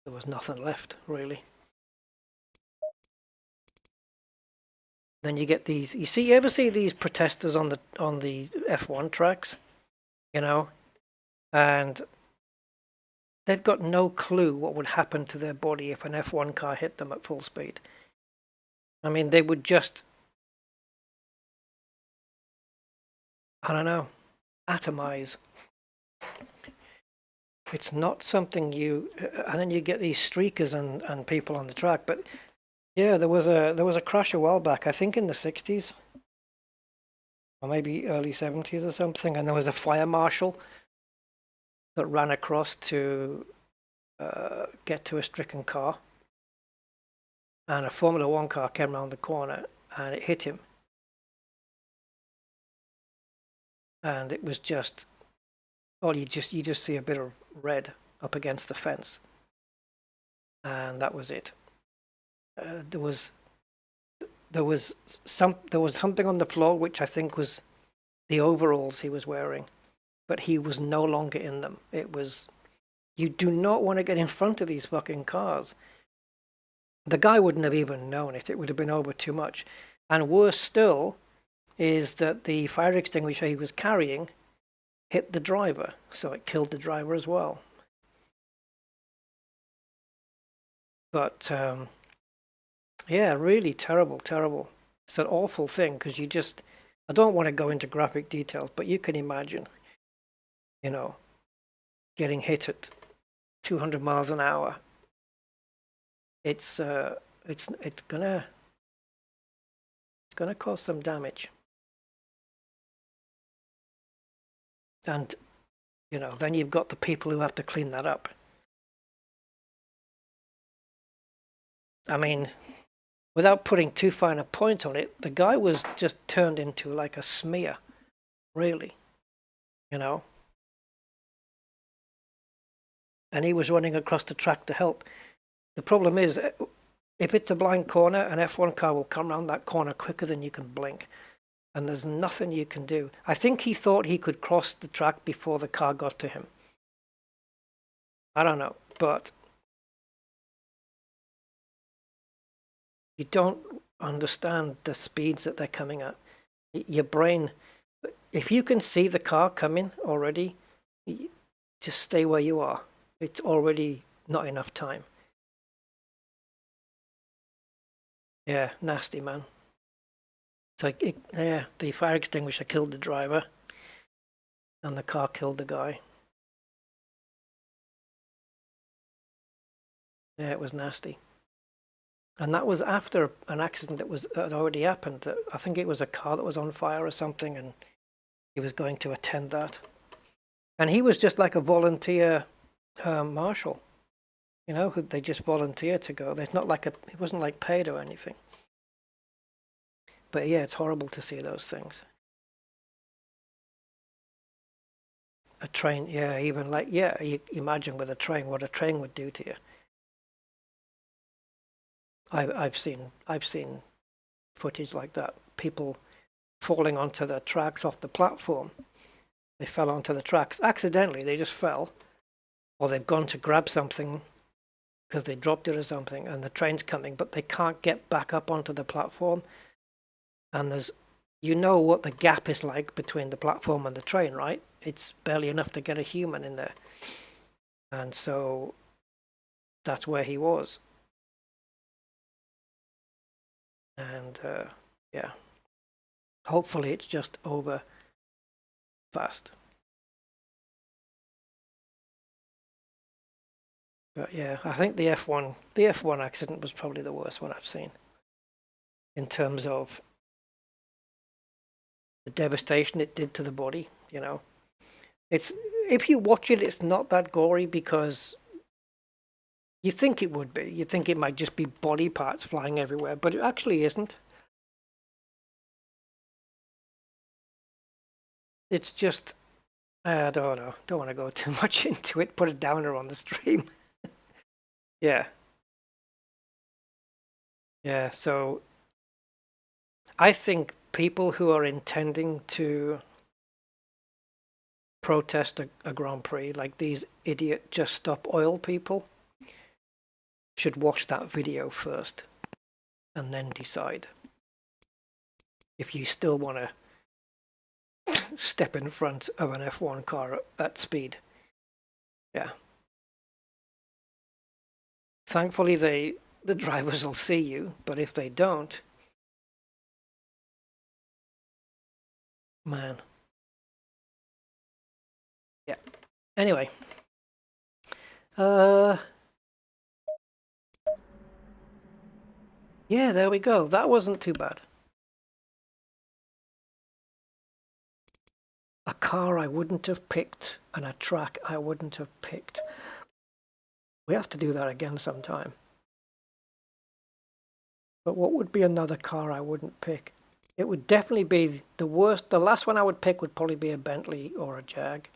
there was nothing left, really. Then you get these, you ever see these protesters on the F1 tracks, you know, and they've got no clue what would happen to their body if an F1 car hit them at full speed. I mean, they would just, I don't know, atomize. It's not something you, and then you get these streakers and people on the track. But yeah, there was a crash a while back, I think in the 60s, or maybe early 70s or something, and there was a fire marshal that ran across to get to a stricken car, and a Formula One car came around the corner and it hit him, and it was just, well, you just see a bit of red up against the fence, and that was it. There was something on the floor which I think was the overalls he was wearing, but he was no longer in them. It was, you do not want to get in front of these fucking cars. The guy wouldn't have even known it. It would have been over too much. And worse still is that the fire extinguisher he was carrying hit the driver, so it killed the driver as well. But yeah, really terrible. It's an awful thing, because you just, I don't want to go into graphic details, but you can imagine, you know, getting hit at 200 miles an hour. It's gonna cause some damage. And, you know, then you've got the people who have to clean that up. I mean, without putting too fine a point on it, the guy was just turned into like a smear, really, you know. And he was running across the track to help. The problem is, if it's a blind corner, an F1 car will come around that corner quicker than you can blink. And there's nothing you can do. I think he thought he could cross the track before the car got to him. I don't know, but you don't understand the speeds that they're coming at. Your brain, if you can see the car coming already, just stay where you are. It's already not enough time. Yeah, nasty, man. It's like, yeah, the fire extinguisher killed the driver, and the car killed the guy. Yeah, it was nasty. And that was after an accident that had already happened. I think it was a car that was on fire or something, and he was going to attend that. And he was just like a volunteer marshal, you know, they just volunteer to go. There's not like he wasn't like paid or anything. But yeah, it's horrible to see those things. A train, yeah, even like, yeah, you imagine with a train, what a train would do to you. I've seen footage like that. People falling onto the tracks off the platform. They fell onto the tracks accidentally. They just fell, or they've gone to grab something because they dropped it or something, and the train's coming, but they can't get back up onto the platform. And there's, you know what the gap is like between the platform and the train, right? It's barely enough to get a human in there. And so that's where he was. And yeah, hopefully it's just over fast. But yeah, I think the F1 accident was probably the worst one I've seen in terms of the devastation it did to the body. You know, it's, if you watch it, it's not that gory because you think it would be. You think it might just be body parts flying everywhere, but it actually isn't. It's just, I don't know. Don't want to go too much into it. Put a downer on the stream. Yeah. Yeah, so I think people who are intending to protest a Grand Prix, like these idiot Just Stop Oil people, should watch that video first and then decide if you still want to step in front of an F1 car at speed. Yeah. Thankfully, the drivers will see you, but if they don't, man. Yeah. Anyway. Yeah, there we go. That wasn't too bad. A car I wouldn't have picked and a track I wouldn't have picked. We have to do that again sometime. But what would be another car I wouldn't pick? It would definitely be the worst. The last one I would pick would probably be a Bentley or a Jag.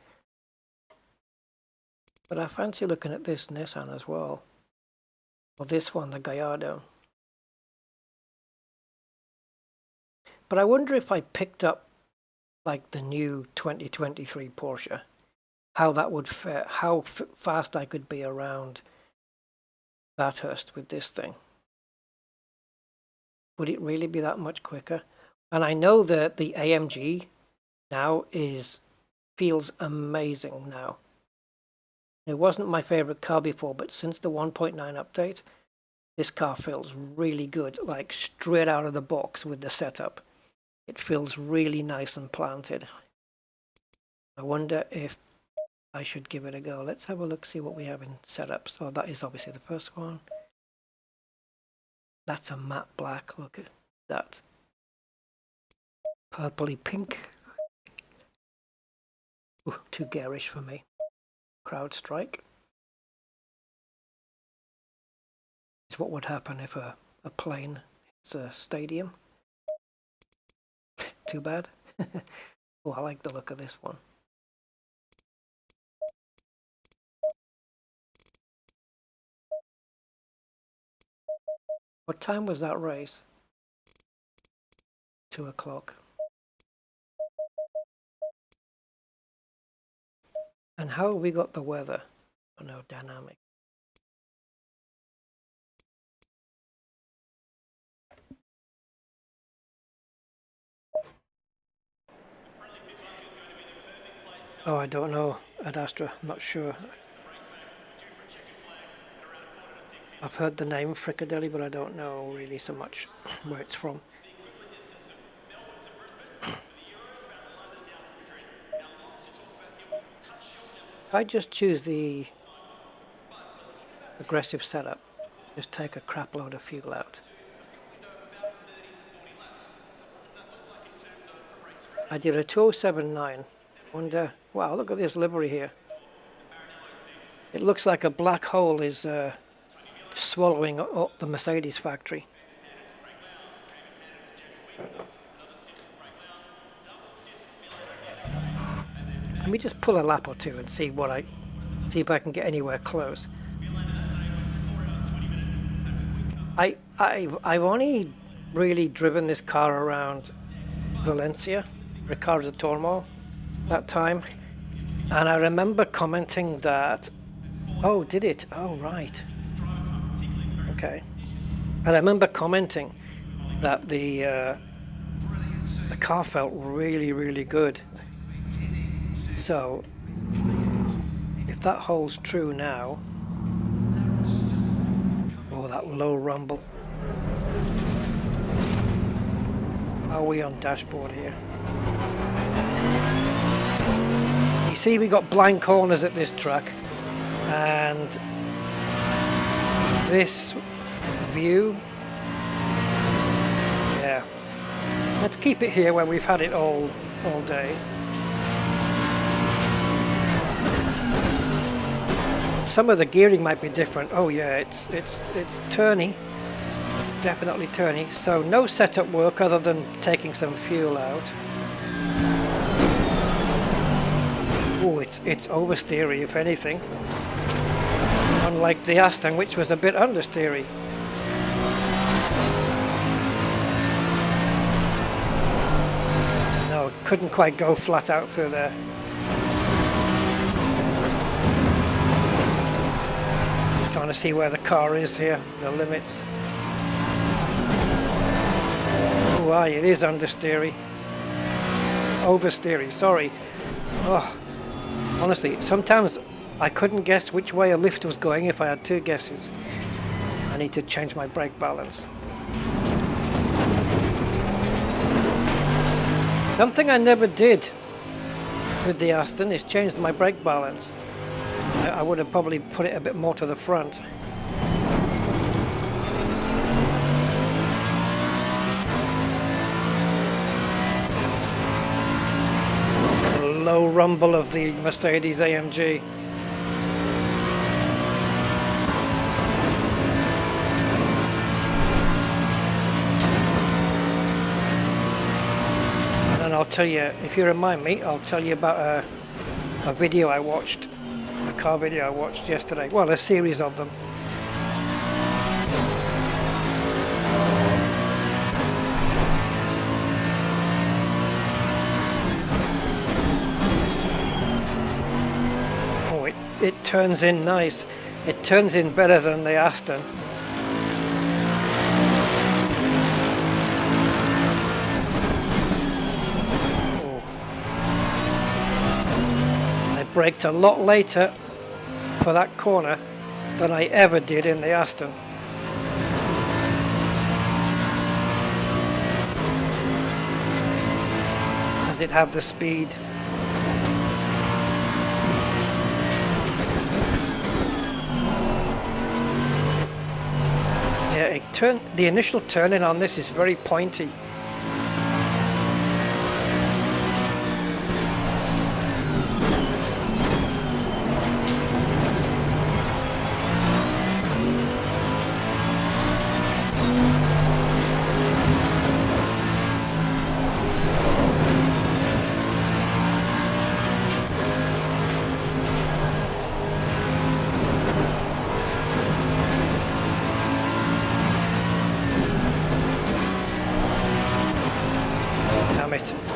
But I fancy looking at this Nissan as well. Or this one, the Gallardo. But I wonder if I picked up like the new 2023 Porsche, how that would fare, how fast I could be around Bathurst with this thing. Would it really be that much quicker? And I know that the AMG now feels amazing now. It wasn't my favorite car before, but since the 1.9 update, this car feels really good, like straight out of the box with the setup. It feels really nice and planted. I wonder if I should give it a go. Let's have a look, see what we have in setups. Oh, that is obviously the first one. That's a matte black. Look at that. Purpley pink. Ooh, too garish for me. Crowd strike. It's what would happen if a plane hits a stadium. Too bad. Oh, I like the look of this one. What time was that race? 2 o'clock. And how have we got the weather? Oh no, dynamic. Oh, I don't know, Ad Astra, I'm not sure. I've heard the name Frickadelly, but I don't know really so much where it's from. I just choose the aggressive setup. Just take a crap load of fuel out. I did a 2079. Wonder, wow, look at this livery here. It looks like a black hole is swallowing up the Mercedes factory. Let me just pull a lap or two and see if I can get anywhere close. I've only really driven this car around Valencia, Ricardo Tormo, that time, and I remember commenting that, oh, did it? Oh, right. Okay. And I remember commenting that the car felt really, really good. So, if that holds true now, oh, that low rumble. Are we on dashboard here? You see, we got blind corners at this track, and this view, yeah. Let's keep it here where we've had it all day. Some of the gearing might be different. Oh yeah, it's turny. It's definitely turny. So no setup work other than taking some fuel out. Oh, it's oversteery if anything. Unlike the Aston, which was a bit understeery. No, couldn't quite go flat out through there. Just trying to see where the car is here, the limits. Oh, aye, it is understeery. Oversteery, sorry. Oh, honestly, sometimes I couldn't guess which way a lift was going if I had two guesses. I need to change my brake balance. Something I never did with the Aston is change my brake balance. I would have probably put it a bit more to the front. Low rumble of the Mercedes AMG. And I'll tell you, if you remind me, I'll tell you about a video I watched, a car video I watched yesterday. Well, a series of them. It turns in nice. It turns in better than the Aston. Oh. I braked a lot later for that corner than I ever did in the Aston. Does it have the speed? Yeah, the initial turning on this is very pointy.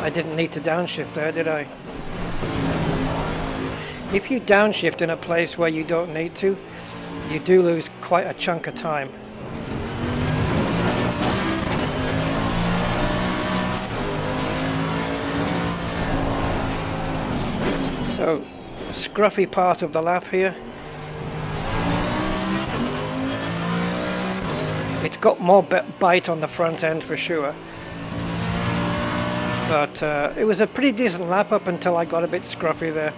I didn't need to downshift there, did I? If you downshift in a place where you don't need to, you do lose quite a chunk of time. So, scruffy part of the lap here. It's got more bite on the front end for sure. But it was a pretty decent lap up until I got a bit scruffy there.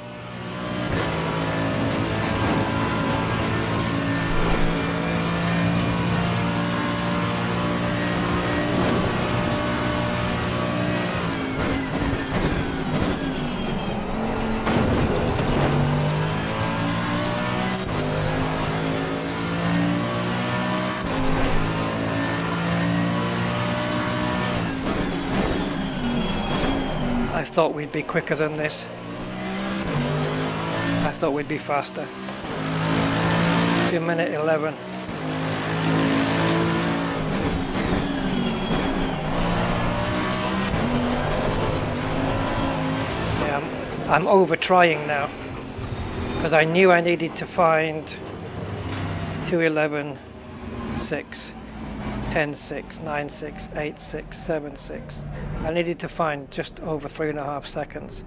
I thought we'd be quicker than this. thought we'd be faster. 2 minute 11. Yeah, I'm over trying now because I knew I needed to find 2:11, 6, 10, 6, 9, 6, 8, 6, 7, 6. I needed to find just over 3.5 seconds.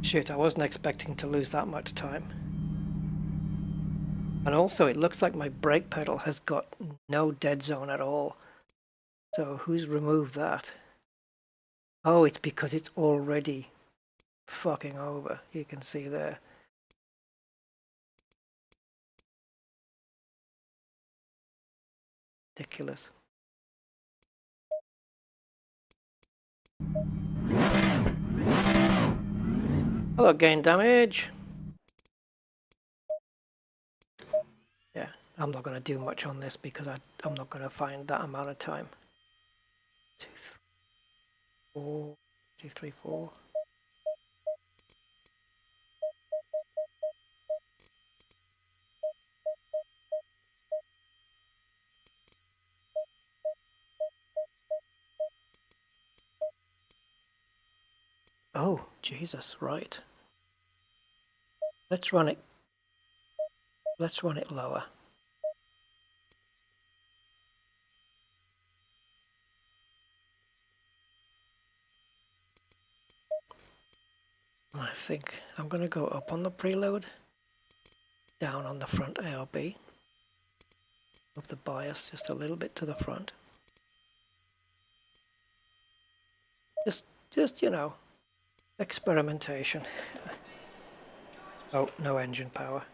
Shit, I wasn't expecting to lose that much time. And also, it looks like my brake pedal has got no dead zone at all. So who's removed that? Oh, it's because it's already fucking over. You can see there. Ridiculous. Hello, gain damage. Yeah, I'm not going to do much on this because I'm not going to find that amount of time. 2, 3, 4, 2, 3, 4. Oh, Jesus, right. Let's run it lower. I think I'm going to go up on the preload, down on the front ARB, move the bias just a little bit to the front. Just you know, experimentation. Oh, no engine power.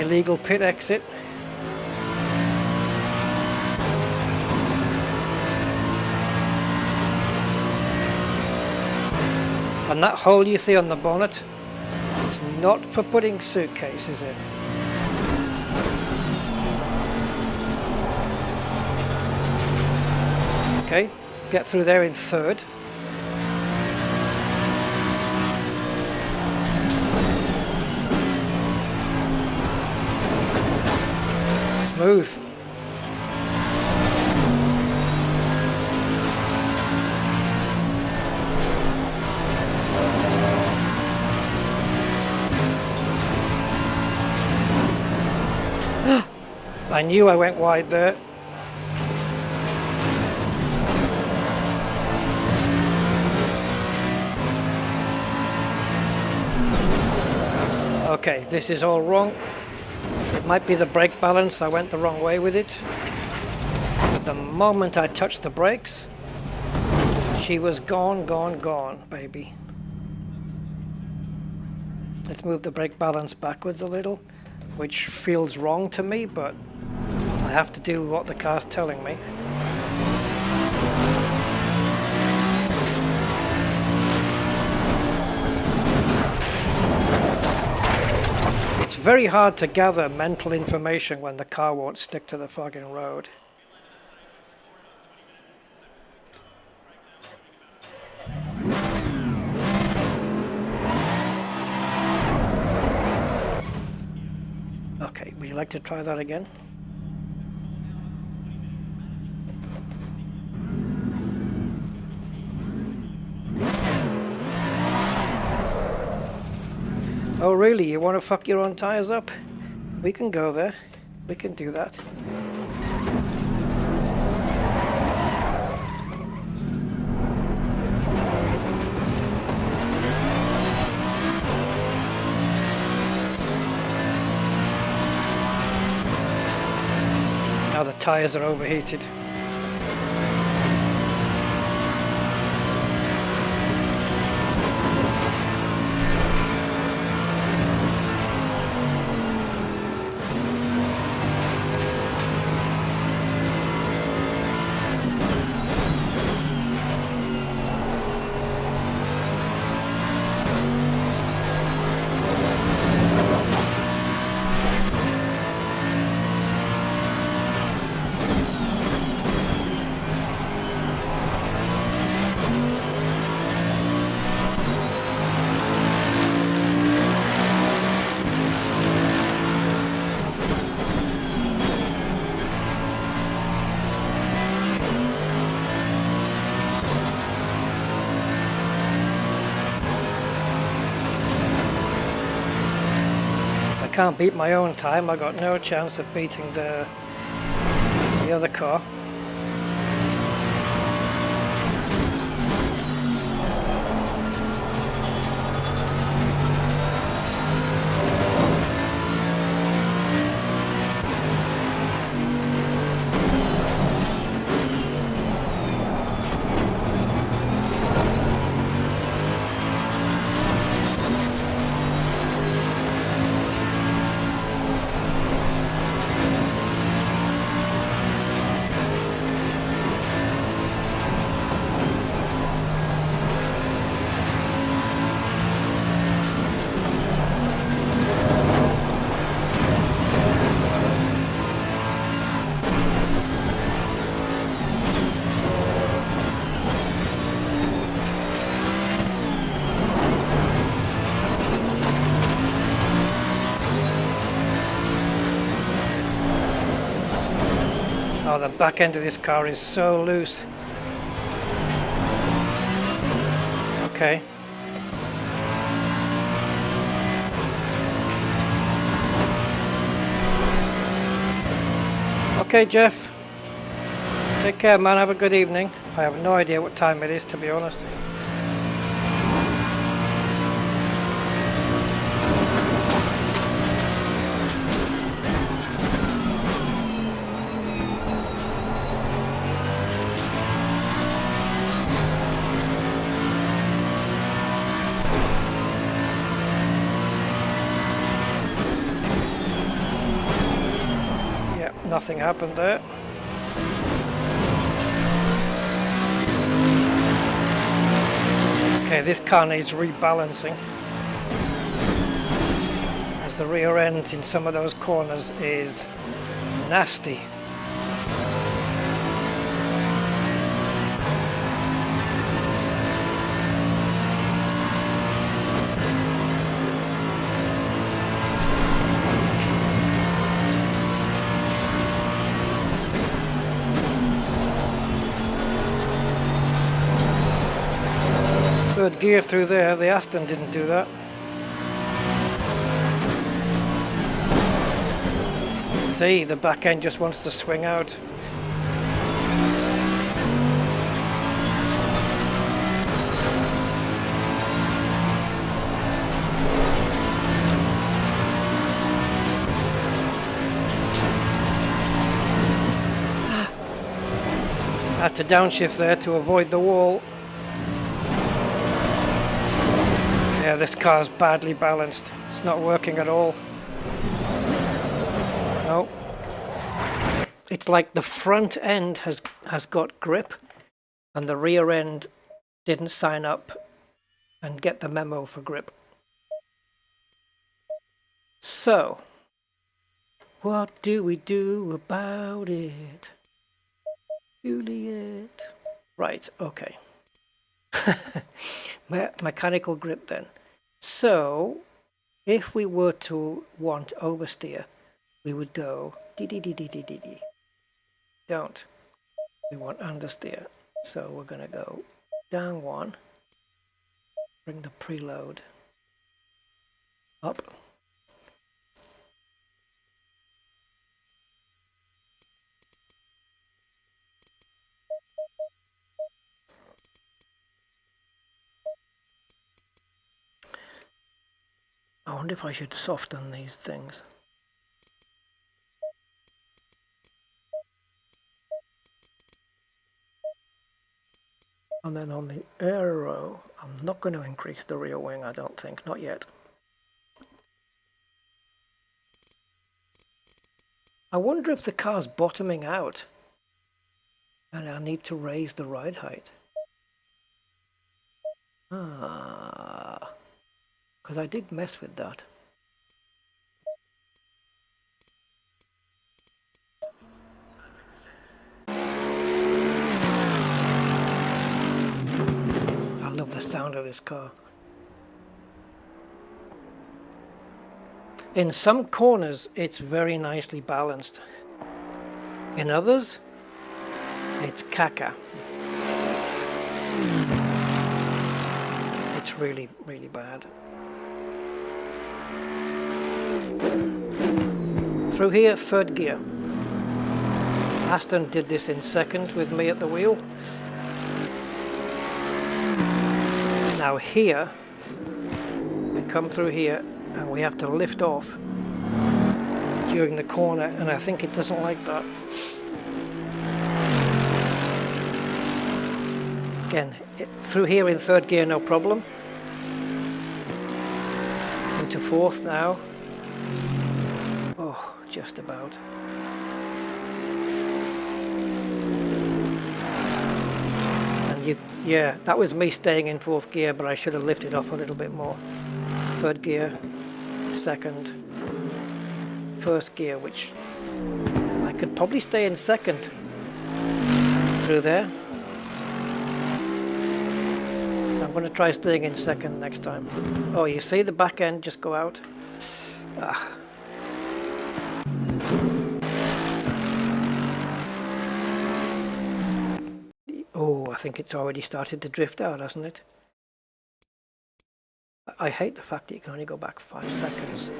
Illegal pit exit. And that hole you see on the bonnet, it's not for putting suitcases in. Okay, get through there in third. Smooth. I knew I went wide there. Okay, this is all wrong. It might be the brake balance, I went the wrong way with it. But the moment I touched the brakes, she was gone, baby. Let's move the brake balance backwards a little, which feels wrong to me, but I have to do what the car's telling me. It's very hard to gather mental information when the car won't stick to the fucking road. Okay, would you like to try that again? Oh really, you want to fuck your own tires up? We can go there. We can do that. Now the tires are overheated. can't beat my own time. I got no chance of beating the other car. Oh, the back end of this car is so loose. Okay. Okay, Jeff. Take care, man. Have a good evening. I have no idea what time it is, to be honest. Nothing happened there. Okay, this car needs rebalancing, as the rear end in some of those corners is nasty. Third gear through there, the Aston didn't do that. See, the back end just wants to swing out. Had to downshift there to avoid the wall. Yeah, this car's badly balanced. It's not working at all. No. It's like the front end has got grip and the rear end didn't sign up and get the memo for grip. So, what do we do about it? Juliet. Right, okay. Mechanical grip then. So if we were to want oversteer, we would go dee. Don't. We want understeer. So we're going to go down one, bring the preload up. I wonder if I should soften these things. And then on the aero, I'm not going to increase the rear wing, I don't think, not yet. I wonder if the car's bottoming out and I need to raise the ride height. Because I did mess with that. I love the sound of this car. In some corners, it's very nicely balanced. In others, it's caca. It's really, really bad. Through here, third gear. Aston did this in second with me at the wheel. Now here, we come through here and we have to lift off during the corner, and I think it doesn't like that. Again, through here in third gear, no problem. Into fourth now. Oh, just about. And yeah, that was me staying in fourth gear, but I should have lifted off a little bit more. Third gear, second, first gear, which I could probably stay in second through there. So I'm going to try staying in second next time. Oh, you see the back end just go out? Ah. Oh, I think it's already started to drift out, hasn't it? I hate the fact that you can only go back 5 seconds.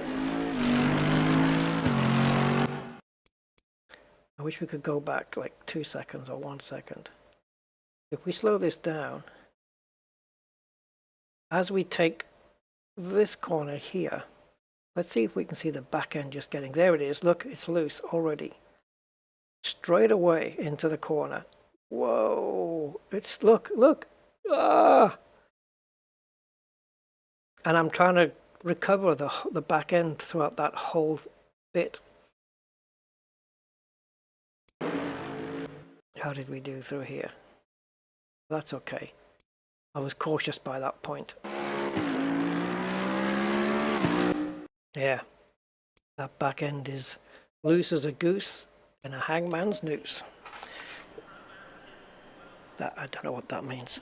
I wish we could go back like 2 seconds or 1 second. If we slow this down, as we take this corner here, let's see if we can see the back end just getting, there it is, look, it's loose already. Straight away into the corner. Whoa, it's, look, ah! And I'm trying to recover the back end throughout that whole bit. How did we do through here? That's okay. I was cautious by that point. Yeah, that back end is loose as a goose in a hangman's noose. That, I don't know what that means.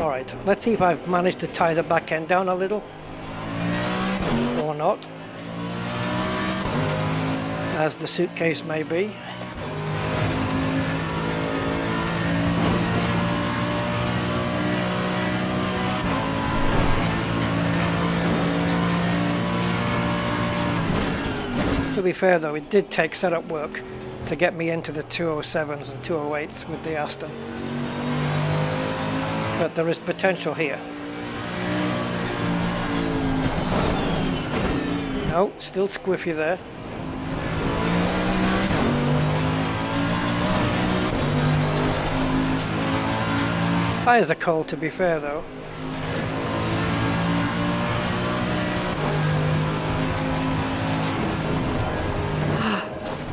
Alright, let's see if I've managed to tie the back end down a little. Or not. As the suitcase may be. To be fair though, it did take setup work to get me into the 207s and 208s with the Aston. But there is potential here. No, still squiffy there. Tyres are cold to be fair though.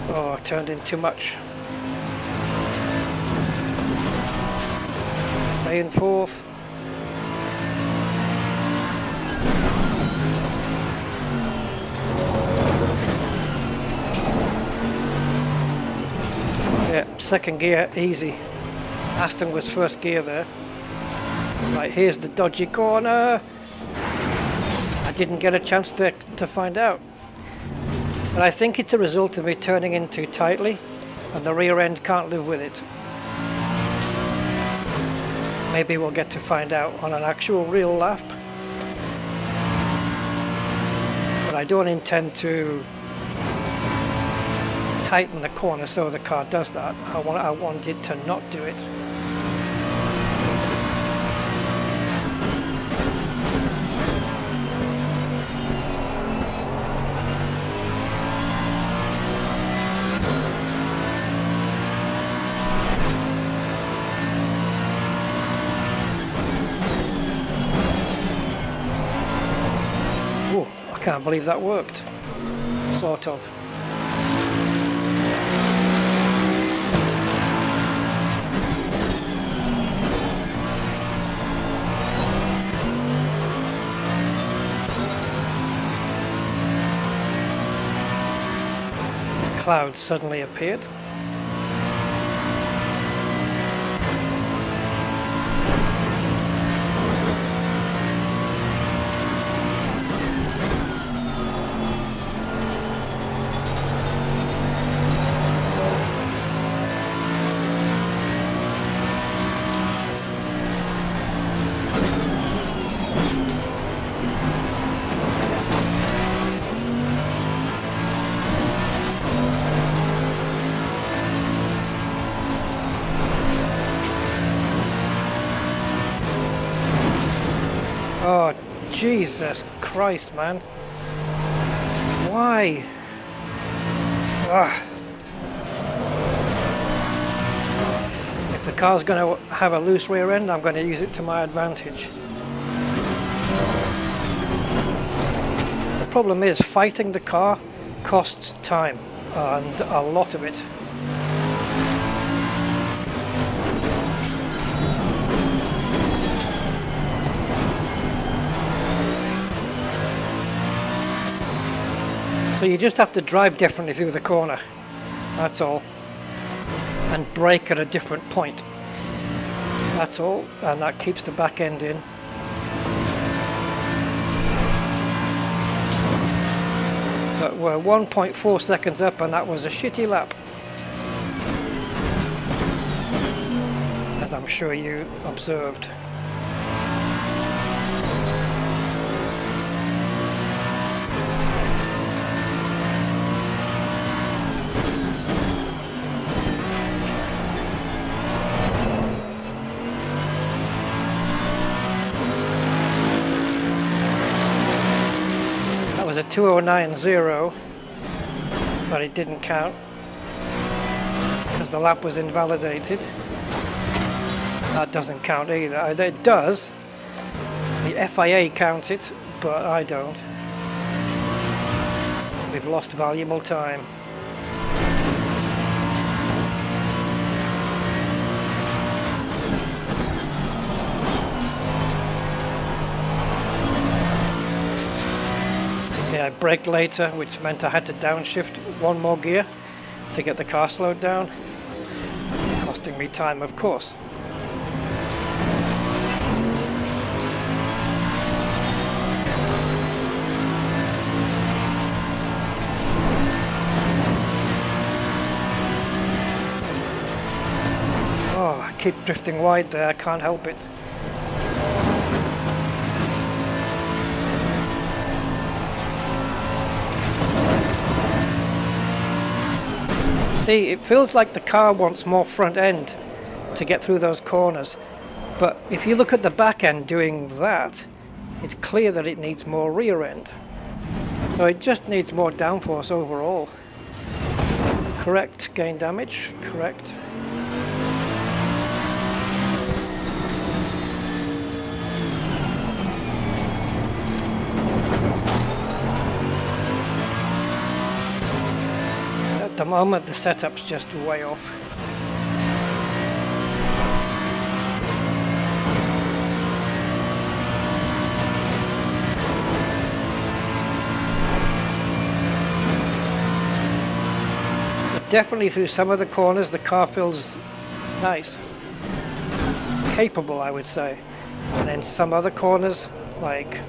Oh, turned in too much. Stay in fourth. Yeah, second gear, easy. Aston was first gear there. Right, here's the dodgy corner. I didn't get a chance to find out. But I think it's a result of me turning in too tightly, and the rear end can't live with it. Maybe we'll get to find out on an actual real lap. But I don't intend to tighten the corner so the car does that. I want it to not do it. I can't believe that worked. Sort of. Clouds suddenly appeared. Jesus Christ, man. Why? Ugh. If the car's going to have a loose rear end, I'm going to use it to my advantage. The problem is, fighting the car costs time, and a lot of it. So you just have to drive differently through the corner, that's all. And brake at a different point, that's all, and that keeps the back end in. But we're 1.4 seconds up, and that was a shitty lap, as I'm sure you observed. That was a 209.0, but it didn't count because the lap was invalidated. That doesn't count either. It does. The FIA counts it, but I don't. We've lost valuable time. I braked later, which meant I had to downshift one more gear to get the car slowed down, costing me time, of course. Oh, I keep drifting wide there, I can't help it. See, it feels like the car wants more front end to get through those corners. But if you look at the back end doing that, it's clear that it needs more rear end. So it just needs more downforce overall. Correct, gain damage, correct. At the moment, the setup's just way off. But definitely through some of the corners, the car feels nice. Capable, I would say. And then some other corners, like,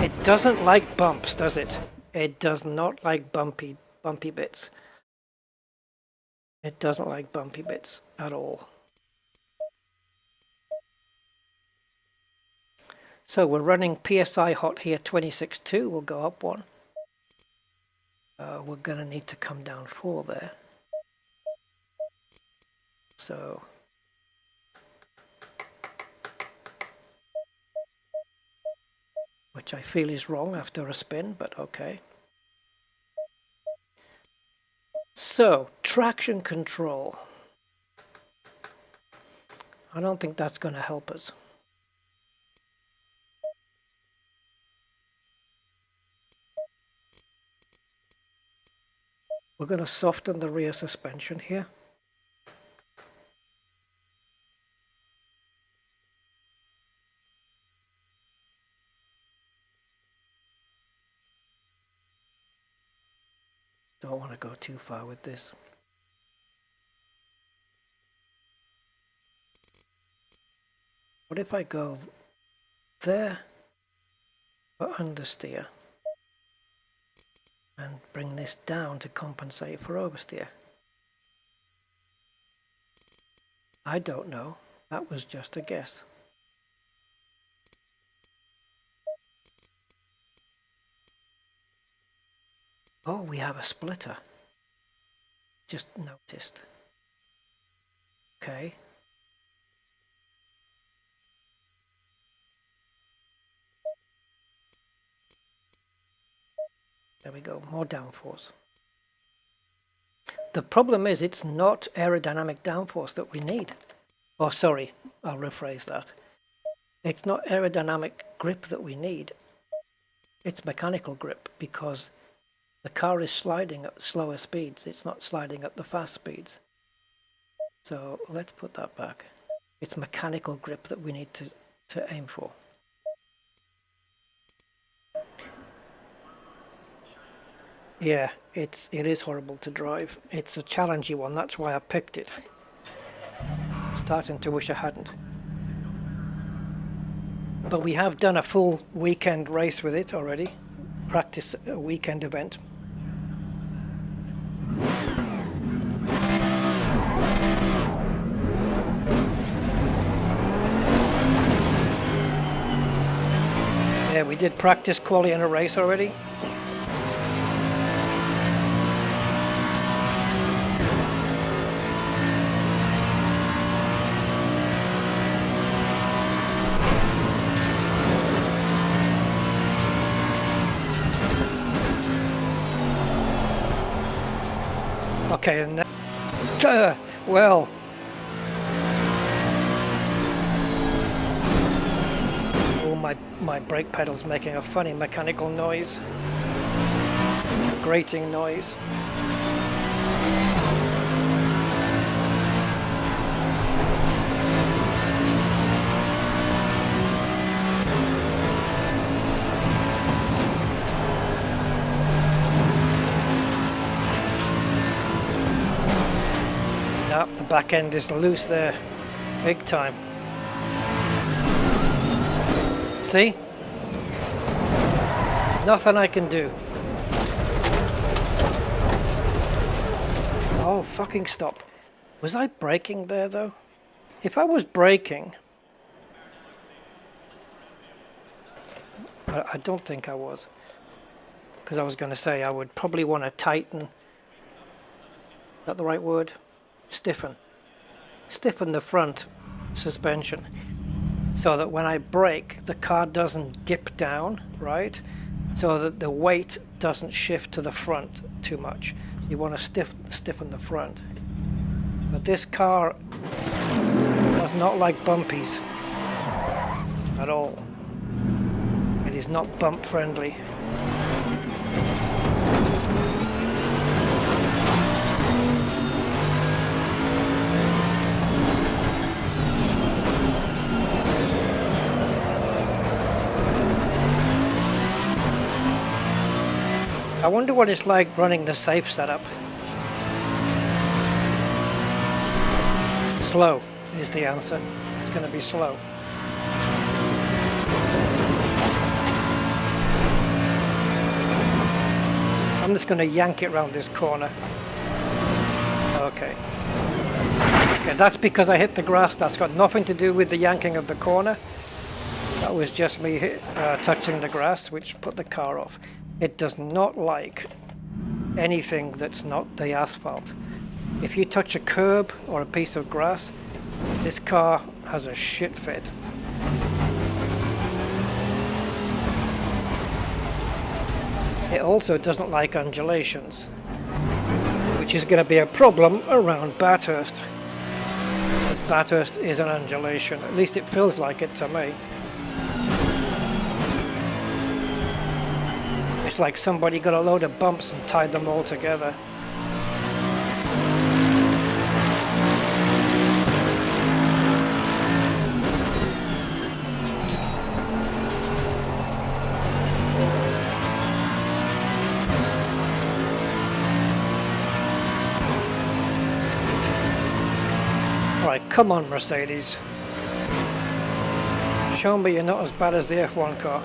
it doesn't like bumps, does it? It does not like bumpy bits. It doesn't like bumpy bits at all. So we're running PSI hot here 26.2, we'll go up one. We're going to need to come down 4 there. So which I feel is wrong after a spin, but okay. So, traction control. I don't think that's going to help us. We're going to soften the rear suspension here. Don't want to go too far with this. What if I go there for understeer and bring this down to compensate for oversteer? I don't know. That was just a guess. Oh, we have a splitter. Just noticed. Okay. There we go, more downforce. The problem is it's not aerodynamic downforce that we need. Oh, sorry, I'll rephrase that. It's not aerodynamic grip that we need. It's mechanical grip, because the car is sliding at slower speeds. It's not sliding at the fast speeds. So let's put that back. It's mechanical grip that we need to aim for. Yeah, it is horrible to drive. It's a challenging one, that's why I picked it. Starting to wish I hadn't. But we have done a full weekend race with it already. Practice a weekend event. Yeah, we did practice quali in a race already. Okay, and well, oh, my brake pedal's making a funny mechanical noise, a grating noise. The back end is loose there, big time. See? Nothing I can do. Oh, fucking stop. Was I braking there though? If I was braking, I don't think I was. Because I was going to say I would probably want to tighten. Is that the right word? Stiffen the front suspension so that when I brake the car doesn't dip down, right? So that the weight doesn't shift to the front too much. You want to stiffen the front. But this car does not like bumpies at all. It is not bump friendly. I wonder what it's like running the safe setup. Slow is the answer. It's going to be slow. I'm just going to yank it round this corner. Okay. Okay, that's because I hit the grass. That's got nothing to do with the yanking of the corner. That was just me touching the grass, which put the car off. It does not like anything that's not the asphalt. If you touch a curb or a piece of grass, this car has a shit fit. It also doesn't like undulations, which is going to be a problem around Bathurst. As Bathurst is an undulation, at least it feels like it to me. It's like somebody got a load of bumps and tied them all together. Alright, come on Mercedes. Show me you're not as bad as the F1 car.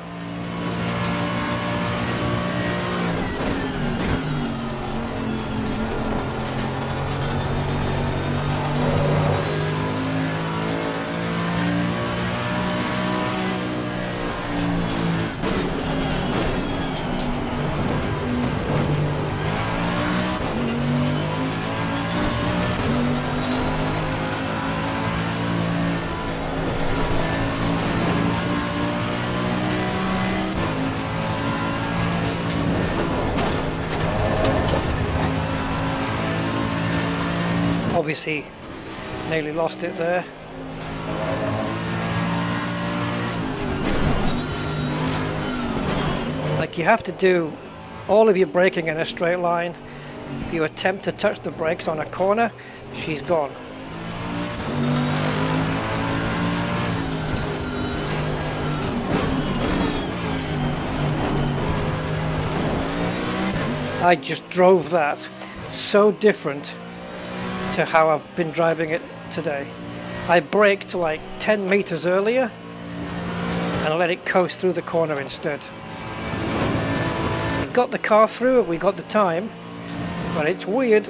obviously nearly lost it there. Like, you have to do all of your braking in a straight line. If you attempt to touch the brakes on a corner, she's gone. I just drove that so different to how I've been driving it today. I braked like 10 meters earlier and let it coast through the corner instead. We got the car through, we got the time, but it's weird.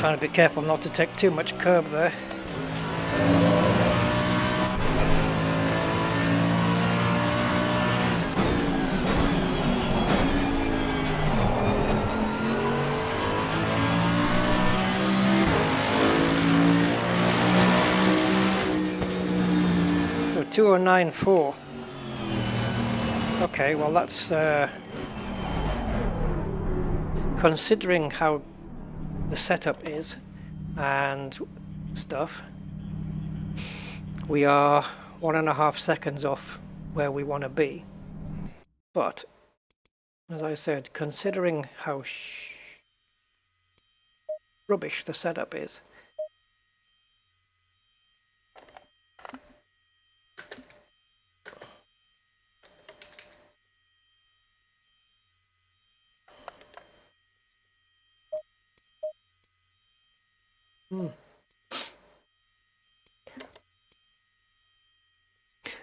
Trying to be careful not to take too much curb there. So 2094. Okay, well that's considering how the setup is and stuff, we are 1.5 seconds off where we want to be. But as I said, considering how rubbish the setup is,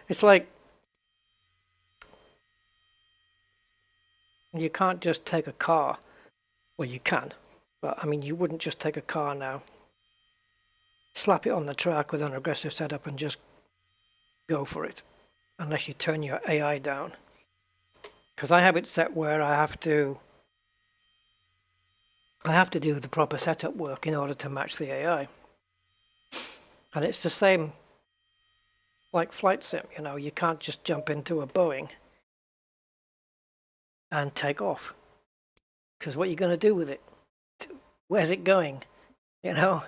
it's like you can't just take a car. Well, you can, but I mean, you wouldn't just take a car now, slap it on the track with an aggressive setup and just go for it, unless you turn your AI down. Because I have it set where I have to do the proper setup work in order to match the AI. And it's the same like flight sim, you know, you can't just jump into a Boeing and take off. Because what are you going to do with it? Where's it going? You know?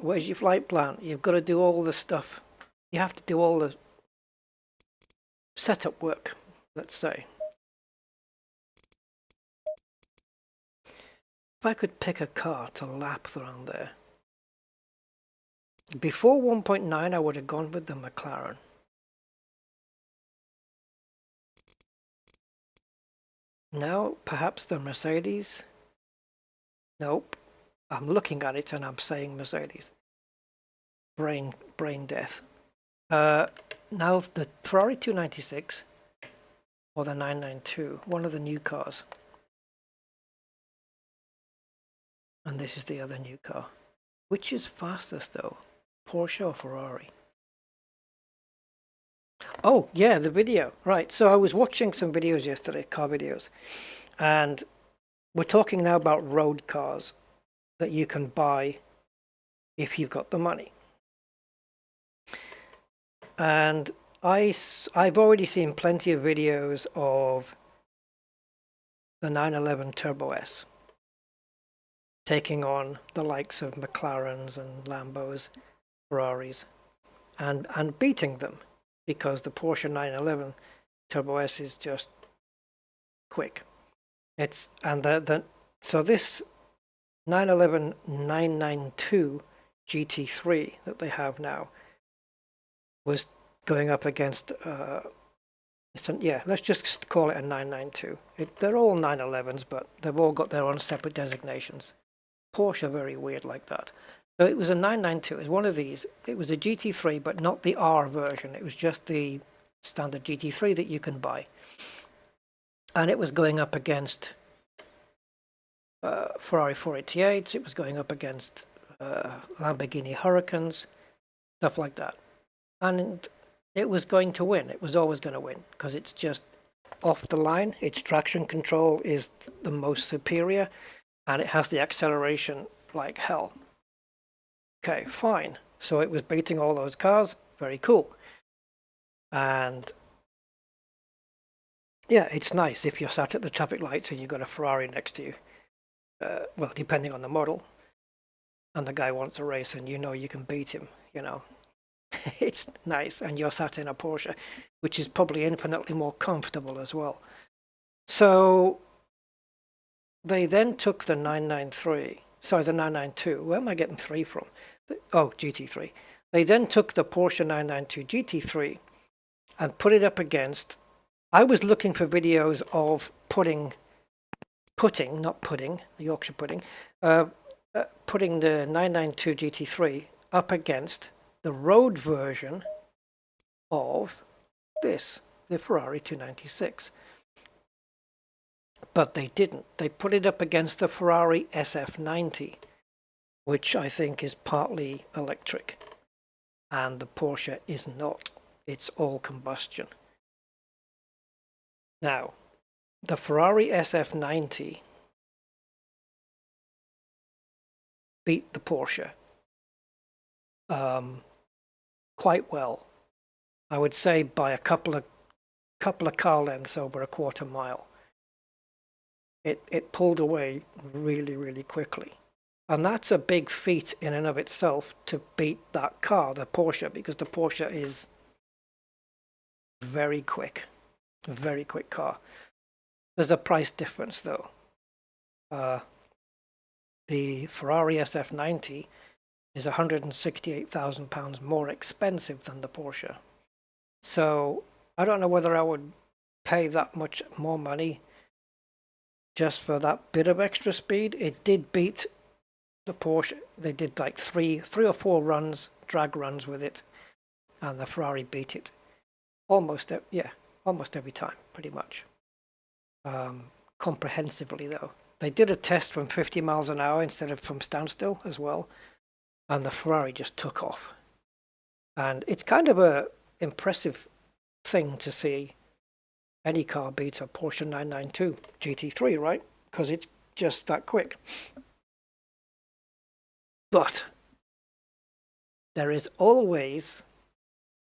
Where's your flight plan? You've got to do all the stuff. You have to do all the setup work, let's say. If I could pick a car to lap around there. Before 1.9, I would have gone with the McLaren. Now, perhaps the Mercedes. Nope. I'm looking at it and I'm saying Mercedes. Brain death. Now the Ferrari 296 or the 992, one of the new cars. And this is the other new car. Which is fastest though? Porsche or Ferrari? Oh, yeah, the video. Right, so I was watching some videos yesterday, car videos. And we're talking now about road cars that you can buy if you've got the money. And I've already seen plenty of videos of the 911 Turbo S taking on the likes of McLarens and Lambos, Ferraris, and beating them, because the Porsche 911 Turbo S is just quick. So this 911 992 GT3 that they have now was going up against let's just call it a 992. They're all 911s, but they've all got their own separate designations. Porsche are very weird like that. So it was a 992. It was one of these. It was a GT3, but not the R version. It was just the standard GT3 that you can buy. And it was going up against Ferrari 488s. It was going up against Lamborghini Huracans, stuff like that. And it was going to win. It was always going to win because it's just off the line. Its traction control is the most superior, and it has the acceleration like hell. Okay, fine. So it was beating all those cars. Very cool. And yeah, it's nice if you're sat at the traffic lights and you've got a Ferrari next to you. Well, depending on the model, and the guy wants a race and you know you can beat him, you know. It's nice, and you're sat in a Porsche, which is probably infinitely more comfortable as well. So they then took the 993, sorry, the 992. Where am I getting 3 from? Oh, GT3. They then took the Porsche 992 GT3 and put it up against. I was looking for videos of putting, not pudding, the Yorkshire pudding, putting the 992 GT3 up against the road version of this, the Ferrari 296. But they didn't. They put it up against the Ferrari SF90, which I think is partly electric, and the Porsche is not. It's all combustion. Now, the Ferrari SF90 beat the Porsche quite well. I would say by a couple of car lengths over a quarter mile. It pulled away really, really quickly. And that's a big feat in and of itself to beat that car, the Porsche, because the Porsche is very quick, a very quick car. There's a price difference though. The Ferrari SF90 is £168,000 more expensive than the Porsche. So I don't know whether I would pay that much more money just for that bit of extra speed. It did beat the Porsche. They did like three or four runs, drag runs with it, and the Ferrari beat it almost every time, pretty much. Comprehensively though. They did a test from 50 miles an hour instead of from standstill as well, and the Ferrari just took off. And it's kind of a impressive thing to see any car beat a Porsche 992 GT3, right? Because it's just that quick. But there is always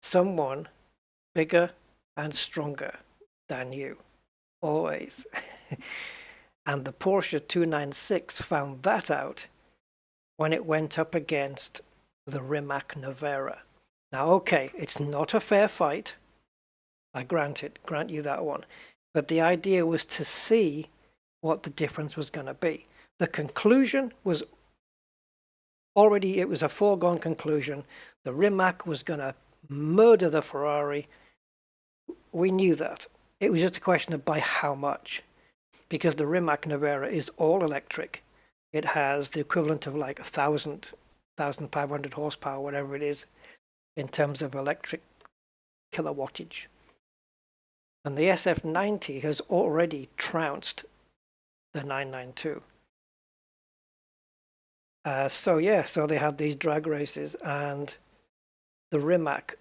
someone bigger and stronger than you. Always. And the Porsche 296 found that out when it went up against the Rimac Nevera. Now, okay, it's not a fair fight. I grant you that one. But the idea was to see what the difference was going to be. The conclusion was it was a foregone conclusion. The Rimac was going to murder the Ferrari. We knew that. It was just a question of by how much. Because the Rimac Nevera is all electric. It has the equivalent of like 1,500 horsepower, whatever it is, in terms of electric kilowattage. And the SF90 has already trounced the 992. So they had these drag races, and the Rimac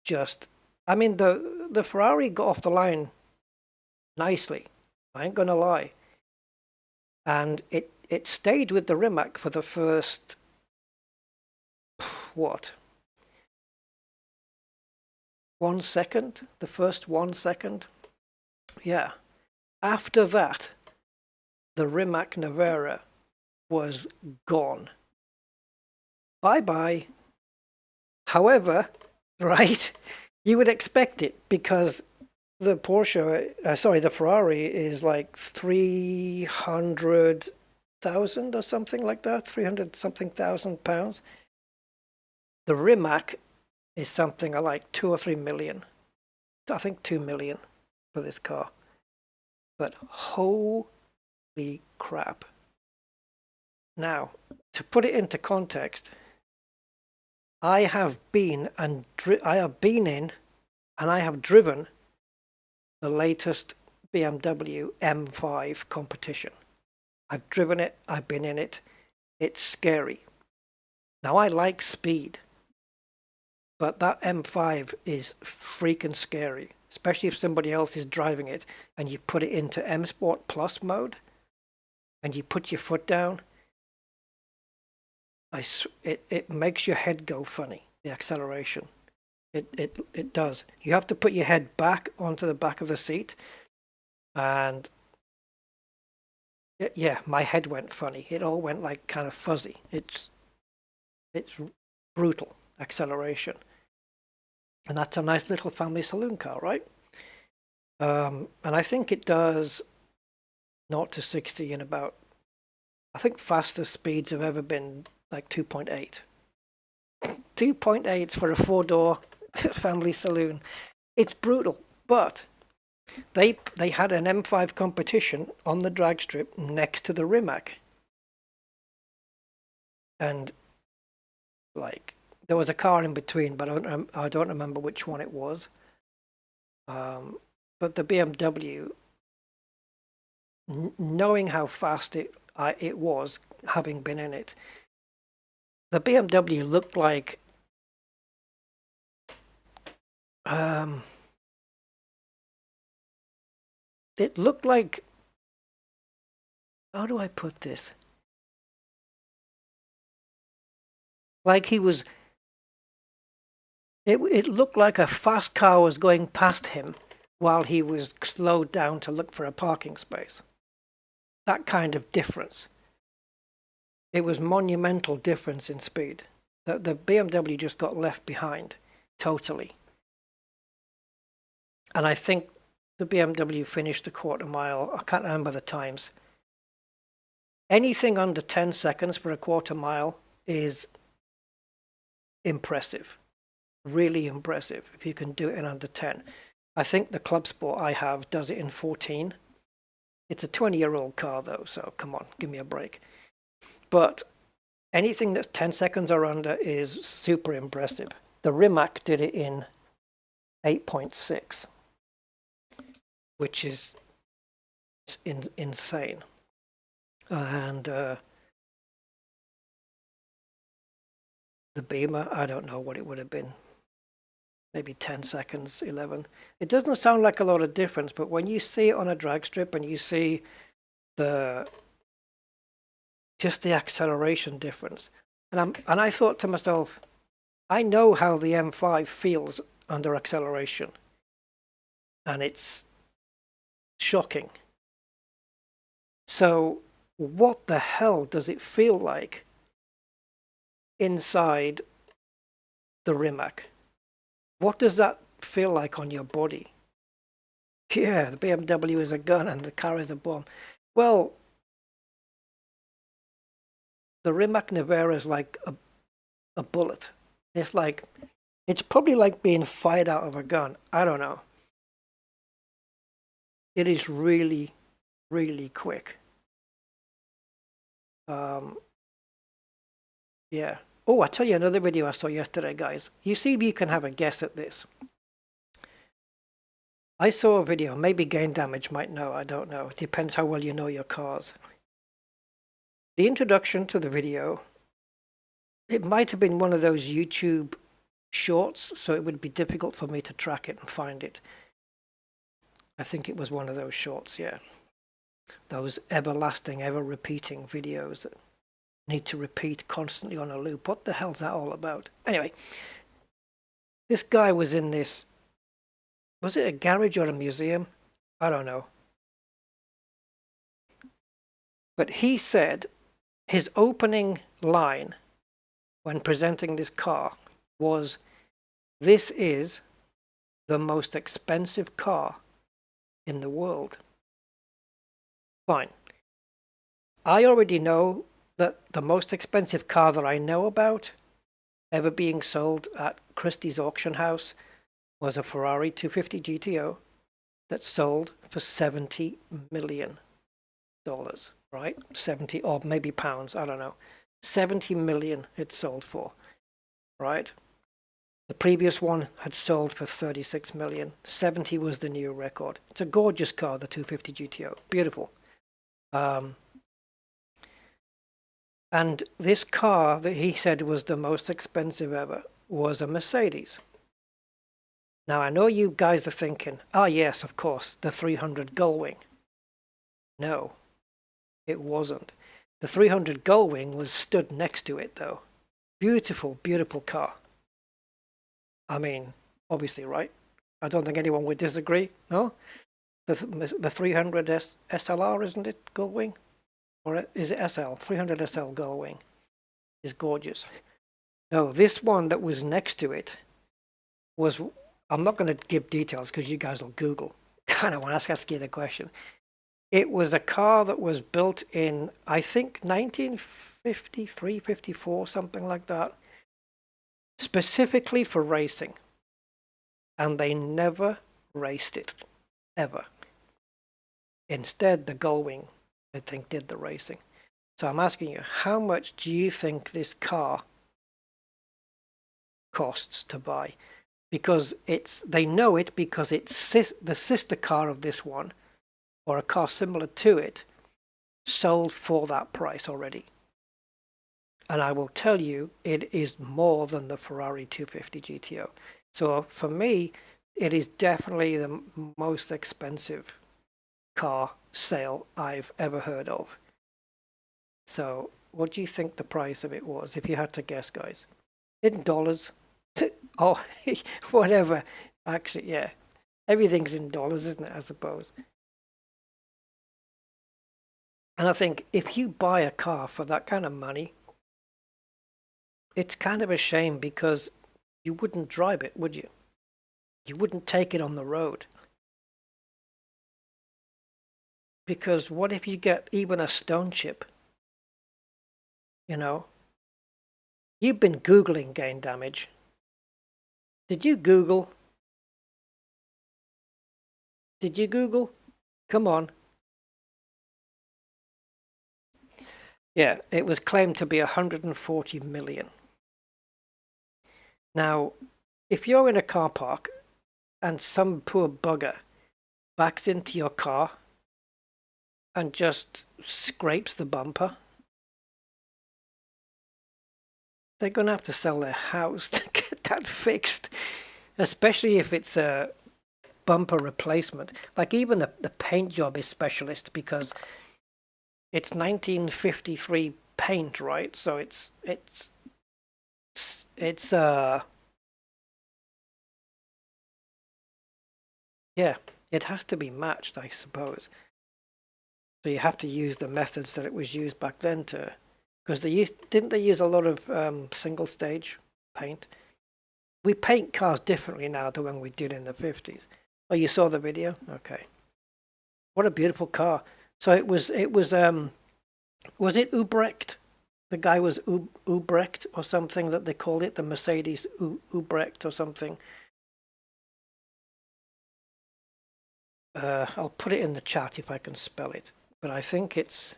the Ferrari got off the line nicely. I ain't gonna lie. And it stayed with the Rimac for the first, 1 second? The first 1 second? Yeah. After that, the Rimac Nevera was gone. Bye-bye. However, right, you would expect it because the Ferrari is like 300,000 or something like that, 300-something thousand pounds. The Rimac is something like 2 or 3 million. I think 2 million for this car. But holy crap. Now, to put it into context, I have been in and I have driven the latest BMW M5 competition. I've driven it, I've been in it. It's scary. Now, I like speed, but that M5 is freaking scary, especially if somebody else is driving it and you put it into M Sport Plus mode and you put your foot down. It makes your head go funny, the acceleration. It does. You have to put your head back onto the back of the seat, and yeah, my head went funny. It all went like kind of fuzzy. It's brutal acceleration, and that's a nice little family saloon car, right? And I think it does 0 to 60 in about, I think fastest speeds have ever been like 2.8. 2.8 for a 4-door family saloon. It's brutal, but they had an M5 competition on the drag strip next to the Rimac, and like there was a car in between, but I don't remember which one it was. But the BMW, knowing how fast it was, having been in it, the BMW looked like it looked like, how do I put this? Like he was, it looked like a fast car was going past him while he was slowed down to look for a parking space. That kind of difference. It was monumental difference in speed. The BMW just got left behind, totally. And I think the BMW finished the quarter mile, I can't remember the times. Anything under 10 seconds for a quarter mile is impressive. Really impressive if you can do it in under 10. I think the Clubsport I have does it in 14. It's a 20-year-old car though, so come on, give me a break. But anything that's 10 seconds or under is super impressive. The Rimac did it in 8.6, which is insane. And the Beamer, I don't know what it would have been. Maybe 10 seconds, 11. It doesn't sound like a lot of difference, but when you see it on a drag strip and you see just the acceleration difference, and I thought to myself, I know how the M5 feels under acceleration, and it's shocking. So what the hell does it feel like inside the Rimac? What does that feel like on your body? Yeah, the BMW is a gun and the car is a bomb. Well, the Rimac Nevera is like a bullet. It's probably like being fired out of a gun. I don't know. It is really, really quick. Yeah. Oh, I'll tell you another video I saw yesterday, guys. You see if you can have a guess at this. I saw a video, maybe Gain Damage might know, I don't know. It depends how well you know your cars. The introduction to the video, it might have been one of those YouTube shorts, so it would be difficult for me to track it and find it. I think it was one of those shorts, yeah. Those everlasting, ever-repeating videos that need to repeat constantly on a loop. What the hell's that all about? Anyway, this guy was in this, was it a garage or a museum? I don't know. But he said his opening line when presenting this car was, "This is the most expensive car in the world." Fine. I already know that the most expensive car that I know about ever being sold at Christie's auction house was a Ferrari 250 GTO that sold for $70 million, right? 70, or maybe pounds, I don't know. 70 million it sold for, right? The previous one had sold for 36 million. 70 was the new record. It's a gorgeous car, the 250 GTO. Beautiful. And this car that he said was the most expensive ever was a Mercedes. Now, I know you guys are thinking, ah, yes, of course, the 300 Gullwing. No, it wasn't. The 300 Gullwing was stood next to it, though. Beautiful, beautiful car. I mean, obviously, right? I don't think anyone would disagree, no? The 300 SLR, isn't it, Gullwing? Or is it SL? 300 SL Gullwing is gorgeous. No, this one that was next to it was, I'm not going to give details because you guys will Google. I don't want to ask you the question. It was a car that was built in, I think, 1953, 54, something like that, specifically for racing. And they never raced it, ever. Instead, the Gullwing, I think, did the racing. So I'm asking you, how much do you think this car costs to buy? Because they know it because it's the sister car of this one, or a car similar to it, sold for that price already. And I will tell you, it is more than the Ferrari 250 GTO. So for me, it is definitely the most expensive car sale I've ever heard of. So what do you think the price of it was, if you had to guess, guys? In dollars? Oh, whatever. Actually, yeah. Everything's in dollars, isn't it, I suppose? And I think if you buy a car for that kind of money, it's kind of a shame because you wouldn't drive it, would you? You wouldn't take it on the road. Because what if you get even a stone chip? You know? You've been Googling gain damage. Did you Google? Did you Google? Come on. Yeah, it was claimed to be 140 million. Now, if you're in a car park and some poor bugger backs into your car and just scrapes the bumper, they're going to have to sell their house to get that fixed, especially if it's a bumper replacement. Like even the paint job is specialist because it's 1953 paint, right? So it's yeah, it has to be matched, I suppose. So you have to use the methods that it was used back then to, because didn't they use a lot of single stage paint? We paint cars differently now than when we did in the 50s. Oh, you saw the video? Okay. What a beautiful car. So was it Ubrecht? The guy was Ubrecht or something that they called it, the Mercedes Ubrecht or something. I'll put it in the chat if I can spell it, but I think it's.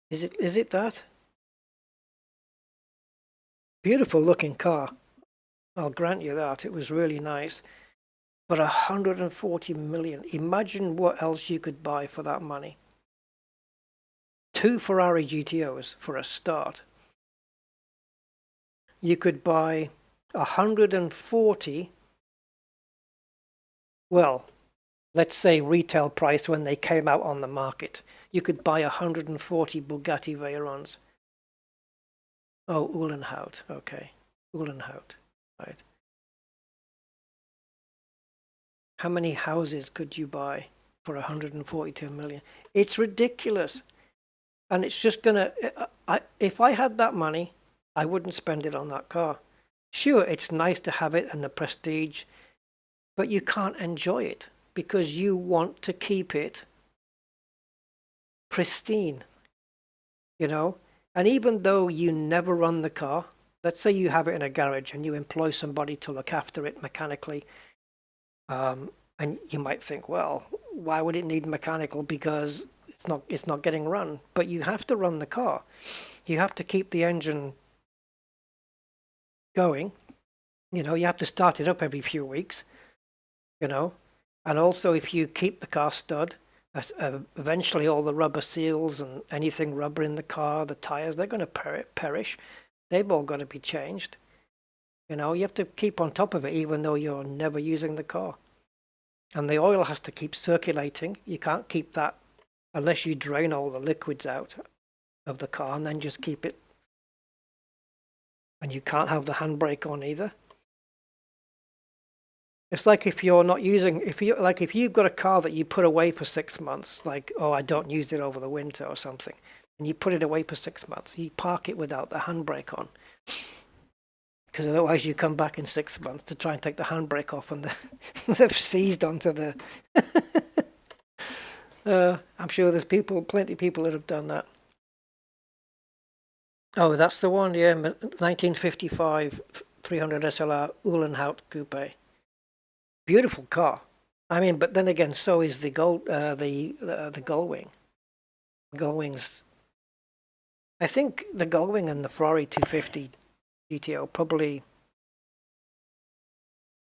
Is it that? Beautiful looking car. I'll grant you that. It was really nice. But 140 million. Imagine what else you could buy for that money. 2 Ferrari GTOs for a start. You could buy 140. Well, let's say retail price when they came out on the market. You could buy 140 Bugatti Veyrons. Oh, Uhlenhaut. Okay. Uhlenhaut. Right. How many houses could you buy for 142 million? It's ridiculous. And it's just gonna, if I had that money, I wouldn't spend it on that car. Sure, it's nice to have it and the prestige, but you can't enjoy it because you want to keep it pristine, you know? And even though you never run the car, let's say you have it in a garage and you employ somebody to look after it mechanically, and you might think, well, why would it need mechanical? Because it's not getting run. But you have to run the car. You have to keep the engine going. You know, you have to start it up every few weeks, you know. And also if you keep the car stud, eventually all the rubber seals and anything rubber in the car, the tires, they're going to perish. They've all got to be changed. You know, you have to keep on top of it even though you're never using the car. And the oil has to keep circulating. You can't keep that unless you drain all the liquids out of the car and then just keep it And you can't have the handbrake on either. It's like if you're not using, if you've got a car that you put away for 6 months, like, oh, I don't use it over the winter or something, and you put it away for 6 months, you park it without the handbrake on. Because otherwise you come back in 6 months to try and take the handbrake off and they've seized onto the... I'm sure there's plenty of people that have done that. Oh, that's the one, yeah, 1955 300 SLR Uhlenhaut Coupe. Beautiful car. I mean, but then again, so is the Gullwing. Gullwings. I think the Gullwing and the Ferrari 250 GTO probably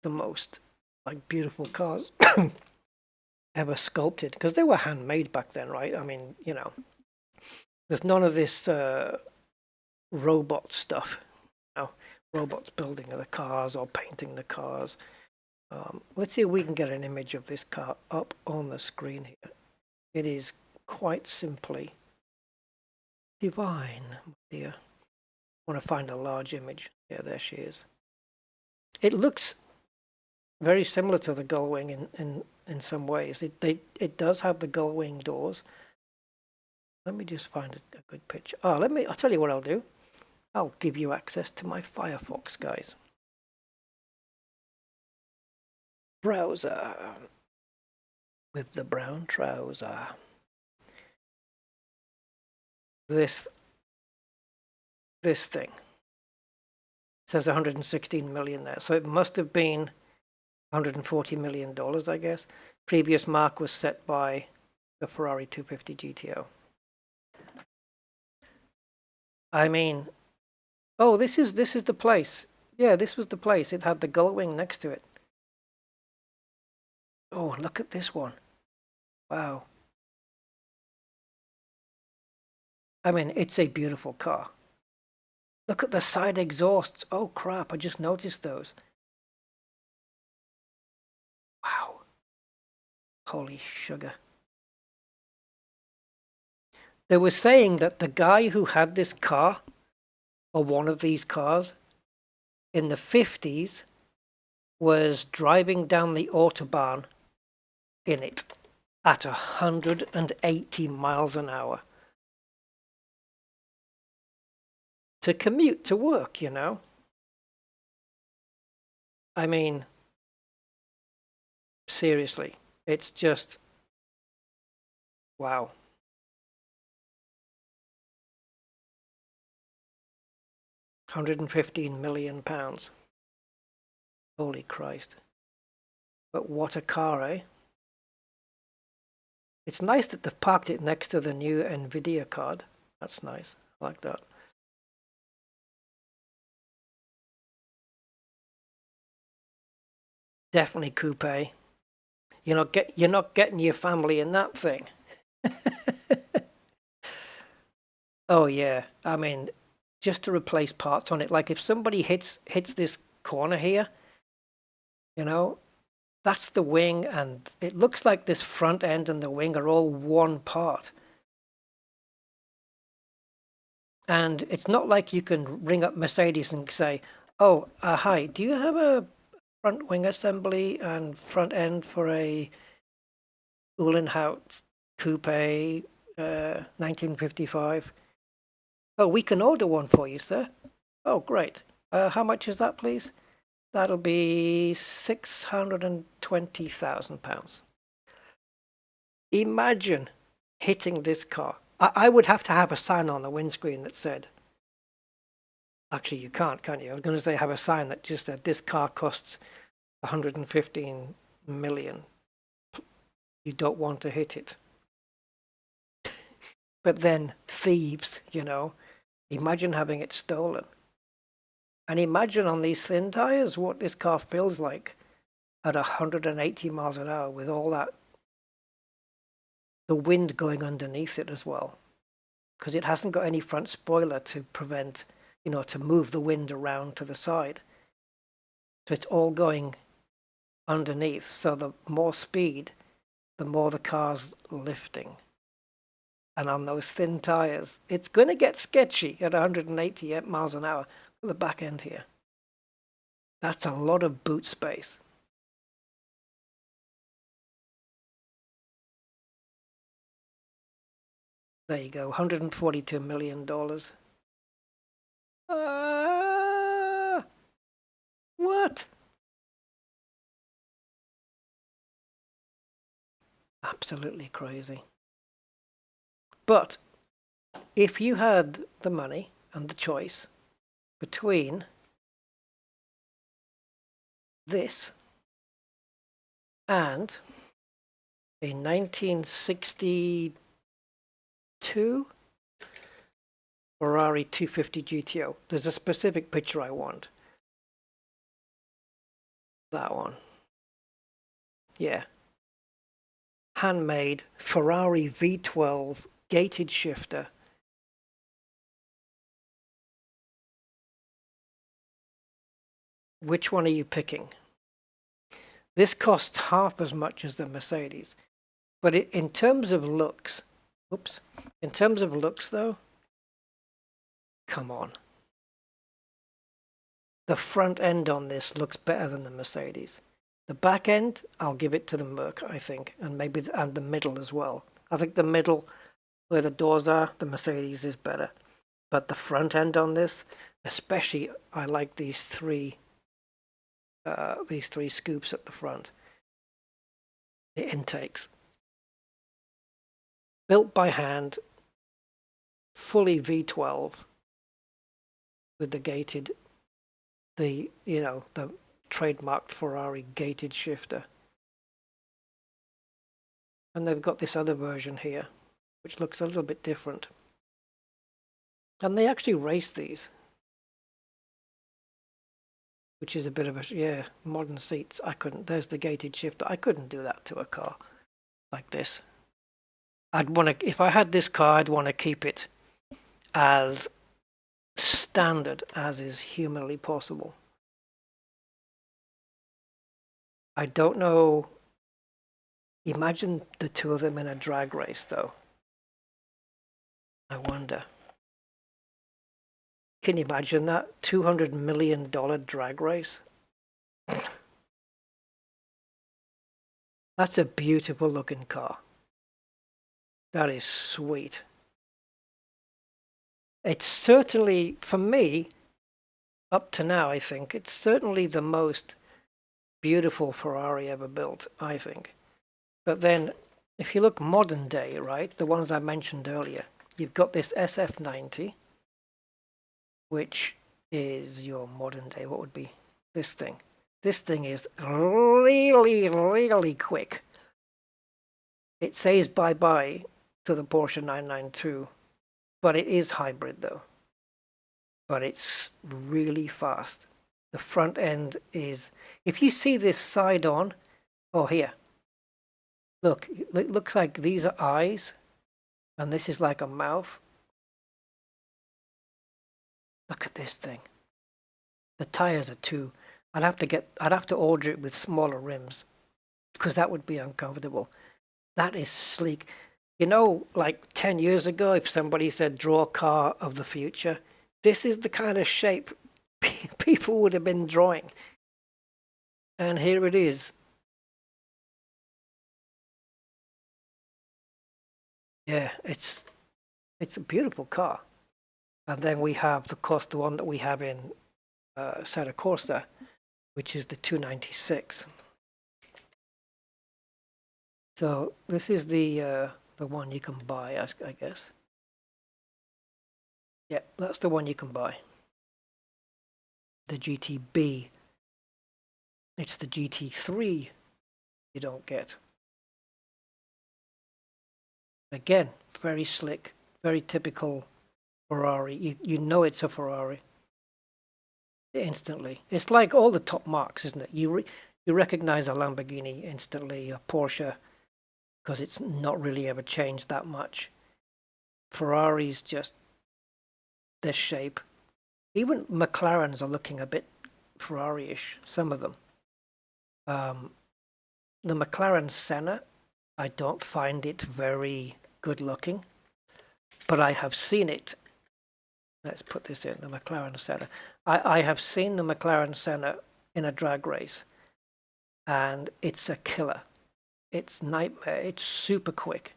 the most beautiful cars ever sculpted, because they were handmade back then, right? I mean, you know, there's none of this robot stuff. You know, robots building the cars or painting the cars. Let's see if we can get an image of this car up on the screen here. It is quite simply divine, my dear. I want to find a large image. Yeah, there she is. It looks very similar to the Gullwing in some ways. It does have the Gullwing doors. Let me just find a good picture. I'll tell you what I'll do. I'll give you access to my Firefox, guys. Browser with the brown trouser. This thing says 116 million there, so it must have been 140 million dollars, I guess. Previous mark was set by the Ferrari 250 GTO. I mean, oh, this is the place. Yeah, this was the place. It had the Gullwing next to it. Oh, look at this one. Wow. I mean, it's a beautiful car. Look at the side exhausts. Oh, crap, I just noticed those. Wow. Holy sugar. They were saying that the guy who had this car, or one of these cars, in the 50s, was driving down the Autobahn in it at 180 miles an hour to commute to work, you know. I mean, seriously, it's just wow. £115 million. Holy Christ. But what a car, eh? It's nice that they've parked it next to the new Nvidia card. That's nice. I like that. Definitely coupe. You're not getting your family in that thing. Oh yeah. I mean, just to replace parts on it. Like if somebody hits this corner here, you know, that's the wing, and it looks like this front end and the wing are all one part. And it's not like you can ring up Mercedes and say, oh, hi, do you have a front wing assembly and front end for a Uhlenhaut Coupe 1955? Oh, we can order one for you, sir. Oh, great. How much is that, please? That'll be £620,000. Imagine hitting this car. I would have to have a sign on the windscreen that said, actually you can't, can you? I was going to say have a sign that just said this car costs 115 million. You don't want to hit it. But then thieves, you know, imagine having it stolen. And imagine on these thin tires what this car feels like at 180 miles an hour with all that, the wind going underneath it as well. Because it hasn't got any front spoiler to prevent, you know, to move the wind around to the side. So it's all going underneath. So the more speed, the more the car's lifting. And on those thin tires, it's going to get sketchy at 180 miles an hour. the back end here. That's a lot of boot space. There you go, $142 million. What? Absolutely crazy. But if you had the money and the choice between this and a 1962 Ferrari 250 GTO, there's a specific picture I want. That one. Yeah. Handmade Ferrari V12 gated shifter. Which one are you picking? This costs half as much as the Mercedes. But in terms of looks, in terms of looks though, come on. The front end on this looks better than the Mercedes. The back end, I'll give it to the Merc, I think, and maybe and the middle as well. I think the middle, where the doors are, the Mercedes is better. But the front end on this, especially, I like these three scoops at the front. The intakes. Built by hand, fully V12, with the gated, the trademarked Ferrari gated shifter. And they've got this other version here, which looks a little bit different. And they actually race these, which is a bit of a, modern seats. There's the gated shifter. I couldn't do that to a car like this. If I had this car, I'd want to keep it as standard as is humanly possible. I don't know. Imagine the two of them in a drag race, though. I wonder. Can you imagine that? $200 million drag race? That's a beautiful looking car. That is sweet. It's certainly, for me, up to now, I think, it's certainly the most beautiful Ferrari ever built, I think. But then, if you look modern day, right, the ones I mentioned earlier, you've got this SF90, which is your modern day, what would be this thing? This thing is really, really quick. It says bye-bye to the Porsche 992, but it is hybrid though. But it's really fast. The front end is, if you see this side on, oh here, look, it looks like these are eyes, and this is like a mouth. Look at this thing. The tires are too. I'd have to order it with smaller rims, because that would be uncomfortable. That is sleek. You know, like 10 years ago, if somebody said draw a car of the future, this is the kind of shape people would have been drawing. And here it is. Yeah, it's a beautiful car. And then we have, of course, the one that we have in Assetto Corsa, which is the 296. So this is the one you can buy, I guess. Yeah, that's the one you can buy. The GTB. It's the GT3 you don't get. Again, very slick, very typical Ferrari. You know it's a Ferrari instantly. It's like all the top marks, isn't it? You recognize a Lamborghini instantly, a Porsche, because it's not really ever changed that much. Ferraris just this shape. Even McLarens are looking a bit Ferrari-ish, some of them. The McLaren Senna, I don't find it very good looking, but I have seen it Let's put this in, the McLaren Senna. I have seen the McLaren Senna in a drag race, and it's a killer. It's nightmare. It's super quick.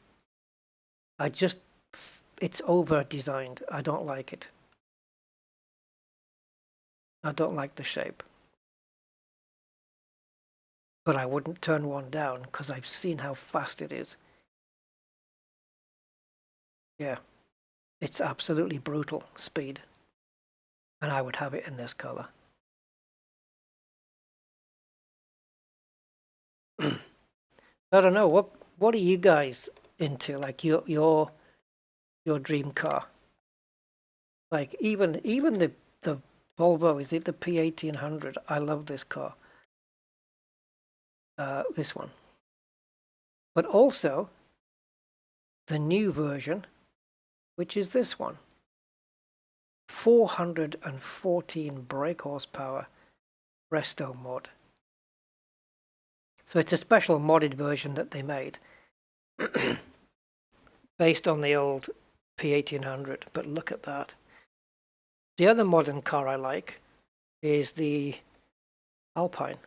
It's over-designed. I don't like it. I don't like the shape. But I wouldn't turn one down because I've seen how fast it is. Yeah. It's absolutely brutal speed. And I would have it in this color. I don't know, what are you guys into? Like your dream car? Like even the Volvo, is it the P1800? I love this car. This one. But also the new version, which is this one. 414 brake horsepower resto mod. So it's a special modded version that they made based on the old P1800, but look at that. The other modern car I like is the Alpine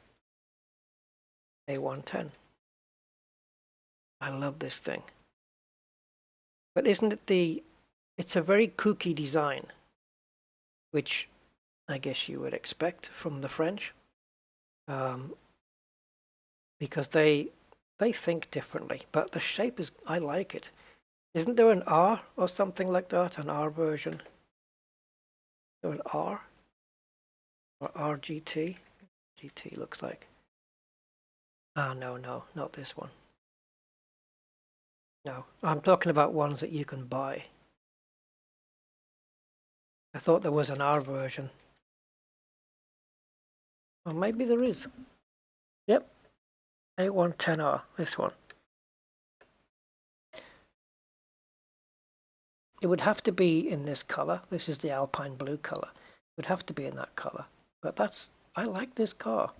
A110. I love this thing. But isn't it it's a very kooky design, which I guess you would expect from the French, because they think differently, but the shape is, I like it. Isn't there an R or something like that, an R version? Is there an R? Or RGT? GT looks like. No, not this one. No, I'm talking about ones that you can buy. I thought there was an R version. Well, maybe there is. Yep. A110R, this one. It would have to be in this color. This is the Alpine blue color. It would have to be in that color. But I like this car.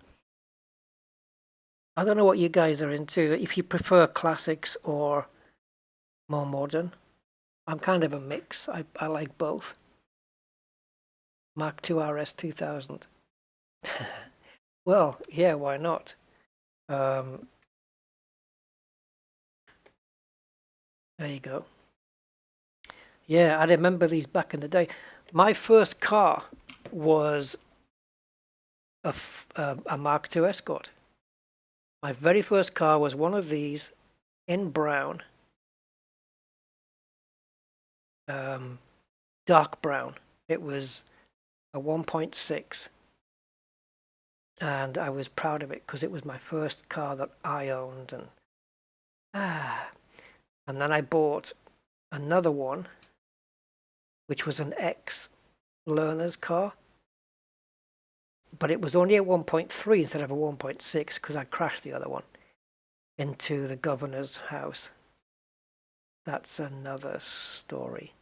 I don't know what you guys are into. If you prefer classics or more modern. I'm kind of a mix. I like both. Mark II RS 2000. Well, yeah, why not? There you go. Yeah, I remember these back in the day. My first car was a Mark II Escort. My very first car was one of these in brown, dark brown. It was a 1.6, and I was proud of it because it was my first car that I owned. And then I bought another one, which was an ex-learner's car, but it was only a 1.3 instead of a 1.6 because I crashed the other one into the governor's house. That's another story.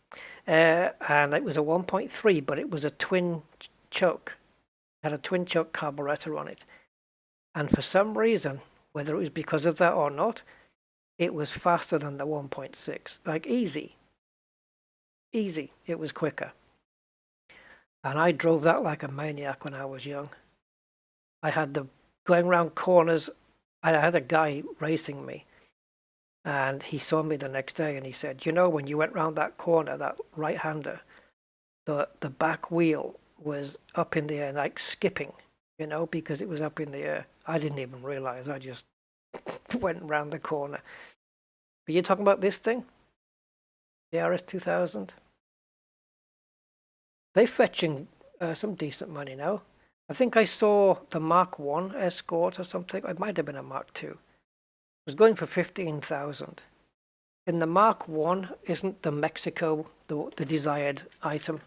And it was a 1.3, but it was a twin choke. It had a twin choke carburetor on it. And for some reason, whether it was because of that or not, it was faster than the 1.6. Like easy. Easy. It was quicker. And I drove that like a maniac when I was young. I had going around corners. I had a guy racing me. And he saw me the next day and he said, you know, when you went round that corner, that right-hander, the back wheel was up in the air, like skipping, you know, because it was up in the air. I didn't even realize. I just went round the corner. But you're talking about this thing? The RS 2000? They're fetching some decent money now. I think I saw the Mark I Escort or something. It might have been a Mark II. It was going for 15,000. In the Mark I, isn't the Mexico the desired item?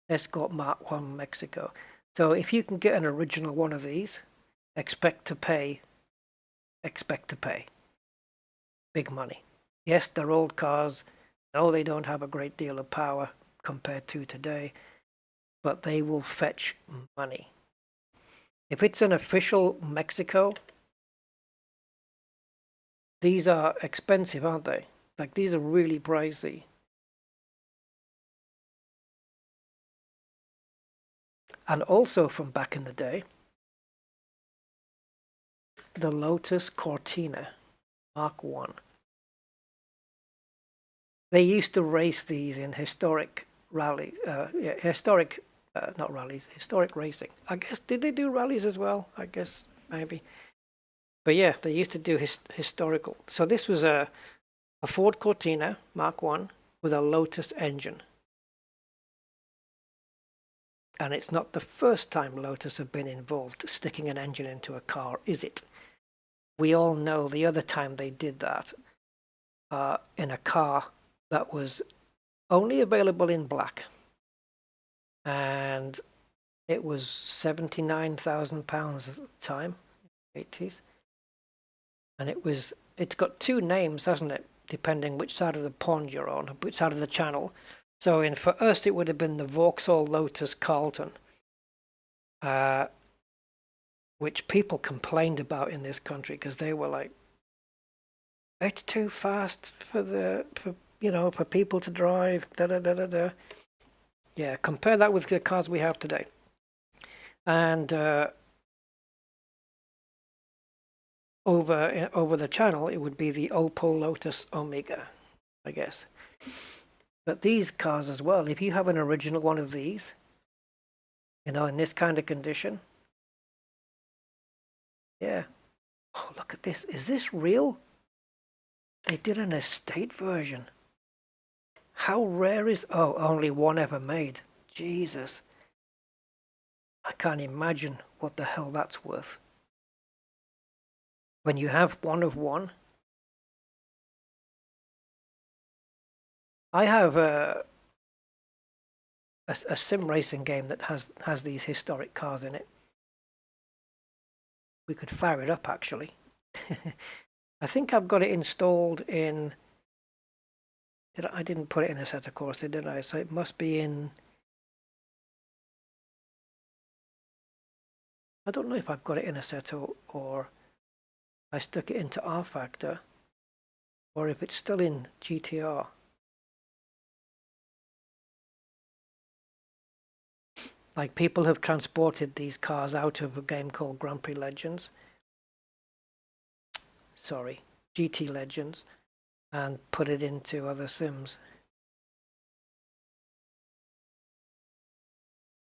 Escort Mark I Mexico. So if you can get an original one of these, expect to pay big money. Yes, they're old cars. No, they don't have a great deal of power compared to today, but they will fetch money. If it's an official Mexico these are expensive, aren't they? Like, these are really pricey. And also from back in the day, the Lotus Cortina Mark 1. They used to race these in historic rally, not rallies, historic racing. I guess, did they do rallies as well? I guess, maybe. But yeah, they used to do historical. So this was a Ford Cortina Mark 1 with a Lotus engine. And it's not the first time Lotus have been involved sticking an engine into a car, is it? We all know the other time they did that in a car that was only available in black. And it was £79,000 at the time, 80s. And it's got two names, hasn't it? Depending which side of the pond you're on, which side of the channel. So for us, it would have been the Vauxhall Lotus Carlton, which people complained about in this country because they were like, it's too fast for people to drive. Yeah, compare that with the cars we have today. And over the channel, it would be the Opel Lotus Omega, I guess. But these cars as well, if you have an original one of these, in this kind of condition, yeah. Oh, look at this. Is this real? They did an estate version. How rare is... Oh, only one ever made. Jesus. I can't imagine what the hell that's worth. When you have one of one. I have a sim racing game that has these historic cars in it. We could fire it up, actually. I think I've got it installed in... I didn't put it in Assetto Corsa, did I? So it must be in... I don't know if I've got it in Assetto or I stuck it into R Factor, or if it's still in GTR. Like, people have transported these cars out of a game called Grand Prix Legends. Sorry, GT Legends, and put it into other sims.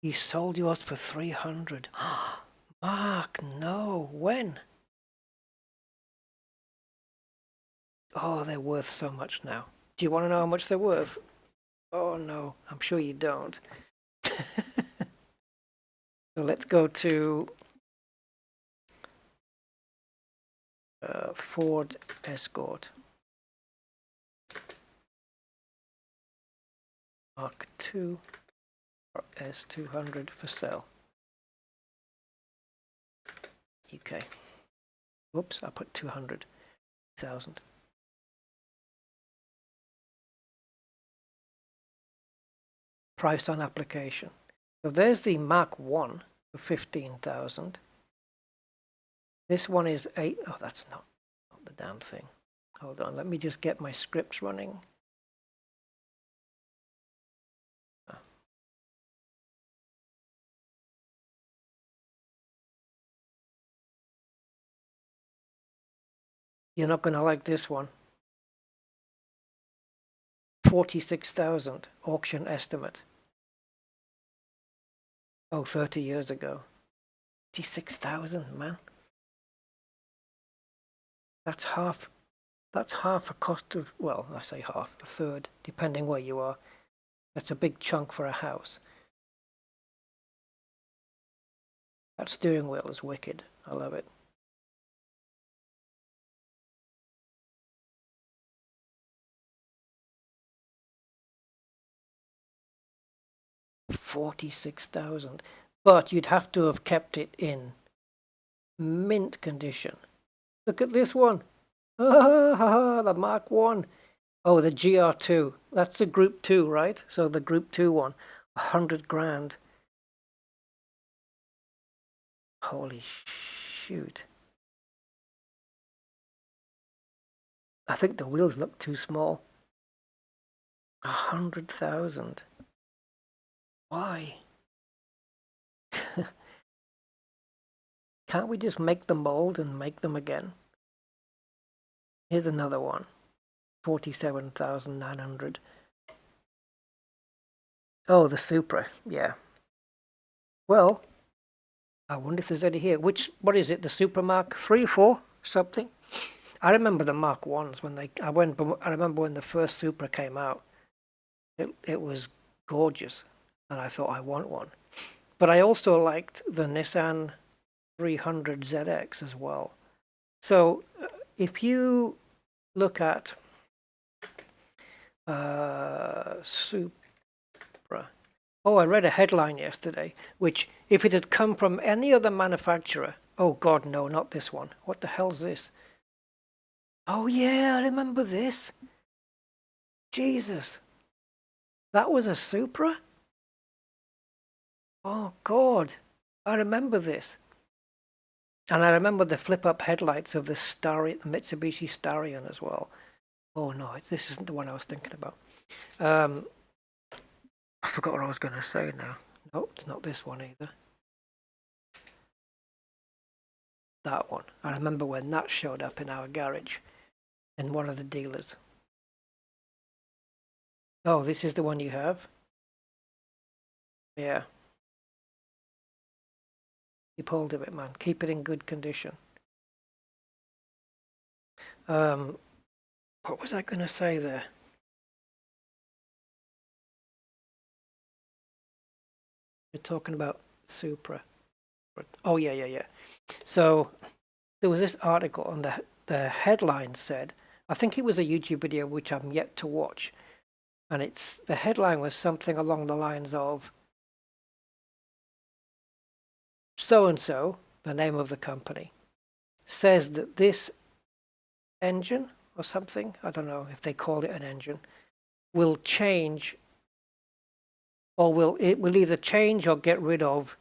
You sold yours for 300. Mark, no. When? Oh, they're worth so much now. Do you want to know how much they're worth? Oh no, I'm sure you don't. So let's go to Ford Escort Mark II S200 for sale. UK. Whoops, I put 200,000. Price on application. So there's the Mark 1 for 15,000. This one is 8. Oh, that's not the damn thing. Hold on, let me just get my scripts running. You're not going to like this one. 46,000 auction estimate. Oh, 30 years ago. 56,000, man. That's half a cost of, well, I say half, a third, depending where you are. That's a big chunk for a house. That steering wheel is wicked. I love it. $46,000, but you'd have to have kept it in mint condition. Look at this one. The Mark 1. Oh, the GR2. That's the Group 2, right? So the Group 2 one. 100 grand. Holy shoot. I think the wheels look too small. 100,000. Why? Can't we just make the mold and make them again? Here's another one. 47,900. Oh, the Supra. Yeah. Well, I wonder if there's any here. What is it? The Supra Mark 3, 4, something? I remember the Mark 1s when I remember when the first Supra came out. It was gorgeous, and I thought I want one. But I also liked the Nissan 300ZX as well. So if you look at Supra, oh, I read a headline yesterday, which if it had come from any other manufacturer, oh God, no, not this one. What the hell's this? Oh yeah, I remember this. Jesus. That was a Supra? Oh God, I remember this. And I remember the flip-up headlights of the Mitsubishi Starion as well. Oh no, this isn't the one I was thinking about. I forgot what I was going to say now. Nope, it's not this one either. That one. I remember when that showed up in our garage in one of the dealers. Oh, this is the one you have? Yeah. Keep hold of it, man. Keep it in good condition. What was I going to say there? You're talking about Supra. Oh, yeah. So there was this article, and the headline said, I think it was a YouTube video which I'm yet to watch, and the headline was something along the lines of so-and-so, the name of the company, says that this engine or something, I don't know if they called it an engine, will change, or it will either change or get rid of,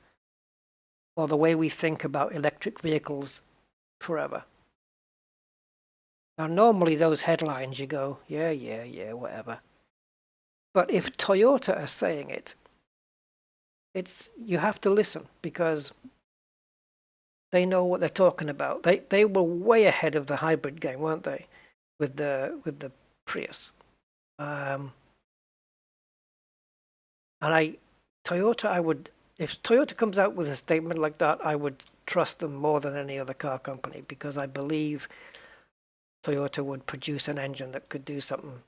or the way we think about electric vehicles forever. Now, normally those headlines, you go, yeah, whatever. But if Toyota are saying it, you have to listen, because they know what they're talking about. They were way ahead of the hybrid game, weren't they, with the Prius. And Toyota, if Toyota comes out with a statement like that, I would trust them more than any other car company, because I believe Toyota would produce an engine that could do something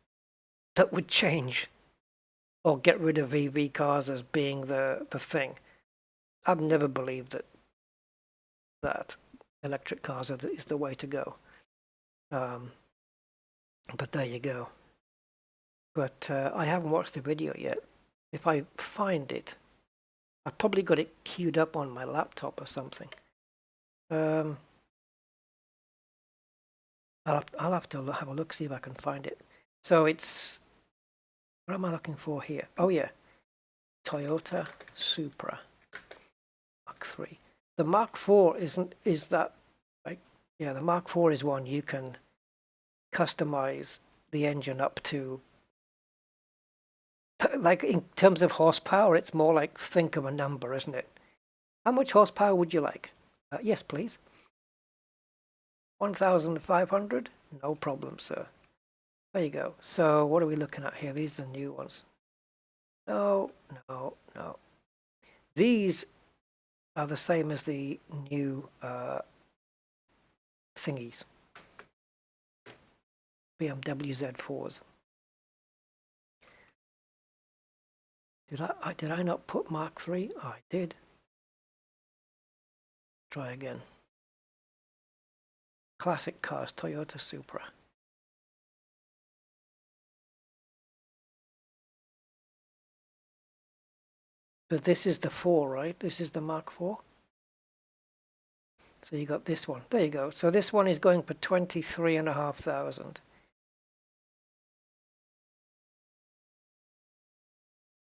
that would change or get rid of EV cars as being the thing. I've never believed that electric cars is the way to go. But there you go. But I haven't watched the video yet. If I find it, I've probably got it queued up on my laptop or something. I'll have to have a look, see if I can find it. So it's, what am I looking for here? Oh yeah, Toyota Supra Mark III. The Mark IV is that, like, yeah, the Mark IV is one you can customize the engine up to, like in terms of horsepower, it's more like, think of a number, isn't it? How much horsepower would you like? Yes, please. 1,500? No problem, sir. There you go. So what are we looking at here? These are the new ones. No. These are the same as the new thingies. BMW Z4s. Did I not put Mark III? Oh, I did. Try again. Classic cars, Toyota Supra. But this is the 4, right? This is the Mark IV. So you got this one. There you go. So this one is going for 23,500.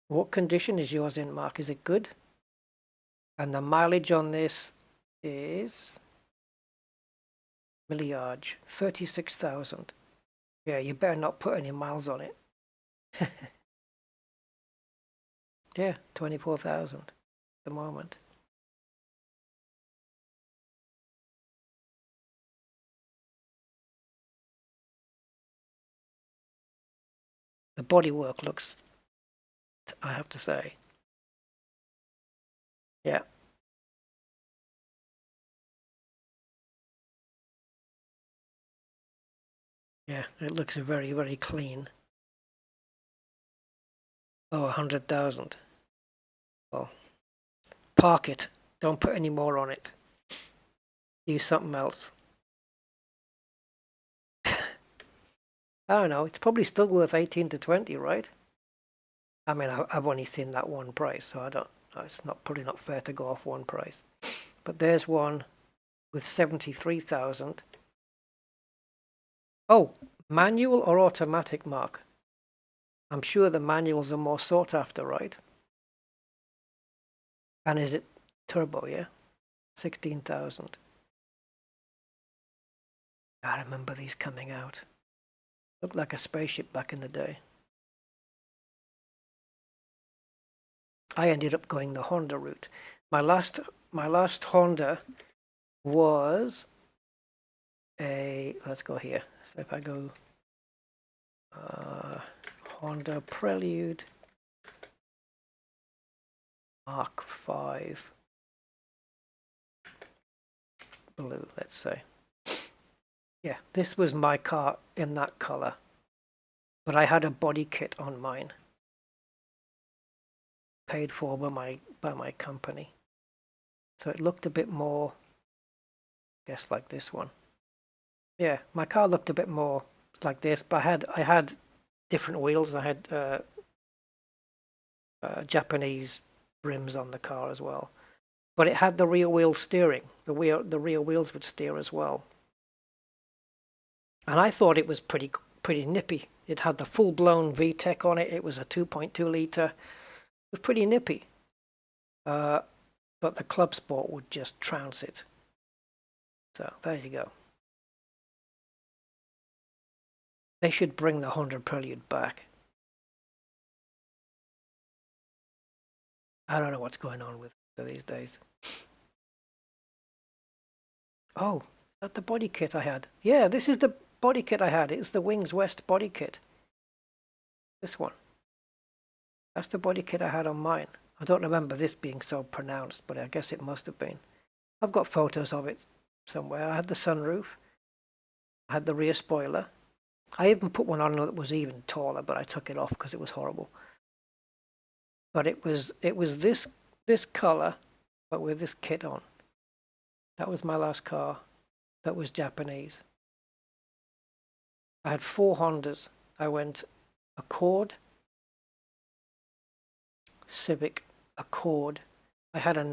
What condition is yours in, Mark? Is it good? And the mileage on this is milliage, 36,000. Yeah, you better not put any miles on it. Yeah, 24,000 at the moment. The bodywork looks, I have to say, yeah. Yeah, it looks very, very clean. Oh, 100,000. Well, park it. Don't put any more on it. Use something else. I don't know. It's probably still worth 18 to 20, right? I mean, I've only seen that one price, so I don't. It's not probably not fair to go off one price. But there's one with 73,000. Oh, manual or automatic, Mark? I'm sure the manuals are more sought after, right? And is it turbo, yeah? 16,000. I remember these coming out. Looked like a spaceship back in the day. I ended up going the Honda route. My last Honda was a, let's go here. So if I go Honda Prelude Mark 5 blue, let's say. Yeah, this was my car in that color, but I had a body kit on mine, paid for by my company. So it looked a bit more, I guess, like this one. Yeah, my car looked a bit more like this, but I had different wheels. I had Japanese rims on the car as well, but it had the rear wheel steering. The rear wheels would steer as well, and I thought it was pretty nippy. It had the full blown VTEC on it. It was a 2.2 liter. It was pretty nippy, but the Clubsport would just trounce it. So there you go. They should bring the Honda Prelude back. I don't know what's going on with it these days. Oh, is that the body kit I had? Yeah, this is the body kit I had. It's the Wings West body kit. This one. That's the body kit I had on mine. I don't remember this being so pronounced, but I guess it must have been. I've got photos of it somewhere. I had the sunroof. I had the rear spoiler. I even put one on that was even taller, but I took it off because it was horrible. But it was this color, but with this kit on. That was my last car. That was Japanese. I had 4 Hondas. I went Accord, Civic, Accord. I had a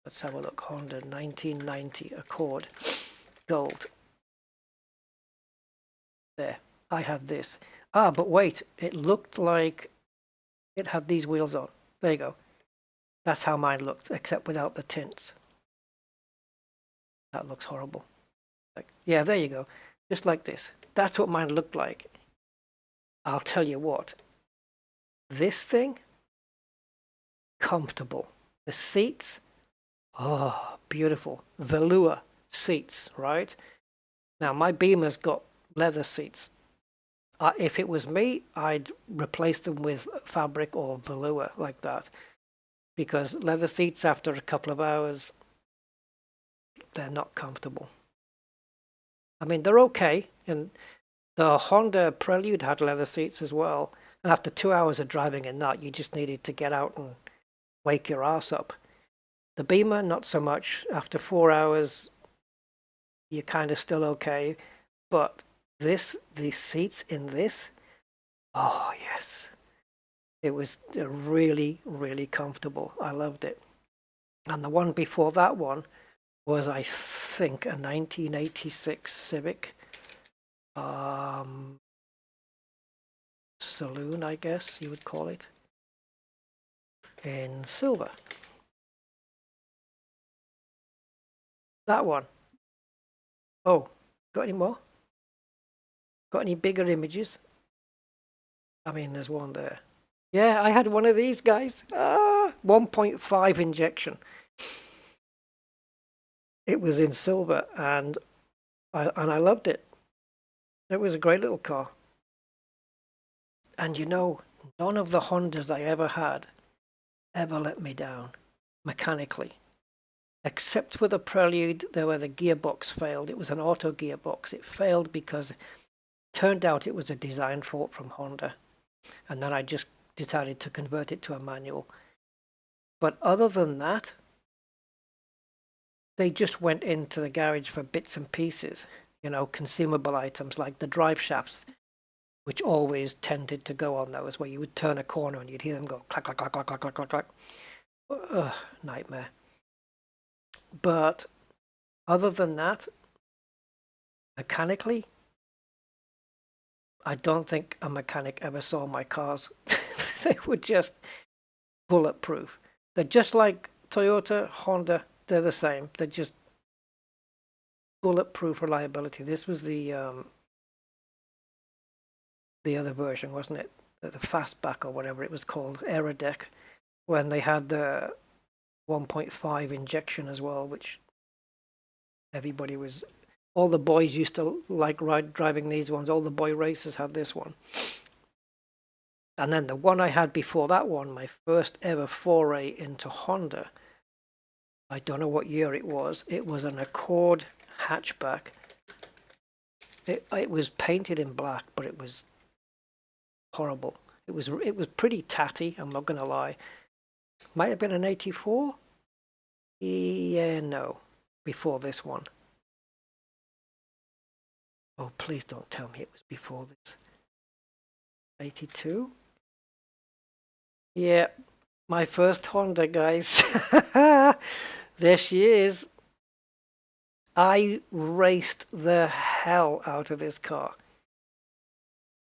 let's have a look, Honda 1990 Accord, gold. There, I had this. Ah, but wait, it looked like it had these wheels on. There you go. That's how mine looked, except without the tints. That looks horrible. Like, yeah, there you go. Just like this. That's what mine looked like. I'll tell you what. This thing, comfortable. The seats, oh, beautiful. Velour seats, right? Now, my Beamer's got leather seats. If it was me, I'd replace them with fabric or velour like that. Because leather seats, after a couple of hours, they're not comfortable. I mean, they're okay. And the Honda Prelude had leather seats as well. And after 2 hours of driving in that, you just needed to get out and wake your ass up. The Beamer, not so much. After 4 hours, you're kind of still okay. But the seats in this, oh yes. It was really, really comfortable. I loved it. And the one before that one was, I think, a 1986 Civic saloon, I guess you would call it, in silver. That one. Oh, got any more? Got any bigger images? I mean, there's one there. Yeah, I had one of these guys. 1.5 injection. It was in silver, and I loved it. It was a great little car. And you know, none of the Hondas I ever had ever let me down mechanically. Except for the Prelude, where the gearbox failed. It was an auto gearbox. It failed because it turned out it was a design fault from Honda. And then I just decided to convert it to a manual. But other than that, they just went into the garage for bits and pieces, you know, consumable items like the drive shafts, which always tended to go on those, where you would turn a corner and you'd hear them go clack, clack, clack, clack, clack, clack, clack, clack. Nightmare. But other than that, mechanically, I don't think a mechanic ever saw my cars. They were just bulletproof. They're just like Toyota, Honda. They're the same. They're just bulletproof reliability. This was the other version, wasn't it? The fastback or whatever it was called, Aerodeck, when they had the 1.5 injection as well, which everybody was, all the boys used to like driving these ones. All the boy racers had this one. And then the one I had before that one, my first ever foray into Honda, I don't know what year it was. It was an Accord hatchback. It was painted in black, but it was horrible. It was pretty tatty, I'm not going to lie. Might have been an 84? Yeah, no. Before this one. Oh, please don't tell me it was before this. 82? Yeah, my first Honda, guys. There she is. I raced the hell out of this car.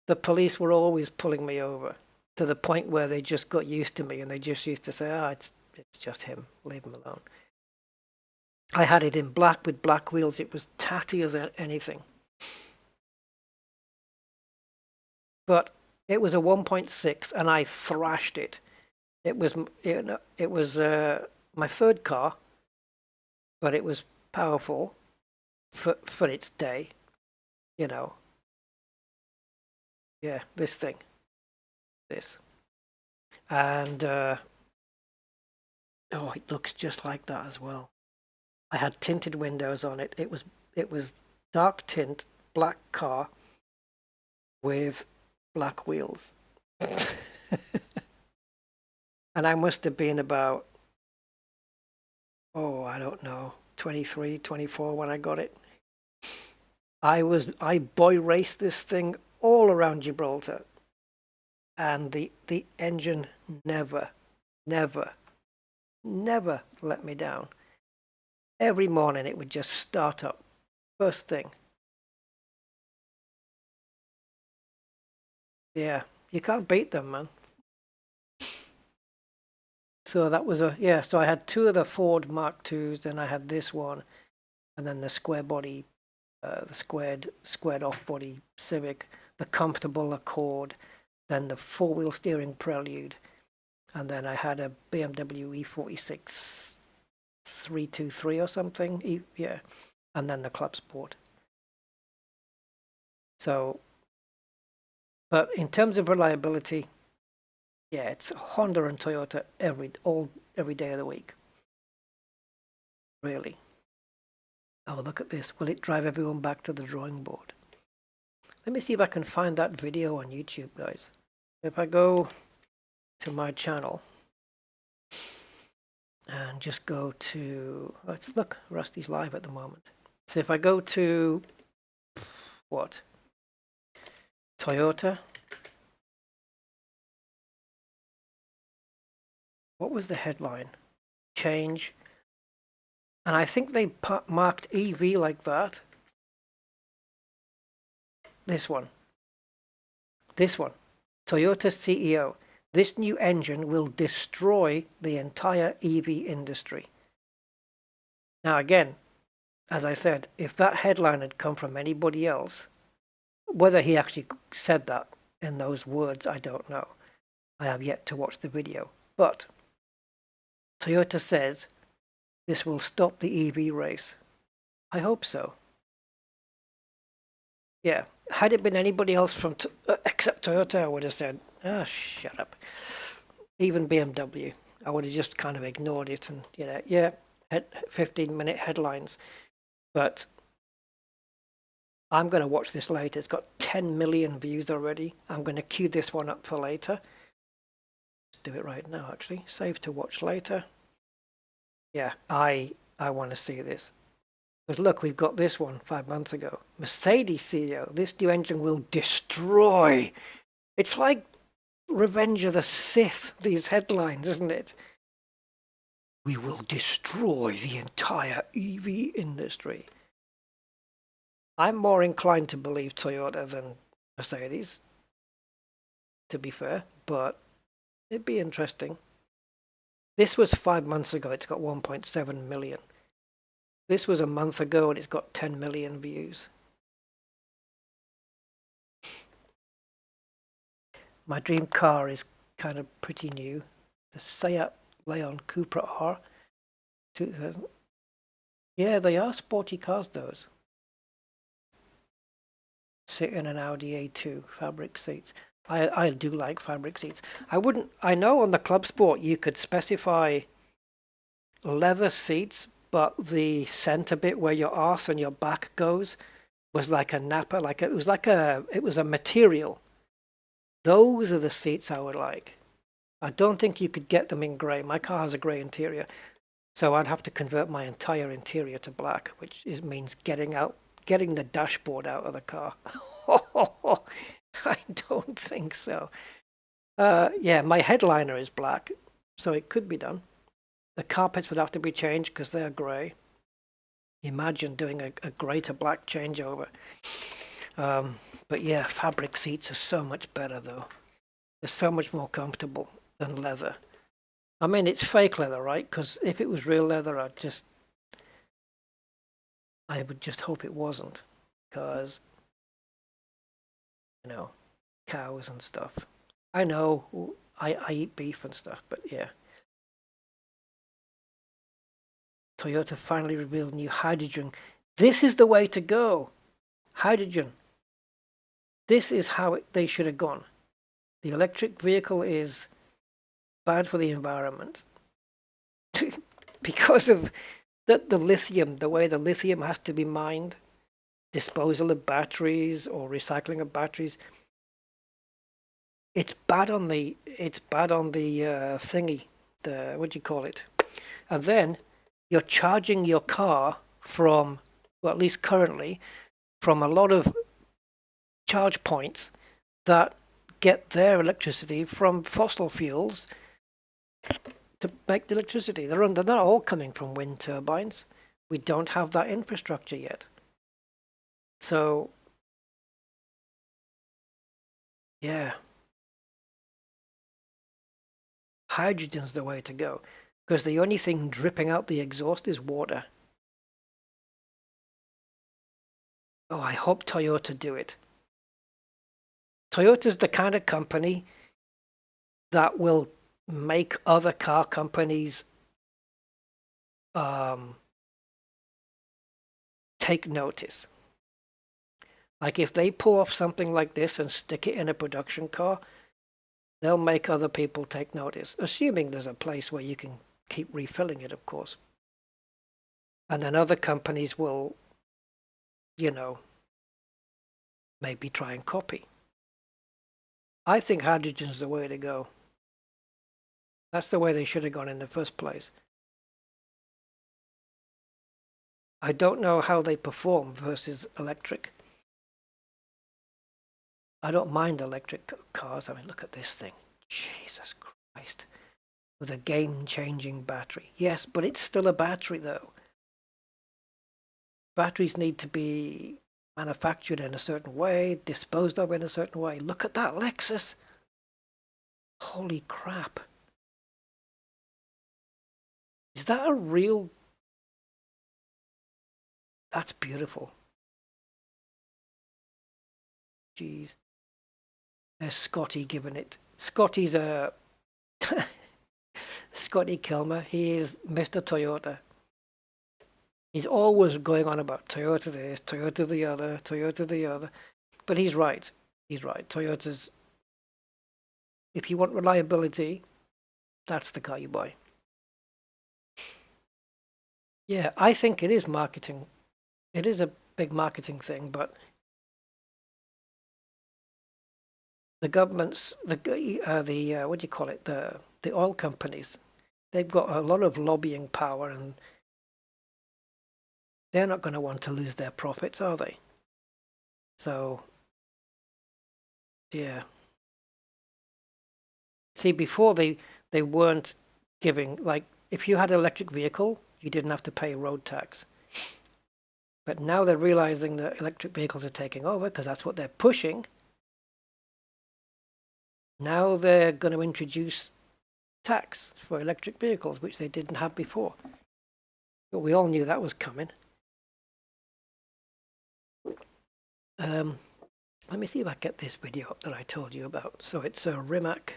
The police were always pulling me over, to the point where they just got used to me and they just used to say, it's just him, leave him alone. I had it in black with black wheels. It was tatty as anything. But it was a 1.6 and I thrashed it. It was my third car, but it was powerful for its day, you know. Yeah, this thing. This. And it looks just like that as well. I had tinted windows on it. It was dark tint, black car with black wheels. And I must have been about, I don't know, 23, 24 when I got it. I boy raced this thing all around Gibraltar. And the engine never let me down. Every morning it would just start up. First thing. Yeah, you can't beat them, man. So that was so I had two of the Ford Mark IIs, then I had this one, and then the square body, the squared off body Civic, the comfortable Accord, then the four-wheel steering Prelude, and then I had a BMW E46 323 or something, and then the Clubsport. So, but in terms of reliability, yeah, it's Honda and Toyota every day of the week. Really. Oh, look at this. Will it drive everyone back to the drawing board? Let me see if I can find that video on YouTube, guys. If I go to my channel and just go to, let's look, Rusty's live at the moment. So if I go to, what? Toyota. What was the headline? Change. And I think they marked EV like that. This one. Toyota CEO. This new engine will destroy the entire EV industry. Now again, as I said, if that headline had come from anybody else, Whether he actually said that in those words, I don't know. I have yet to watch the video. But Toyota says this will stop the EV race. I hope so. Yeah, had it been anybody else from except Toyota, I would have said, shut up. Even BMW, I would have just kind of ignored it and, 15-minute headlines. But I'm going to watch this later. It's got 10 million views already. I'm going to queue this one up for later. Let's do it right now, actually. Save to watch later. Yeah, I want to see this. Because look, we've got this one 5 months ago. Mercedes CEO, this new engine will destroy. It's like Revenge of the Sith, these headlines, isn't it? We will destroy the entire EV industry. I'm more inclined to believe Toyota than Mercedes, to be fair, but it'd be interesting. This was 5 months ago, it's got 1.7 million. This was a month ago and it's got 10 million views. My dream car is kind of pretty new. The Seat Leon Cupra R 2000. Yeah, they are sporty cars, those. Sit in an Audi A2, fabric seats. I do like fabric seats. I know on the Clubsport you could specify leather seats, but the center bit where your arse and your back goes was like a napper, it was a material. Those are the seats I would like. I don't think you could get them in grey. My car has a grey interior, so I'd have to convert my entire interior to black, which means getting the dashboard out of the car. I don't think so. Yeah, my headliner is black, so it could be done. The carpets would have to be changed because they're grey. Imagine doing a grey to black changeover. But yeah, fabric seats are so much better though. They're so much more comfortable than leather. I mean, it's fake leather, right? Because if it was real leather, I would just hope it wasn't. Because, cows and stuff. I know, I eat beef and stuff, but yeah. Toyota finally revealed new hydrogen. This is the way to go. Hydrogen. This is how they should have gone. The electric vehicle is bad for the environment because of the lithium, the way the lithium has to be mined, disposal of batteries or recycling of batteries. It's bad on the thingy, what do you call it? And then you're charging your car from, well, at least currently, from a lot of charge points that get their electricity from fossil fuels to make the electricity. They're not all coming from wind turbines. We don't have that infrastructure yet. So, yeah. Hydrogen's the way to go. Because the only thing dripping out the exhaust is water. Oh, I hope Toyota do it. Toyota's the kind of company that will make other car companies take notice. Like if they pull off something like this and stick it in a production car, they'll make other people take notice, assuming there's a place where you can keep refilling it, of course. And then other companies will, maybe try and copy. I think hydrogen's the way to go. That's the way they should have gone in the first place. I don't know how they perform versus electric. I don't mind electric cars. I mean, look at this thing. Jesus Christ. With a game-changing battery. Yes, but it's still a battery, though. Batteries need to be manufactured in a certain way, disposed of in a certain way. Look at that Lexus. Holy crap. Is that a real... That's beautiful. geez. There's Scotty giving it. Scotty's a Scotty Kilmer. He is Mr. Toyota. He's always going on about Toyota this, Toyota the other, Toyota the other. But he's right. He's right. Toyota's, if you want reliability, that's the car you buy. Yeah, I think it is marketing. It is a big marketing thing, but the governments, what do you call it, the oil companies, they've got a lot of lobbying power, and they're not going to want to lose their profits, are they? So, yeah. See, before they weren't giving, like, if you had an electric vehicle, you didn't have to pay road tax. But now they're realizing that electric vehicles are taking over because that's what they're pushing. Now they're going to introduce tax for electric vehicles, which they didn't have before. But we all knew that was coming. Let me see if I get this video up that I told you about. So it's a Rimac.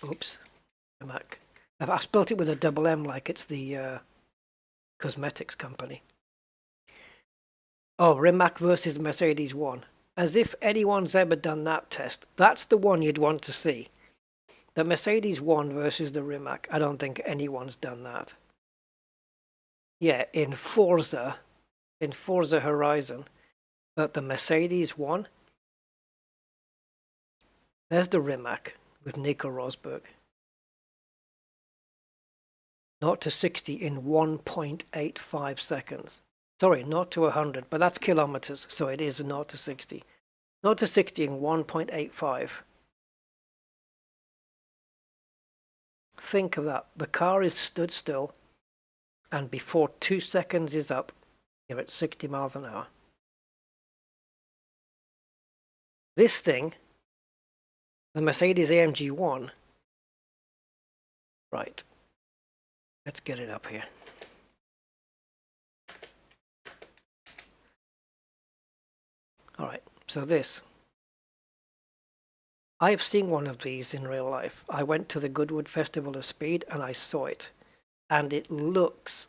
Oops, Rimac. I've spelt it with a double M like it's the cosmetics company. Oh, Rimac versus Mercedes 1. As if anyone's ever done that test. That's the one you'd want to see. The Mercedes 1 versus the Rimac. I don't think anyone's done that. Yeah, in Forza Horizon. But the Mercedes 1, there's the Rimac with Nico Rosberg. 0 to 60 in 1.85 seconds. Sorry, 0 to 100, but that's kilometers, so it is 0 to 60. 0 to 60 in 1.85. Think of that. The car is stood still, and before 2 seconds is up, you're at 60 miles an hour. This thing, the Mercedes AMG 1, right, let's get it up here. All right, so this. I've seen one of these in real life. I went to the Goodwood Festival of Speed and I saw it. And it looks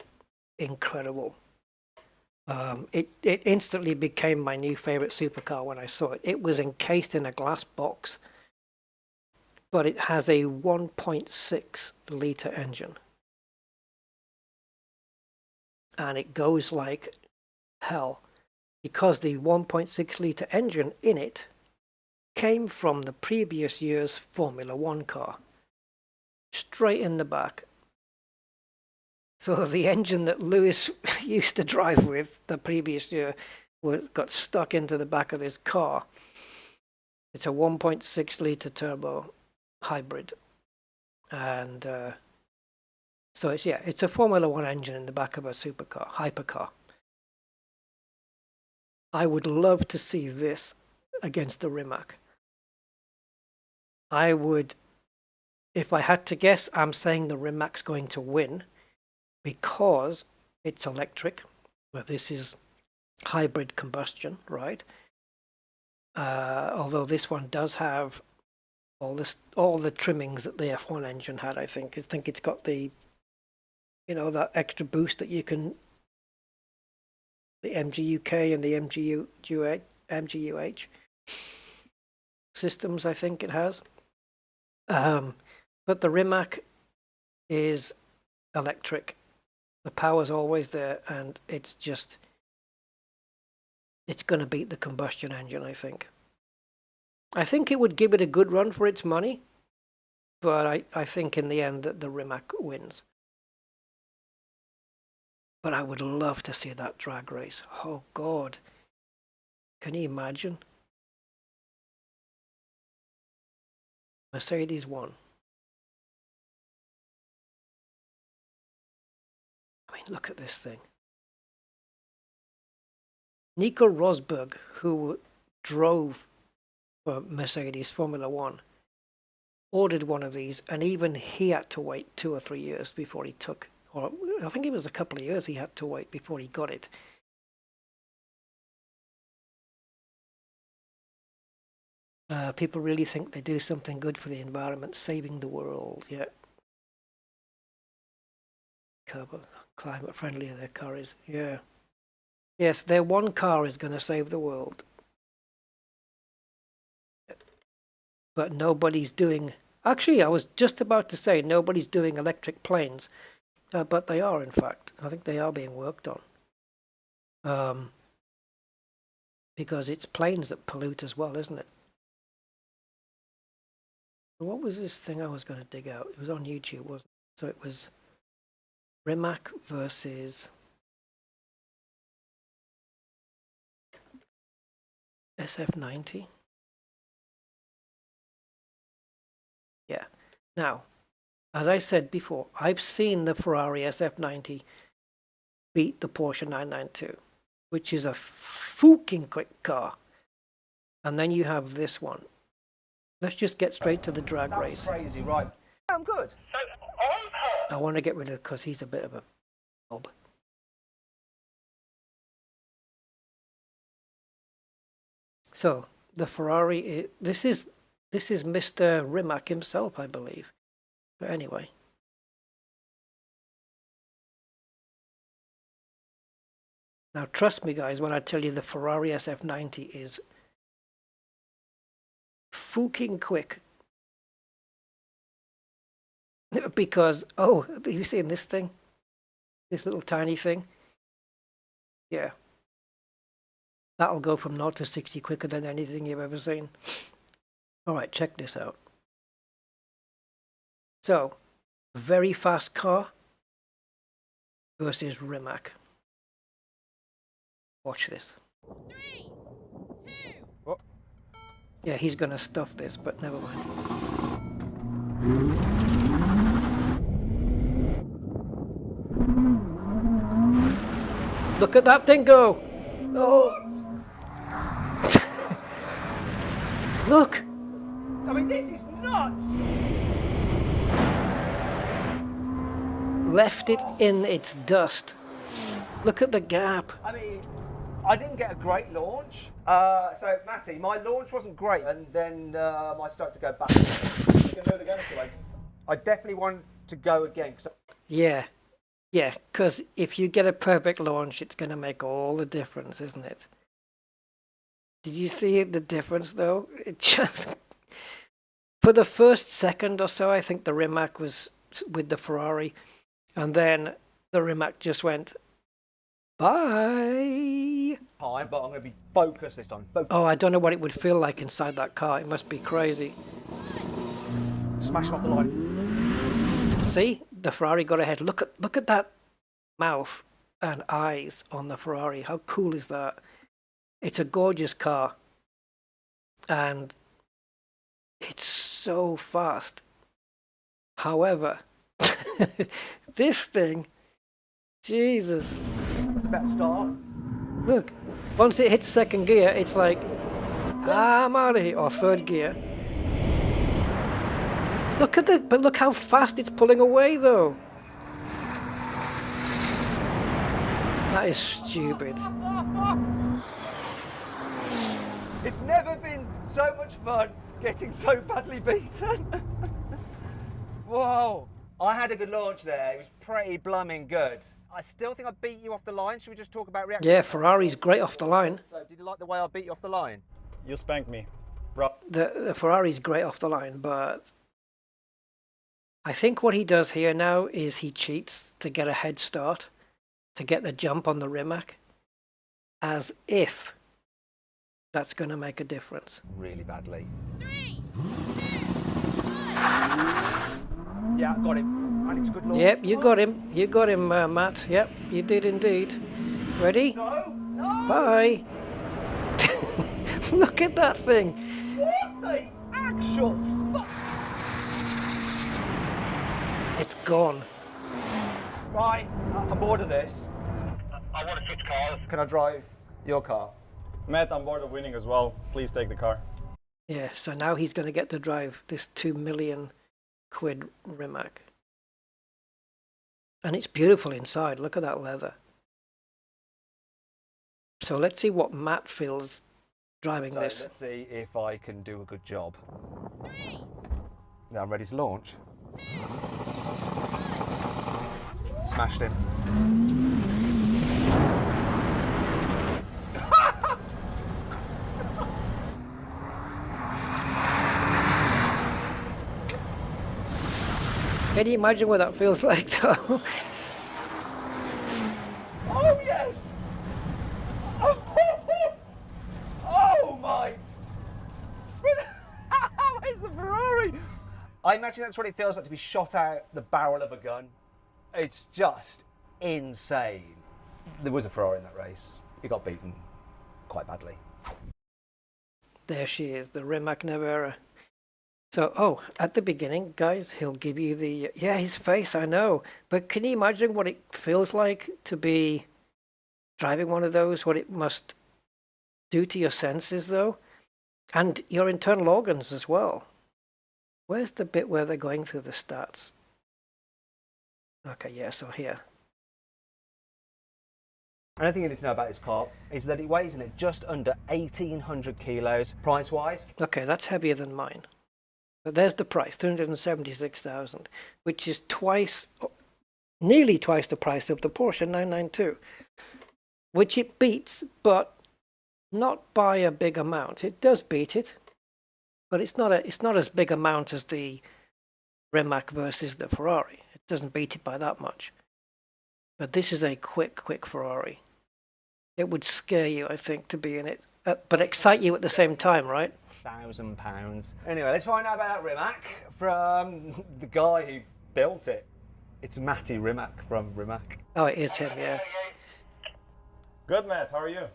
incredible. It instantly became my new favorite supercar when I saw it. It was encased in a glass box, but it has a 1.6 litre engine. And it goes like hell because the 1.6 litre engine in it came from the previous year's Formula One car, straight in the back. So the engine that Lewis used to drive with the previous year got stuck into the back of this car. It's a 1.6 litre turbo hybrid. And so it's a Formula One engine in the back of a supercar, hypercar. I would love to see this against the Rimac. I would, if I had to guess, I'm saying the Rimac's going to win because it's electric. Well, this is hybrid combustion, right? Although this one does have all the trimmings that the F1 engine had. I think it's got the, that extra boost that you can, the MGUK and the MGUH systems, I think it has. But the Rimac is electric. The power's always there, and it's going to beat the combustion engine, I think. I think it would give it a good run for its money, but I think in the end that the Rimac wins. But I would love to see that drag race. Oh, God. Can you imagine? Mercedes 1. I mean, look at this thing. Nico Rosberg, who drove for Mercedes Formula One, ordered one of these, and even he had to wait 2 or 3 years before he took, or I think it was a couple of years he had to wait before he got it. People really think they do something good for the environment, saving the world. Yeah. Climate friendly their car is. Yeah. Yes, their one car is going to save the world. But nobody's doing... Actually, I was just about to say nobody's doing electric planes. But they are, in fact. I think they are being worked on. Because it's planes that pollute as well, isn't it? What was this thing I was going to dig out? It was on YouTube, wasn't it? So it was Rimac versus SF90. Yeah. Now, as I said before, I've seen the Ferrari SF90 beat the Porsche 992, which is a fucking quick car. And then you have this one. Let's just get straight to the drag race. Crazy, right? I'm good. I want to get rid of because he's a bit of a knob. So the Ferrari, this is Mr. Rimac himself, I believe. But anyway. Now trust me guys when I tell you the Ferrari SF90 is fucking quick. Because, oh, have you seen this thing? This little tiny thing? Yeah. That'll go from 0 to 60 quicker than anything you've ever seen. Alright, check this out. So, very fast car versus Rimac. Watch this. 3, 2. Oh. Yeah, he's gonna stuff this, but never mind. Look at that thing go! Oh! Look! I mean, this is nuts! Left it in its dust. Look at the gap. I mean, I didn't get a great launch. So, Matty, my launch wasn't great, and then I started to go back. You can do it again if you like. I definitely want to go again. Yeah. Yeah, because if you get a perfect launch, it's going to make all the difference, isn't it? Did you see the difference, though? It just... For the first second or so, I think the Rimac was with the Ferrari. And then the Rimac just went, bye! Time, but I'm going to be focused this time. Oh, I don't know what it would feel like inside that car. It must be crazy. Smash him off the line. See? The Ferrari got ahead. Look at that mouth and eyes on the Ferrari. How cool is that? It's a gorgeous car. And it's so fast. However, this thing, Jesus. It's a better start. Look, once it hits second gear, it's like, I'm out of here, or third gear. But look how fast it's pulling away, though. That is stupid. It's never been so much fun getting so badly beaten. Whoa. I had a good launch there. It was pretty blooming good. I still think I beat you off the line. Should we just talk about reaction? Yeah, Ferrari's great off the line. So, did you like the way I beat you off the line? You spanked me, bro. The Ferrari's great off the line, but I think what he does here now is he cheats to get a head start, to get the jump on the Rimac, as if that's going to make a difference. Really badly. 3, 2, 1. Yeah, I got him. And it's a good launch. Yep, you got him. You got him, Matt. Yep, you did indeed. Ready? No, no. Bye. Look at that thing. What the actual fuck? It's gone. Right, I'm bored of this. I want to switch cars. Can I drive your car? Matt, I'm bored of winning as well. Please take the car. Yeah, so now he's going to get to drive this £2 million Rimac. And it's beautiful inside. Look at that leather. So let's see what Matt feels driving So this. let's see if I can do a good job. 3, Now I'm ready to launch. 2, Smashed him. Can you imagine what that feels like, though? Oh yes! Oh my! Where's the Ferrari? I imagine that's what it feels like to be shot out the barrel of a gun. It's just insane. There was a Ferrari in that race. It got beaten quite badly. There she is, the Rimac Nevera. So, oh, at the beginning, guys, he'll give you the, yeah, his face, I know. But can you imagine what it feels like to be driving one of those? What it must do to your senses, though? And your internal organs as well. Where's the bit where they're going through the stats? Okay, yeah, so here. Another thing you need to know about this car is that it weighs in at just under 1,800 kilos, price-wise. Okay, that's heavier than mine. But there's the price, 376,000, which is twice, nearly twice the price of the Porsche 992, which it beats, but not by a big amount. It does beat it, but it's not as big amount as the Rimac versus the Ferrari. It doesn't beat it by that much. But this is a quick Ferrari. It would scare you, I think, to be in it, but excite you at the same time, right? £1,000. Anyway, let's find out about that Rimac from the guy who built it. It's Matty Rimac from Rimac. Oh, it is him, yeah. Good, Matt. How are you?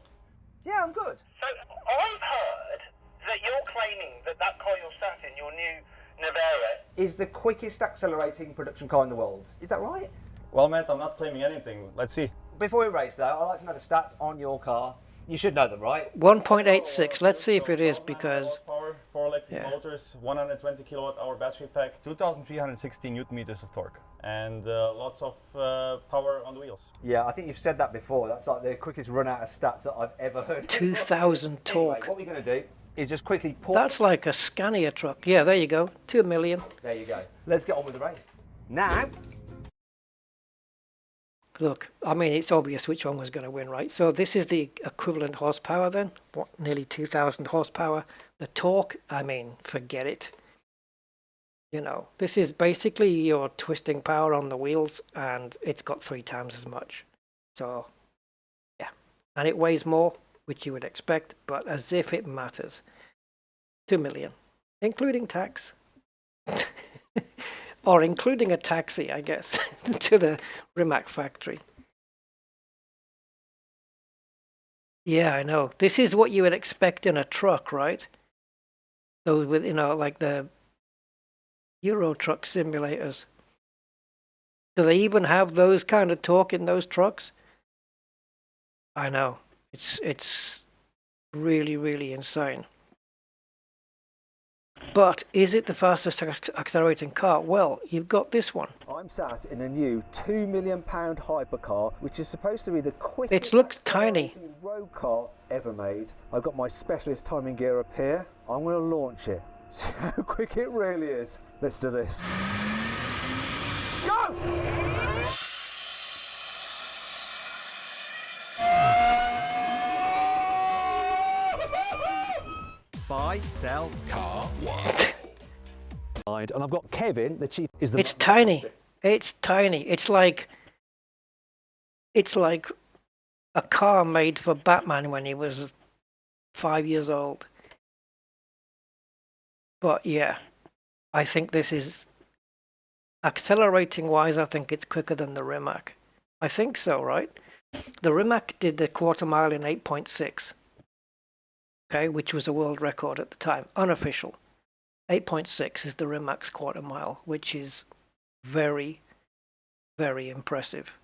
Yeah, I'm good. So I've heard that you're claiming that that car you're sat in, your new Nevera, Is the quickest accelerating production car in the world. Is that right? Well, Matt, I'm not claiming anything. Let's see. Before we race, though, I'd like to know the stats on your car. You should know them, right? 1.86. Let's see if it is, because Horsepower, 4 electric Yeah. motors, 120 kilowatt-hour battery pack, 2,360 newton meters of torque, and lots of power on the wheels. Yeah, I think you've said that before. That's like the quickest run out of stats that I've ever heard. 2,000 Anyway, torque. what we're going to do is just quickly pause. That's like a Scania truck. Yeah, there you go. 2 million. There you go. Let's get on with the race. Now, Look, I mean, it's obvious which one was going to win, right? So this is the equivalent horsepower then. What, nearly 2,000 horsepower. The torque, I mean, forget it. You know, this is basically your twisting power on the wheels, and it's got 3 times as much. So, yeah. And it weighs more, which you would expect, but as if it matters. 2 million, including tax. Or including a taxi, I guess, to the Rimac factory. Yeah, I know. This is what you would expect in a truck, right? Those with, you know, like the Euro truck simulators. Do they even have those kind of torque in those trucks? I know. It's really, really insane. But is it the fastest accelerating car? Well, you've got this one. I'm sat in a new £2 million hypercar, which is supposed to be the quickest It looks tiny. accelerating road car ever made. I've got my specialist timing gear up here. I'm going to launch it. See how quick it really is. Let's do this. Go! Buy, sell, car, what? And I've got Kevin, the chief, is the... It's tiny. It's tiny. It's like a car made for Batman when he was 5 years old. But yeah, I think this is accelerating wise. I think it's quicker than the Rimac. I think so, right? The Rimac did the quarter mile in 8.6. Okay, which was a world record at the time, unofficial. 8.6 is the Rimac's quarter mile, which is very, very impressive.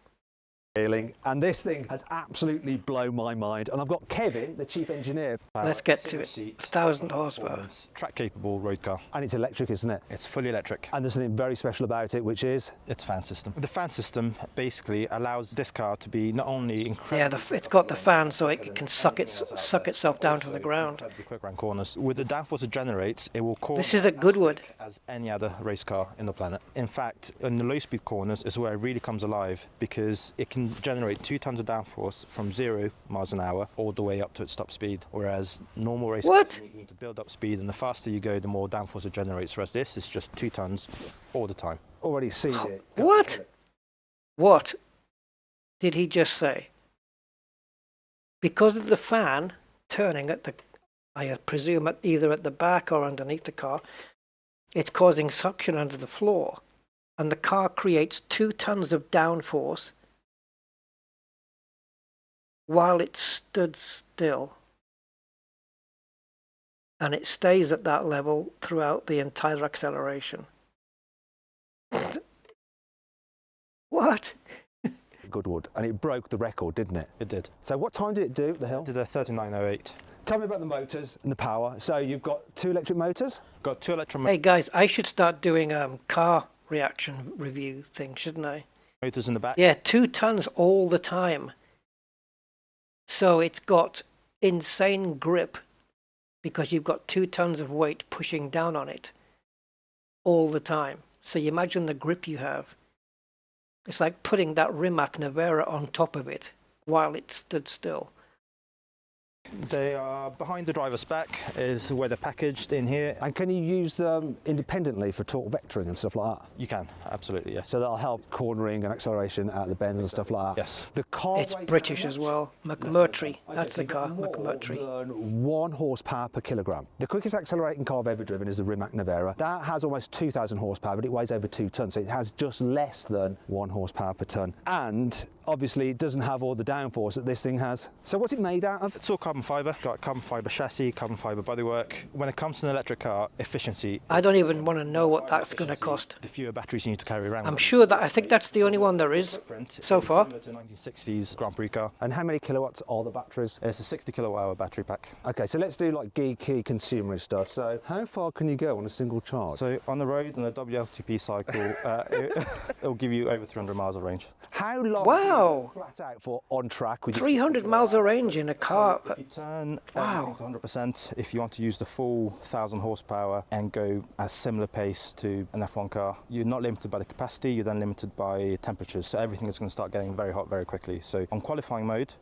And this thing has absolutely blown my mind. And I've got Kevin, the chief engineer. Let's get to it. 1,000 horsepower. Track capable road car. And it's electric, isn't it? It's fully electric. And there's something very special about it, which is Its fan system. The fan system basically allows this car to be not only incredible. Yeah, it's got the fan so it can suck itself down to the ground. Quick round corners. With the downforce it generates, it will cause This is a Goodwood. as any other race car in the planet. In fact, in the low speed corners is where it really comes alive because it can generate 2 tons of downforce from 0 miles an hour all the way up to its top speed. Whereas normal race What? cars, you need to build up speed, and the faster you go, the more downforce it generates. Whereas this is just 2 tons all the time. already seen it. What? What did he just say? Because of the fan turning at the, I presume either at the back or underneath the car, it's causing suction under the floor. And the car creates 2 tons of downforce while it stood still. And it stays at that level throughout the entire acceleration. What? Goodwood, and it broke the record, didn't it? It did. So what time did it do at the hill? Did a 3908. Tell me about the motors and the power. So you've got 2 electric motors? Got 2 Hey guys, I should start doing car reaction review thing, shouldn't I? motors in the back. Yeah, 2 tons all the time. So it's got insane grip because you've got 2 tons of weight pushing down on it all the time. So you imagine the grip you have. It's like putting that Rimac Nevera on top of it while it stood still. They are behind the driver's back is where they're packaged in here. And can you use them independently for torque vectoring and stuff like that? You can, absolutely, yes. So that'll help cornering and acceleration out of the bends and stuff like that? Yes. The car It's weighs British how as much? well. McMurtry, Okay, that's so the you've car, got more McMurtry. than 1 horsepower per kilogram. The quickest accelerating car I've ever driven is the Rimac Nevera. That has almost 2,000 horsepower, but it weighs over 2 tons, so it has just less than 1 horsepower per ton. And obviously it doesn't have all the downforce that this thing has. So what's it made out of? It's all carbon fibre. Got carbon fibre chassis, carbon fibre bodywork. When it comes to an electric car, efficiency. I don't even want to know what that's going to cost. The fewer batteries you need to carry around. I'm sure that, I think that's the only one there is so far. Similar to 1960s Grand Prix car. And how many kilowatts are the batteries? It's a 60 kilowatt hour battery pack. Okay, so let's do like geeky consumerist stuff. So how far can you go on a single charge? So on the road, on a WLTP cycle, it'll give you over 300 miles of range. How long Wow. can you flat out for on track with 300 miles of range in a car. If you turn Wow. everything to 100%, if you want to use the full 1,000 horsepower and go at a similar pace to an F1 car, you're not limited by the capacity, you're then limited by temperatures. So everything is going to start getting very hot very quickly. So on qualifying mode,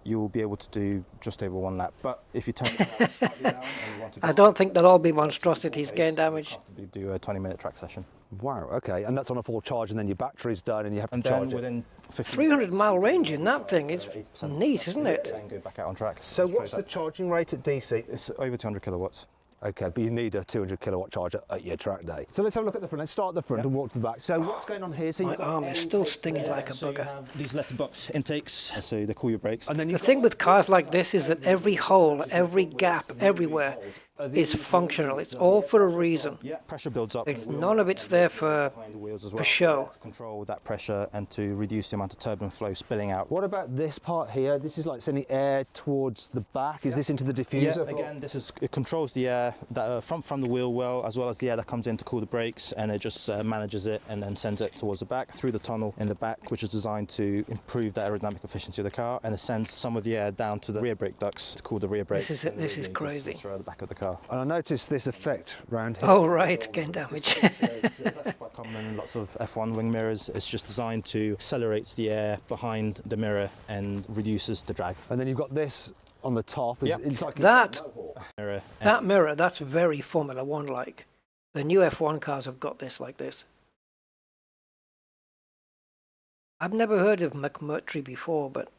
you will be able to do just over 1 lap. But if you turn it slightly down and you want to go I don't think they'll all be monstrosities getting damage. you have to do a 20-minute track session. Wow, okay, and that's on a full charge, and then your battery's done, and you have And to then charge it. within 15 300 mile range in that thing is 8% neat, isn't it? and go back out on track. So what's the charging rate at DC? It's over 200 kilowatts. Okay, but you need a 200 kilowatt charger at your track day. So let's have a look at the front. Let's start at the front and walk to the back. So what's going on here? So My you've got arm is still stinging like a So you bugger. have these letterbox intakes, so they cool your brakes. and then The you've thing with cars like this is that every hole, every gap, everywhere is functional. It's all for a reason. Yeah, pressure builds up. It's none of it's there for behind the wheels as well. show. To control that pressure and to reduce the amount of turbulent flow spilling out. What about this part here? This is like sending air towards the back. Is this into the diffuser? Yeah, again, it controls the air that, from the wheel well, as well as the air that comes in to cool the brakes, and it just manages it and then sends it towards the back through the tunnel in the back, which is designed to improve the aerodynamic efficiency of the car, and it sends some of the air down to the rear brake ducts to cool the rear brakes. This is crazy. At the back of the car. And I noticed this effect round here. Oh right, getting damage. It's actually quite common in lots of F1 wing mirrors. It's just designed to accelerate the air behind the mirror and reduces the drag. And then you've got this on the top. Yep. It's like That Mirror that mirror, that's very Formula One like. The new F1 cars have got this like this. I've never heard of McMurtry before, but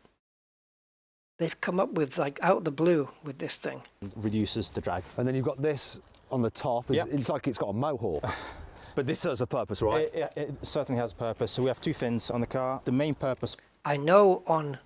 they've come up with like out of the blue with this thing. reduces the drag. And then you've got this on the top. Yep. It's like it's got a mohawk. But this serves a purpose, right? It certainly has purpose. So we have 2 fins on the car. The main purpose. I know on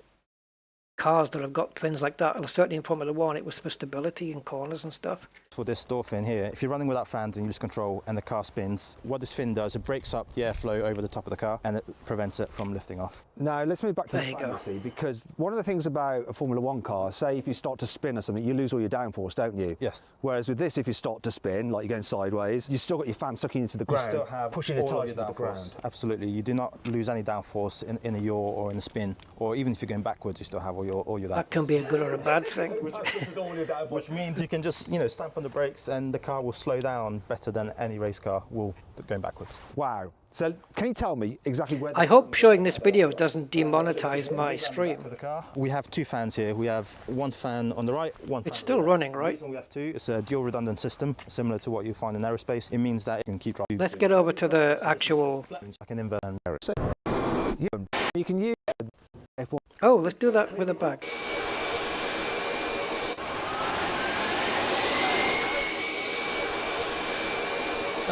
cars that have got things like that. Certainly in Formula One, it was for stability in corners and stuff. For this door fin here, if you're running without fans and you lose control and the car spins, what this fin does, it breaks up the airflow over the top of the car and it prevents it from lifting off. Now let's move back to There the you go. fantasy, because one of the things about a Formula One car, say if you start to spin or something, you lose all your downforce, don't you? Yes. Whereas with this, if you start to spin, like you're going sideways, you still got your fan sucking into the ground, You still have pushing the all of tyres your into the downforce. ground. Absolutely, you do not lose any downforce in a yaw or in a spin, or even if you're going backwards, you still have all your downforce. That can be a good or a bad thing. Which means you can just, stamp on the brakes and the car will slow down better than any race car will going backwards. Wow. So can you tell me exactly where... I hope showing this video doesn't demonetize my stream. For the car, we have two fans here. We have one fan on the right, one fan It's on still the left. running, The right? reason we have two, it's a dual redundant system, similar to what you find in aerospace. It means that it can keep driving. Let's get over to the actual... Like an inverter. You can use F1. Oh, let's do that with a bag.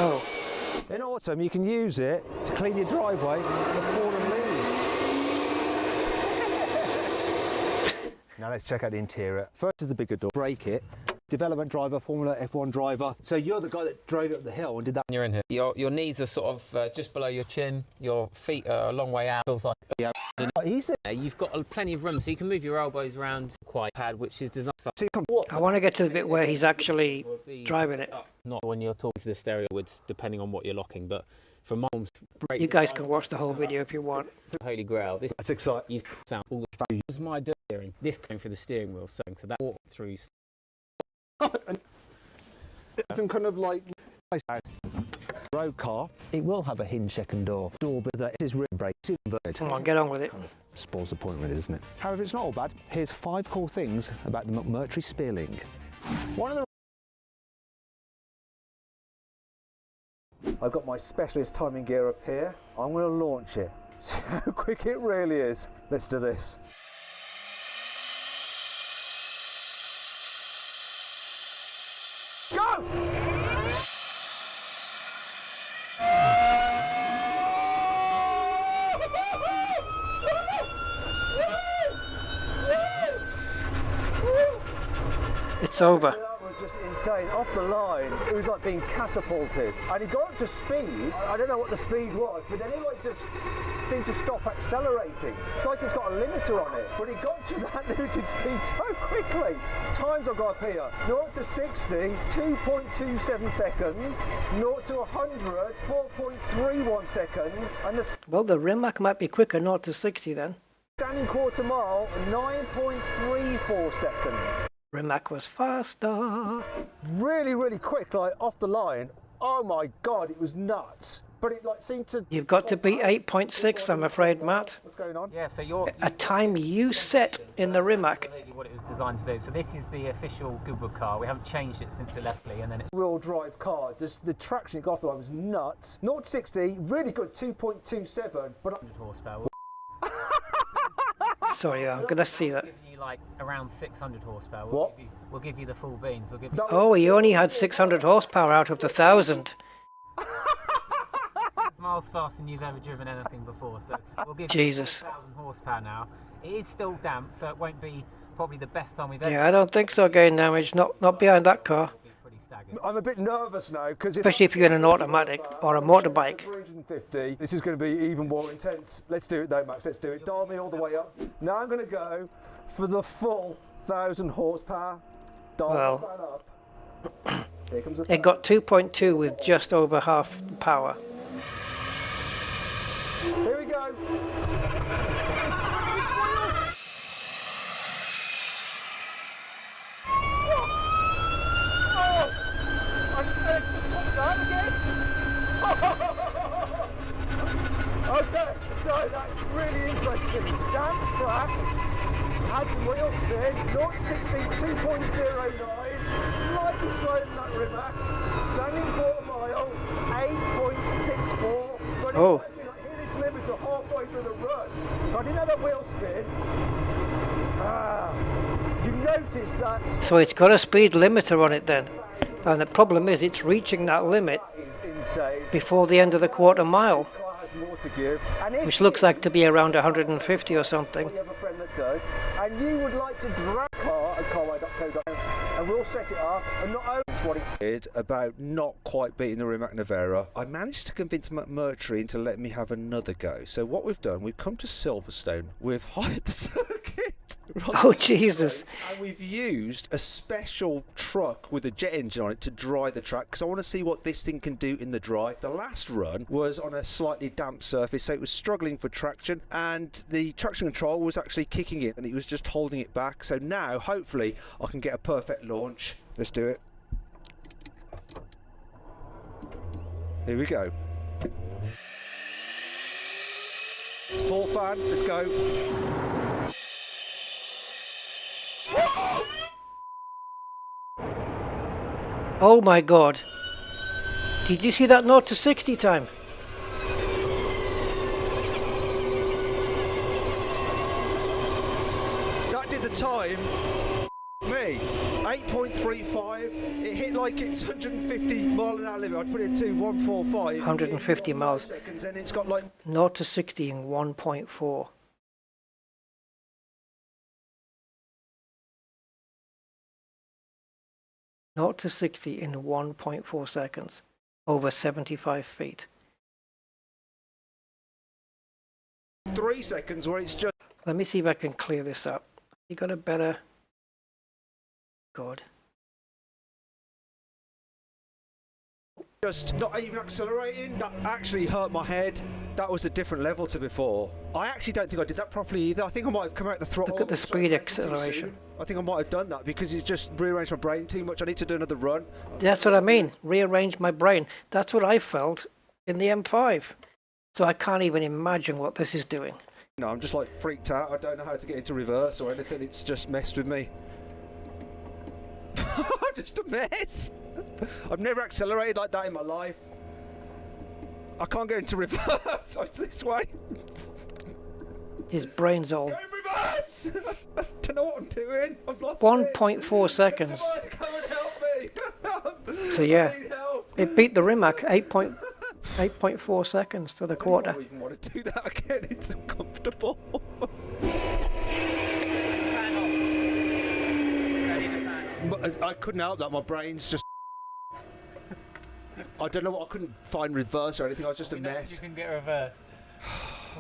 Oh, In autumn, you can use it to clean your driveway for fallen leaves. Now let's check out the interior. First is the bigger door. Break it. Development driver, Formula F1 driver. So you're the guy that drove it up the hill and did that. You're in here. Your knees are sort of just below your chin. Your feet are a long way out. Feels like Easy. you've got plenty of room, so you can move your elbows around quite pad, which is designed. So you can walk. I want to get to the bit where he's actually driving it. Not when you're talking to the stereo widths, depending on what you're locking, but from mom's break, You guys can watch the whole video if you want. Holy Grail. This That's exciting. you sound all the this was my steering. This came through the steering wheel, so that walked through. Some kind of like road car. It will have a hinge second door. Door, but that is rim brake. It's inverted. Come on, get on with it. Spoils the point, really, isn't it? However, it's not all bad. Here's 5 cool things about the McMurtry Spearling. One of the... I've got my specialist timing gear up here. I'm going to launch it. See how quick it really is. Let's do this. Go! It's over. That was just insane. Off the line, it was like being catapulted. And he got up to speed. I don't know what the speed was, but then he like just seemed to stop accelerating. It's like it's got a limiter on it. But he got to that limited speed so quickly. Times I've got up here. 0 to 60, 2.27 seconds. 0 to 100, 4.31 seconds. And the Well, the Rimac might be quicker, 0 to 60 then. standing quarter mile, 9.34 seconds. Rimac was faster. Really, really quick, like off the line. Oh my God, it was nuts. But it like seemed to... You've got to beat 8.6, I'm afraid, Matt. What's going on? Yeah, so you're A time you set in the Rimac. absolutely what it was designed to do. So this is the official Goodwood car. We haven't changed it since it left Lee, and then it's Wheel drive car, just the traction it got off the line was nuts. 0 to 60, really good, 2.27, but 100 horsepower. Sorry, I'm going to see that. We'll give you like around 600 horsepower. What? We'll give you the full beans. We'll give you No. Oh, he only had 600 horsepower out of the 1,000. miles faster than you've ever driven anything before. So we'll give Jesus. you 1,000 horsepower now. It is still damp, so it won't be probably the best time we've ever. Yeah, I don't think so, gain damage. Not behind that car. It'll be pretty staggered. I'm a bit nervous now because Especially if you're in an automatic or a motorbike. 350. This is going to be even more intense. Let's do it though, Max. Let's do it. Dial me all the way up. Now I'm going to go for the full 1,000 horsepower. Dial Well. the fan up. Here comes the It got 2.2 with just over half power. Here we go. Okay, so that's really interesting. Damp track, had some wheel spin, 0 to 60, 2.09, slightly slower than that Rimac, standing quarter mile, 8.64, but Oh. it's actually like hit its limiter halfway through the run. If I didn't have that wheel spin, you notice that So it's got a speed limiter on it then. And the problem is it's reaching that limit is insane. before the end of the quarter mile, Car has more to give. And if which looks like to be around 150 or something. you have a friend that does, and you would like to drag car at carway.co.uk, and we'll set it up, and not only what he did about not quite beating the Rimac Nevera, I managed to convince McMurtry into letting me have another go. So what we've done, we've come to Silverstone, we've hired the circuit. Oh, Jesus. And we've used a special truck with a jet engine on it to dry the track, because I want to see what this thing can do in the dry. The last run was on a slightly damp surface, so it was struggling for traction, and the traction control was actually kicking it, and it was just holding it back. So now, hopefully, I can get a perfect launch. Let's do it. Here we go. It's full fan, let's go. Oh my God. Did you see that 0 to 60 time? That did the time. Me. 8.35. It hit like it's 150 mile an hour limit. I'd put it to 145. 150 miles. Seconds, and it's got like 0 to 60 in 1.4. Not to 60 in 1.4 seconds, over 75 feet. 3 seconds where it's just Let me see if I can clear this up. You got a better... God. not even accelerating. That actually hurt my head. That was a different level to before. I actually don't think I did that properly either. I think I might have come out the throttle. Look at the speed acceleration. I think I might have done that because it's just rearranged my brain too much. I need to do another run. That's what I mean. Rearrange my brain. That's what I felt in the M5. So I can't even imagine what this is doing. No, I'm just like freaked out. I don't know how to get into reverse or anything. It's just messed with me. I'm just a mess. I've never accelerated like that in my life. I can't get into reverse. So it's this way. His brain's all... Go in reverse! I don't know what I'm doing. I've lost 1.4 seconds. Somebody come and help me. So yeah, I need help. it beat the Rimac 8.4 seconds to the quarter. I don't even want to do that again. It's uncomfortable. But I couldn't help that. My brain's just... I don't know what... I couldn't find reverse or anything. I was just a mess. You can get reverse.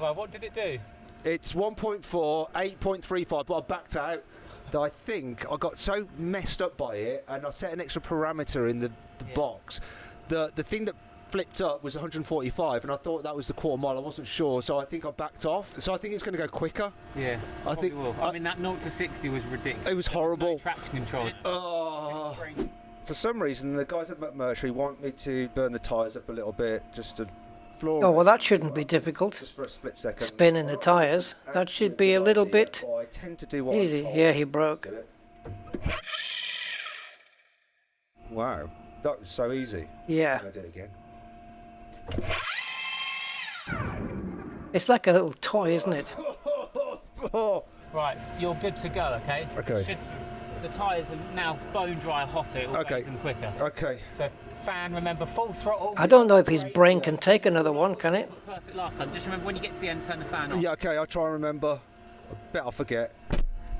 Well, what did it do? It's 1.4, 8.35, but I backed out. That I think I got so messed up by it, and I set an extra parameter in the box. The thing that flipped up was 145, and I thought that was the quarter mile. I wasn't sure, so I think I backed off. So I think it's going to go quicker. Yeah, I think. will. I mean, that 0 to 60 was ridiculous. It was horrible. No traction control. For some reason, the guys at McMurtry want me to burn the tyres up a little bit, just to floor. Oh, well, that shouldn't be difficult. Just for a split second. Spinning the tyres. That should be a little bit I tend to do what easy. I'm told. Yeah, he broke. Wow, that was so easy. Yeah. I'll do it again. It's like a little toy, isn't it? Right, you're good to go, okay? Okay. The tyres are now bone dry hotter, it will Okay. make them quicker. Okay. So, fan, remember, full throttle. I don't know if his brain can take another one, can it? Perfect last time. Just remember when you get to the end, turn the fan off. Yeah, okay, I'll try and remember. I bet I'll forget.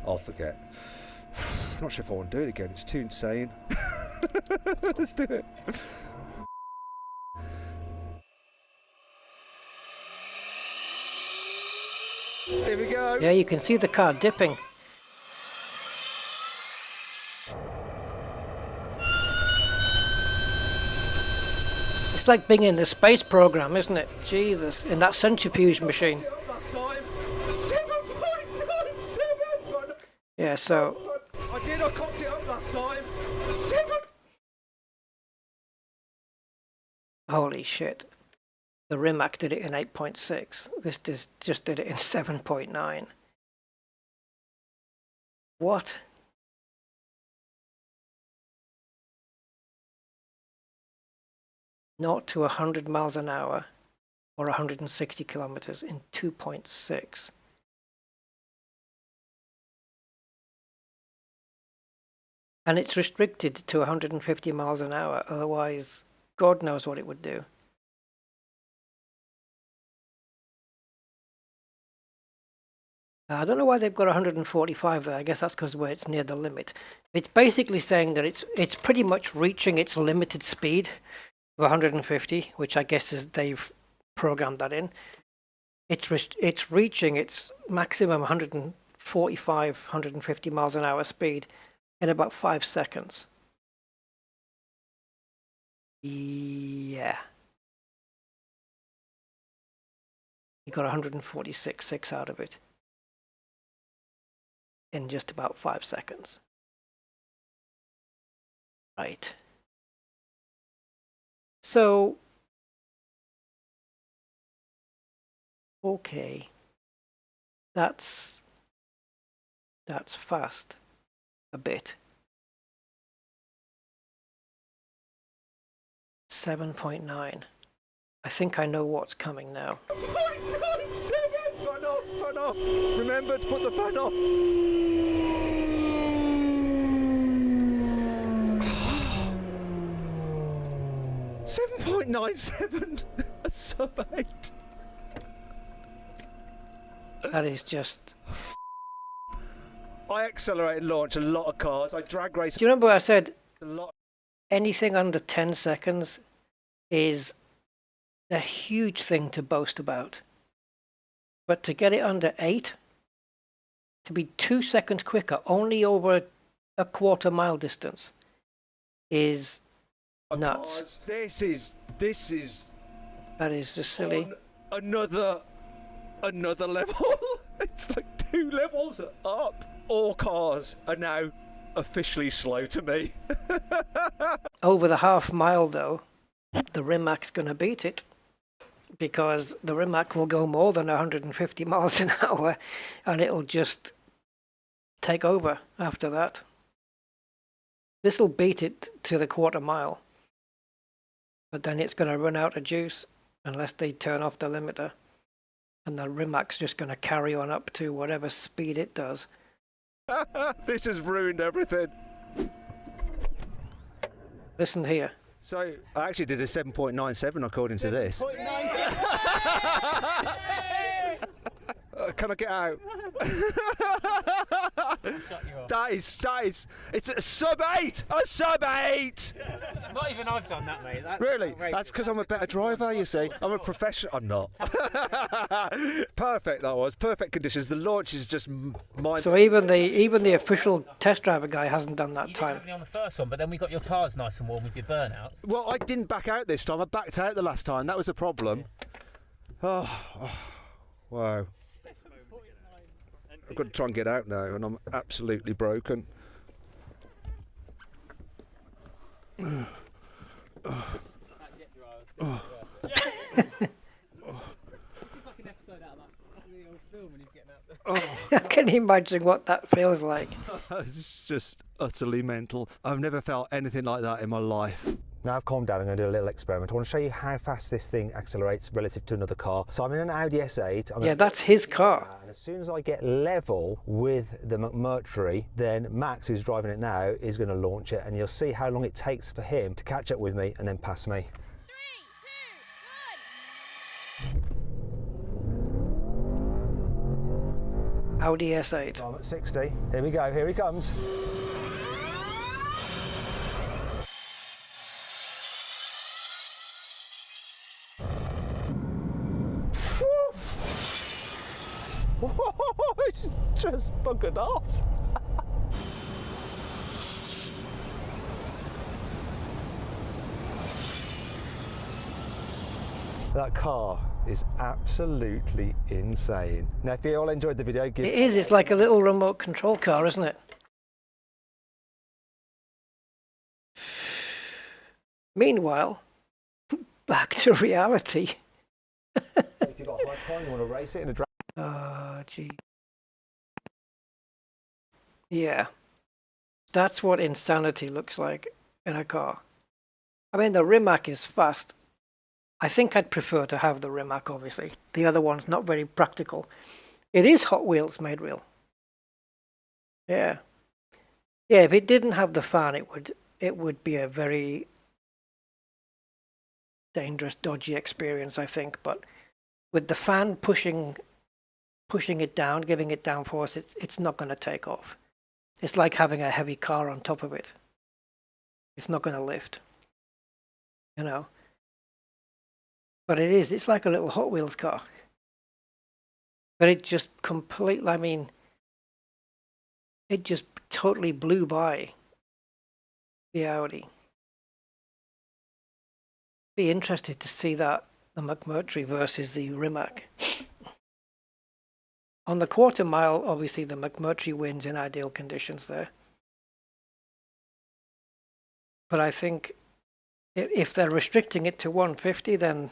I'll forget. I'm not sure if I want to do it again. It's too insane. Let's do it. Here we go. Yeah, you can see the car dipping. It's like being in the space program, isn't it? Jesus, in that centrifuge machine. Last time, 7.97. Yeah, so I cocked it up last time. 7. holy shit. The Rimac did it in 8.6. This just did it in 7.9. What? Not to 100 miles an hour or 160 kilometers in 2.6. And it's restricted to 150 miles an hour, otherwise God knows what it would do. I don't know why they've got 145 there. I guess that's because where it's near the limit. It's basically saying that it's pretty much reaching its limited speed of 150, which I guess is they've programmed that in. It's reaching its maximum 145, 150 miles an hour speed in about 5 seconds. Yeah. You got 146.6 out of it in just about 5 seconds. Right. So, okay. That's fast a bit. 7.9. I think I know what's coming now. 7.97! Fan off! Remember to put the fan off. 7.97, a sub 8. That is just... I accelerated launch a lot of cars. I drag race Do you remember I said a lot. anything under 10 seconds is a huge thing to boast about? But to get it under 8, to be 2 seconds quicker, only over a quarter mile distance, is nuts. Cars. This is That is just silly. on another level. It's like 2 levels up. All cars are now officially slow to me. Over the half mile, though, the Rimac's going to beat it, because the Rimac will go more than 150 miles an hour, and it'll just take over after that. This will beat it to the quarter mile, but then it's going to run out of juice unless they turn off the limiter, and the Rimac's just going to carry on up to whatever speed it does. This has ruined everything. Listen here. So I actually did a 7.97 according to this. Can I get out? That is, it's a sub 8! A sub 8! Not even I've done that, mate. That's Really? outrageous. That's because I'm a better driver, you see. I'm a professional. I'm not. Perfect, that was. Perfect conditions. The launch is just mind. So even the official test driver guy hasn't done that You time. didn't have me on the first one, but then we got your tyres nice and warm with your burnouts. Well, I didn't back out this time. I backed out the last time. That was a problem. Oh, wow. I've got to try and get out now, and I'm absolutely broken. I can imagine what that feels like. It's just utterly mental. I've never felt anything like that in my life. Now I've calmed down, I'm going to do a little experiment. I want to show you how fast this thing accelerates relative to another car. So I'm in an Audi S8. Yeah, that's his car. And as soon as I get level with the McMurtry, then Max, who's driving it now, is going to launch it, and you'll see how long it takes for him to catch up with me and then pass me. 3, 2, 1. Audi S8. So I'm at 60. Here we go. Here he comes. It's just buggered off. That car is absolutely insane. Now, if you all enjoyed the video, give It is. It's like a little remote control car, isn't it? Meanwhile, back to reality. if you've got a high car, you want to race it in a drag. Oh, gee. Yeah. That's what insanity looks like in a car. I mean, the Rimac is fast. I think I'd prefer to have the Rimac, obviously. The other one's not very practical. It is Hot Wheels made real. Yeah. Yeah, if it didn't have the fan, it would be a very dangerous, dodgy experience, I think. But with the fan pushing pushing it down, giving it downforce, it's not going to take off. It's like having a heavy car on top of it. It's not going to lift, you know. But it's like a little Hot Wheels car. But it just completely, I mean, it just totally blew by the Audi. Be interested to see that, the McMurtry versus the Rimac. On the quarter mile, obviously the McMurtry wins in ideal conditions there. But I think if they're restricting it to 150, then,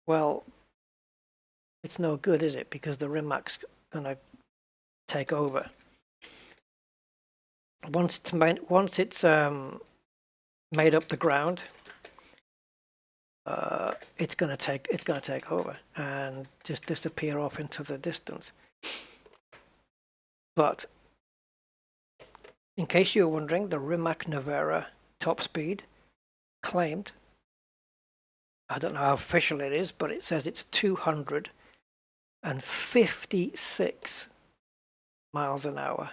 well, it's no good, is it? Because the Rimac's going to take over. Once it's made up the ground, it's going to take over and just disappear off into the distance. But in case you're wondering, the Rimac Nevera top speed claimed, I don't know how official it is, but it says it's 256 miles an hour.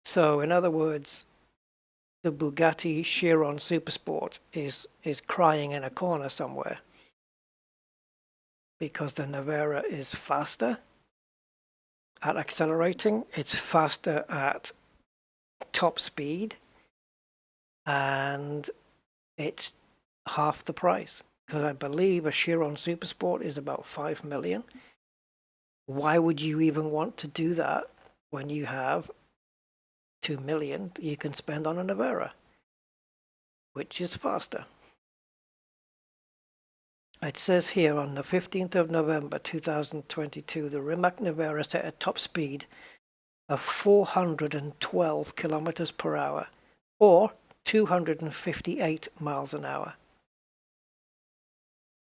So in other words, the Bugatti Chiron Supersport is crying in a corner somewhere because the Nevera is faster at accelerating, it's faster at top speed, and it's half the price. Because I believe a Chiron Supersport is about 5 million. Why would you even want to do that when you have 2 million you can spend on a Nevera, which is faster? It says here on the 15th of November 2022, the Rimac Nevera set a top speed of 412 kilometers per hour, or 258 miles an hour,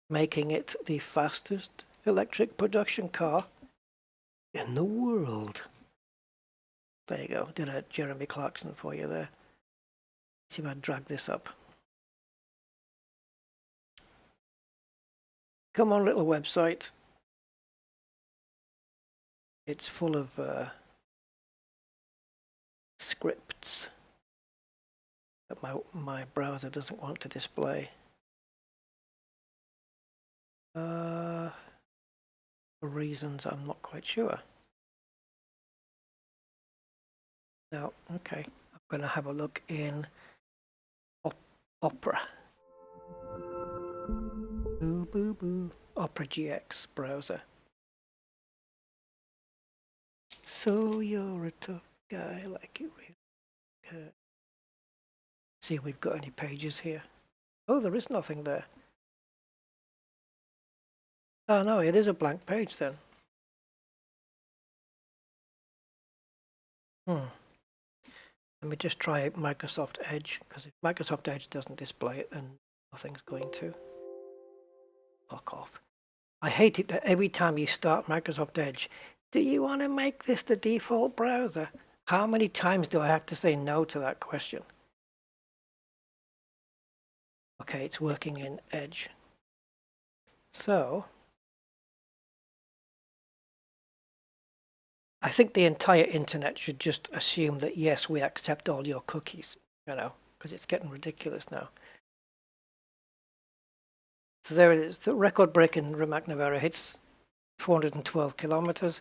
making it the fastest electric production car in the world. There you go. Did a Jeremy Clarkson for you there. See if I drag this up. Come on, little website. It's full of scripts that my browser doesn't want to display. For reasons I'm not quite sure. Now, okay, I'm going to have a look in Opera. Boo, boo, boo. Opera GX browser. So you're a tough guy, like you really care. See if we've got any pages here. Oh, there is nothing there. Oh no, it is a blank page then. Let me just try Microsoft Edge, because if Microsoft Edge doesn't display it, then nothing's going to. Fuck off. I hate it that every time you start Microsoft Edge, do you want to make this the default browser? How many times do I have to say no to that question? Okay, it's working in Edge. So, I think the entire internet should just assume that, yes, we accept all your cookies, you know, because it's getting ridiculous now. So there it is. The record-breaking Rimac Nevera hits 412 kilometers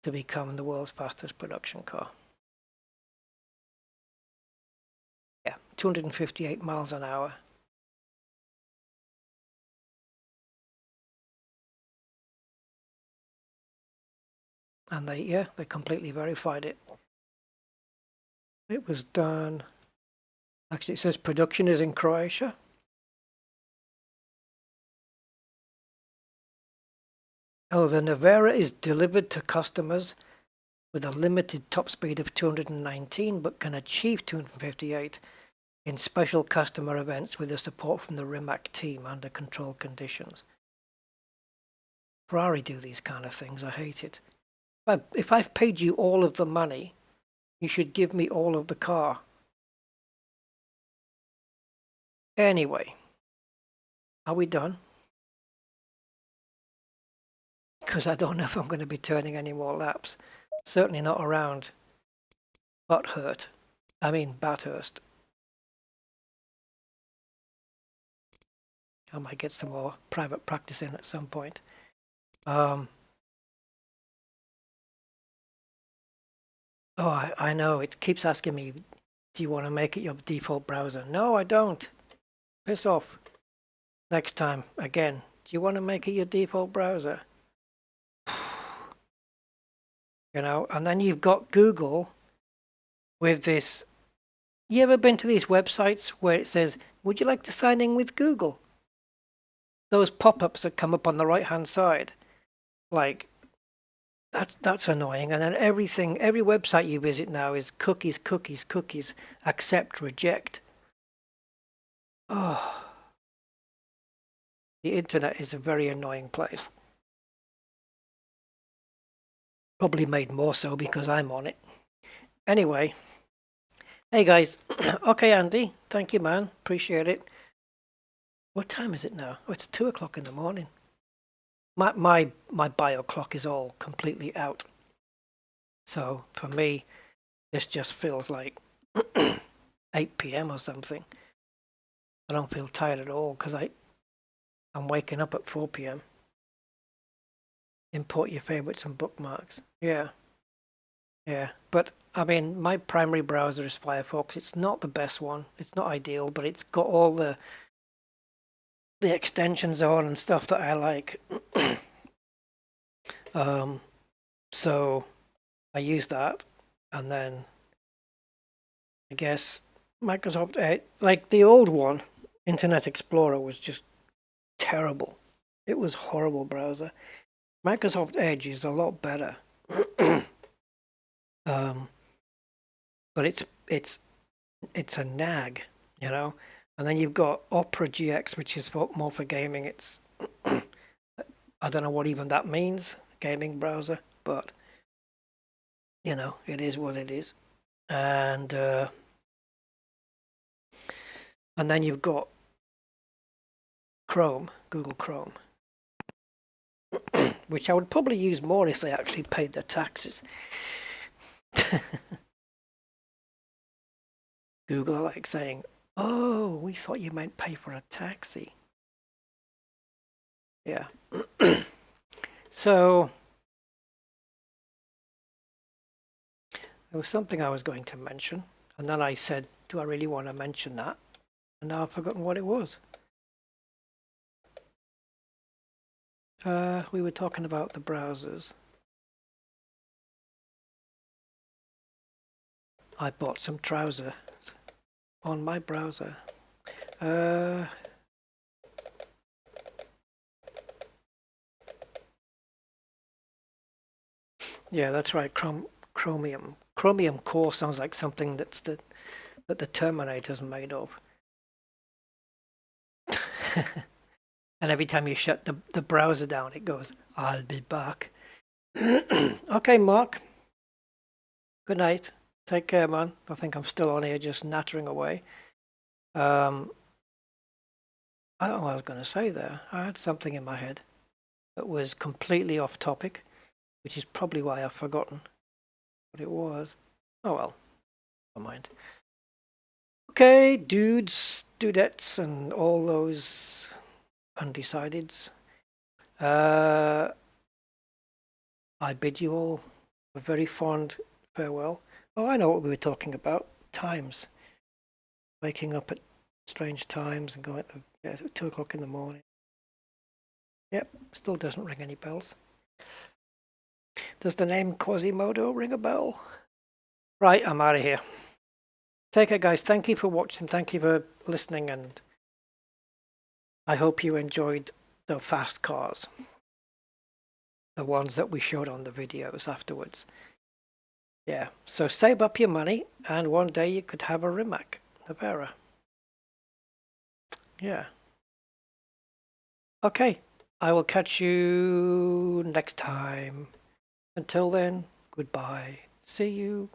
to become the world's fastest production car. Yeah, 258 miles an hour. And they completely verified it. It was done. Actually, it says production is in Croatia. Oh, the Nevera is delivered to customers with a limited top speed of 219, but can achieve 258 in special customer events with the support from the Rimac team under controlled conditions. Ferrari do these kind of things. I hate it. If I've paid you all of the money, you should give me all of the car. Anyway, are we done? because I don't know if I'm going to be turning any more laps. Certainly not around Bathurst. I might get some more private practice in at some point. Oh, I know. It keeps asking me, do you want to make it your default browser? No, I don't. Piss off. Next time, again, do you want to make it your default browser? You know, and then you've got Google with this. You ever been to these websites where it says, would you like to sign in with Google? Those pop-ups that come up on the right-hand side. Like, that's annoying. And then every website you visit now is cookies, cookies, cookies, accept, reject. Oh. The internet is a very annoying place. Probably made more so because I'm on it. Anyway. Hey guys. Okay, Andy. Thank you, man. Appreciate it. What time is it now? Oh, it's 2 o'clock in the morning. My bio clock is all completely out. So for me, this just feels like 8 p.m. or something. I don't feel tired at all because I'm waking up at 4 p.m. Import your favorites and bookmarks. Yeah. But I mean, my primary browser is Firefox. It's not the best one. It's not ideal, but it's got all the extensions on and stuff that I like. So I use that, and then I guess Microsoft Edge, like the old one, Internet Explorer was just terrible. It was horrible browser. Microsoft Edge is a lot better. But it's a nag, you know. And then you've got Opera GX, which is more for gaming. It's I don't know what even that means, gaming browser, but you know, it is what it is. And then you've got Chrome, Google Chrome, which I would probably use more if they actually paid their taxes. Google are like saying, oh, we thought you meant pay for a taxi. Yeah. So there was something I was going to mention, and then I said, do I really want to mention that? And now I've forgotten what it was. We were talking about the browsers. I bought some trousers on my browser. Yeah, that's right. Chromium. Chromium core sounds like something that the Terminator's made of. And every time you shut the browser down, it goes, I'll be back. Okay, Mark. Good night. Take care, man. I think I'm still on here just nattering away. I don't know what I was going to say there. I had something in my head that was completely off topic, which is probably why I've forgotten what it was. Oh well, never mind. Okay, dudes, dudettes, and all those undecideds. I bid you all a very fond farewell. Oh, I know what we were talking about. Times. Waking up at strange times and going at 2 o'clock in the morning. Yep, still doesn't ring any bells. Does the name Quasimodo ring a bell? Right, I'm out of here. Take care, guys. Thank you for watching. Thank you for listening, and I hope you enjoyed the fast cars. The ones that we showed on the videos afterwards. Yeah, so save up your money, and one day you could have a Rimac Navara. Yeah. Okay, I will catch you next time. Until then, goodbye. See you.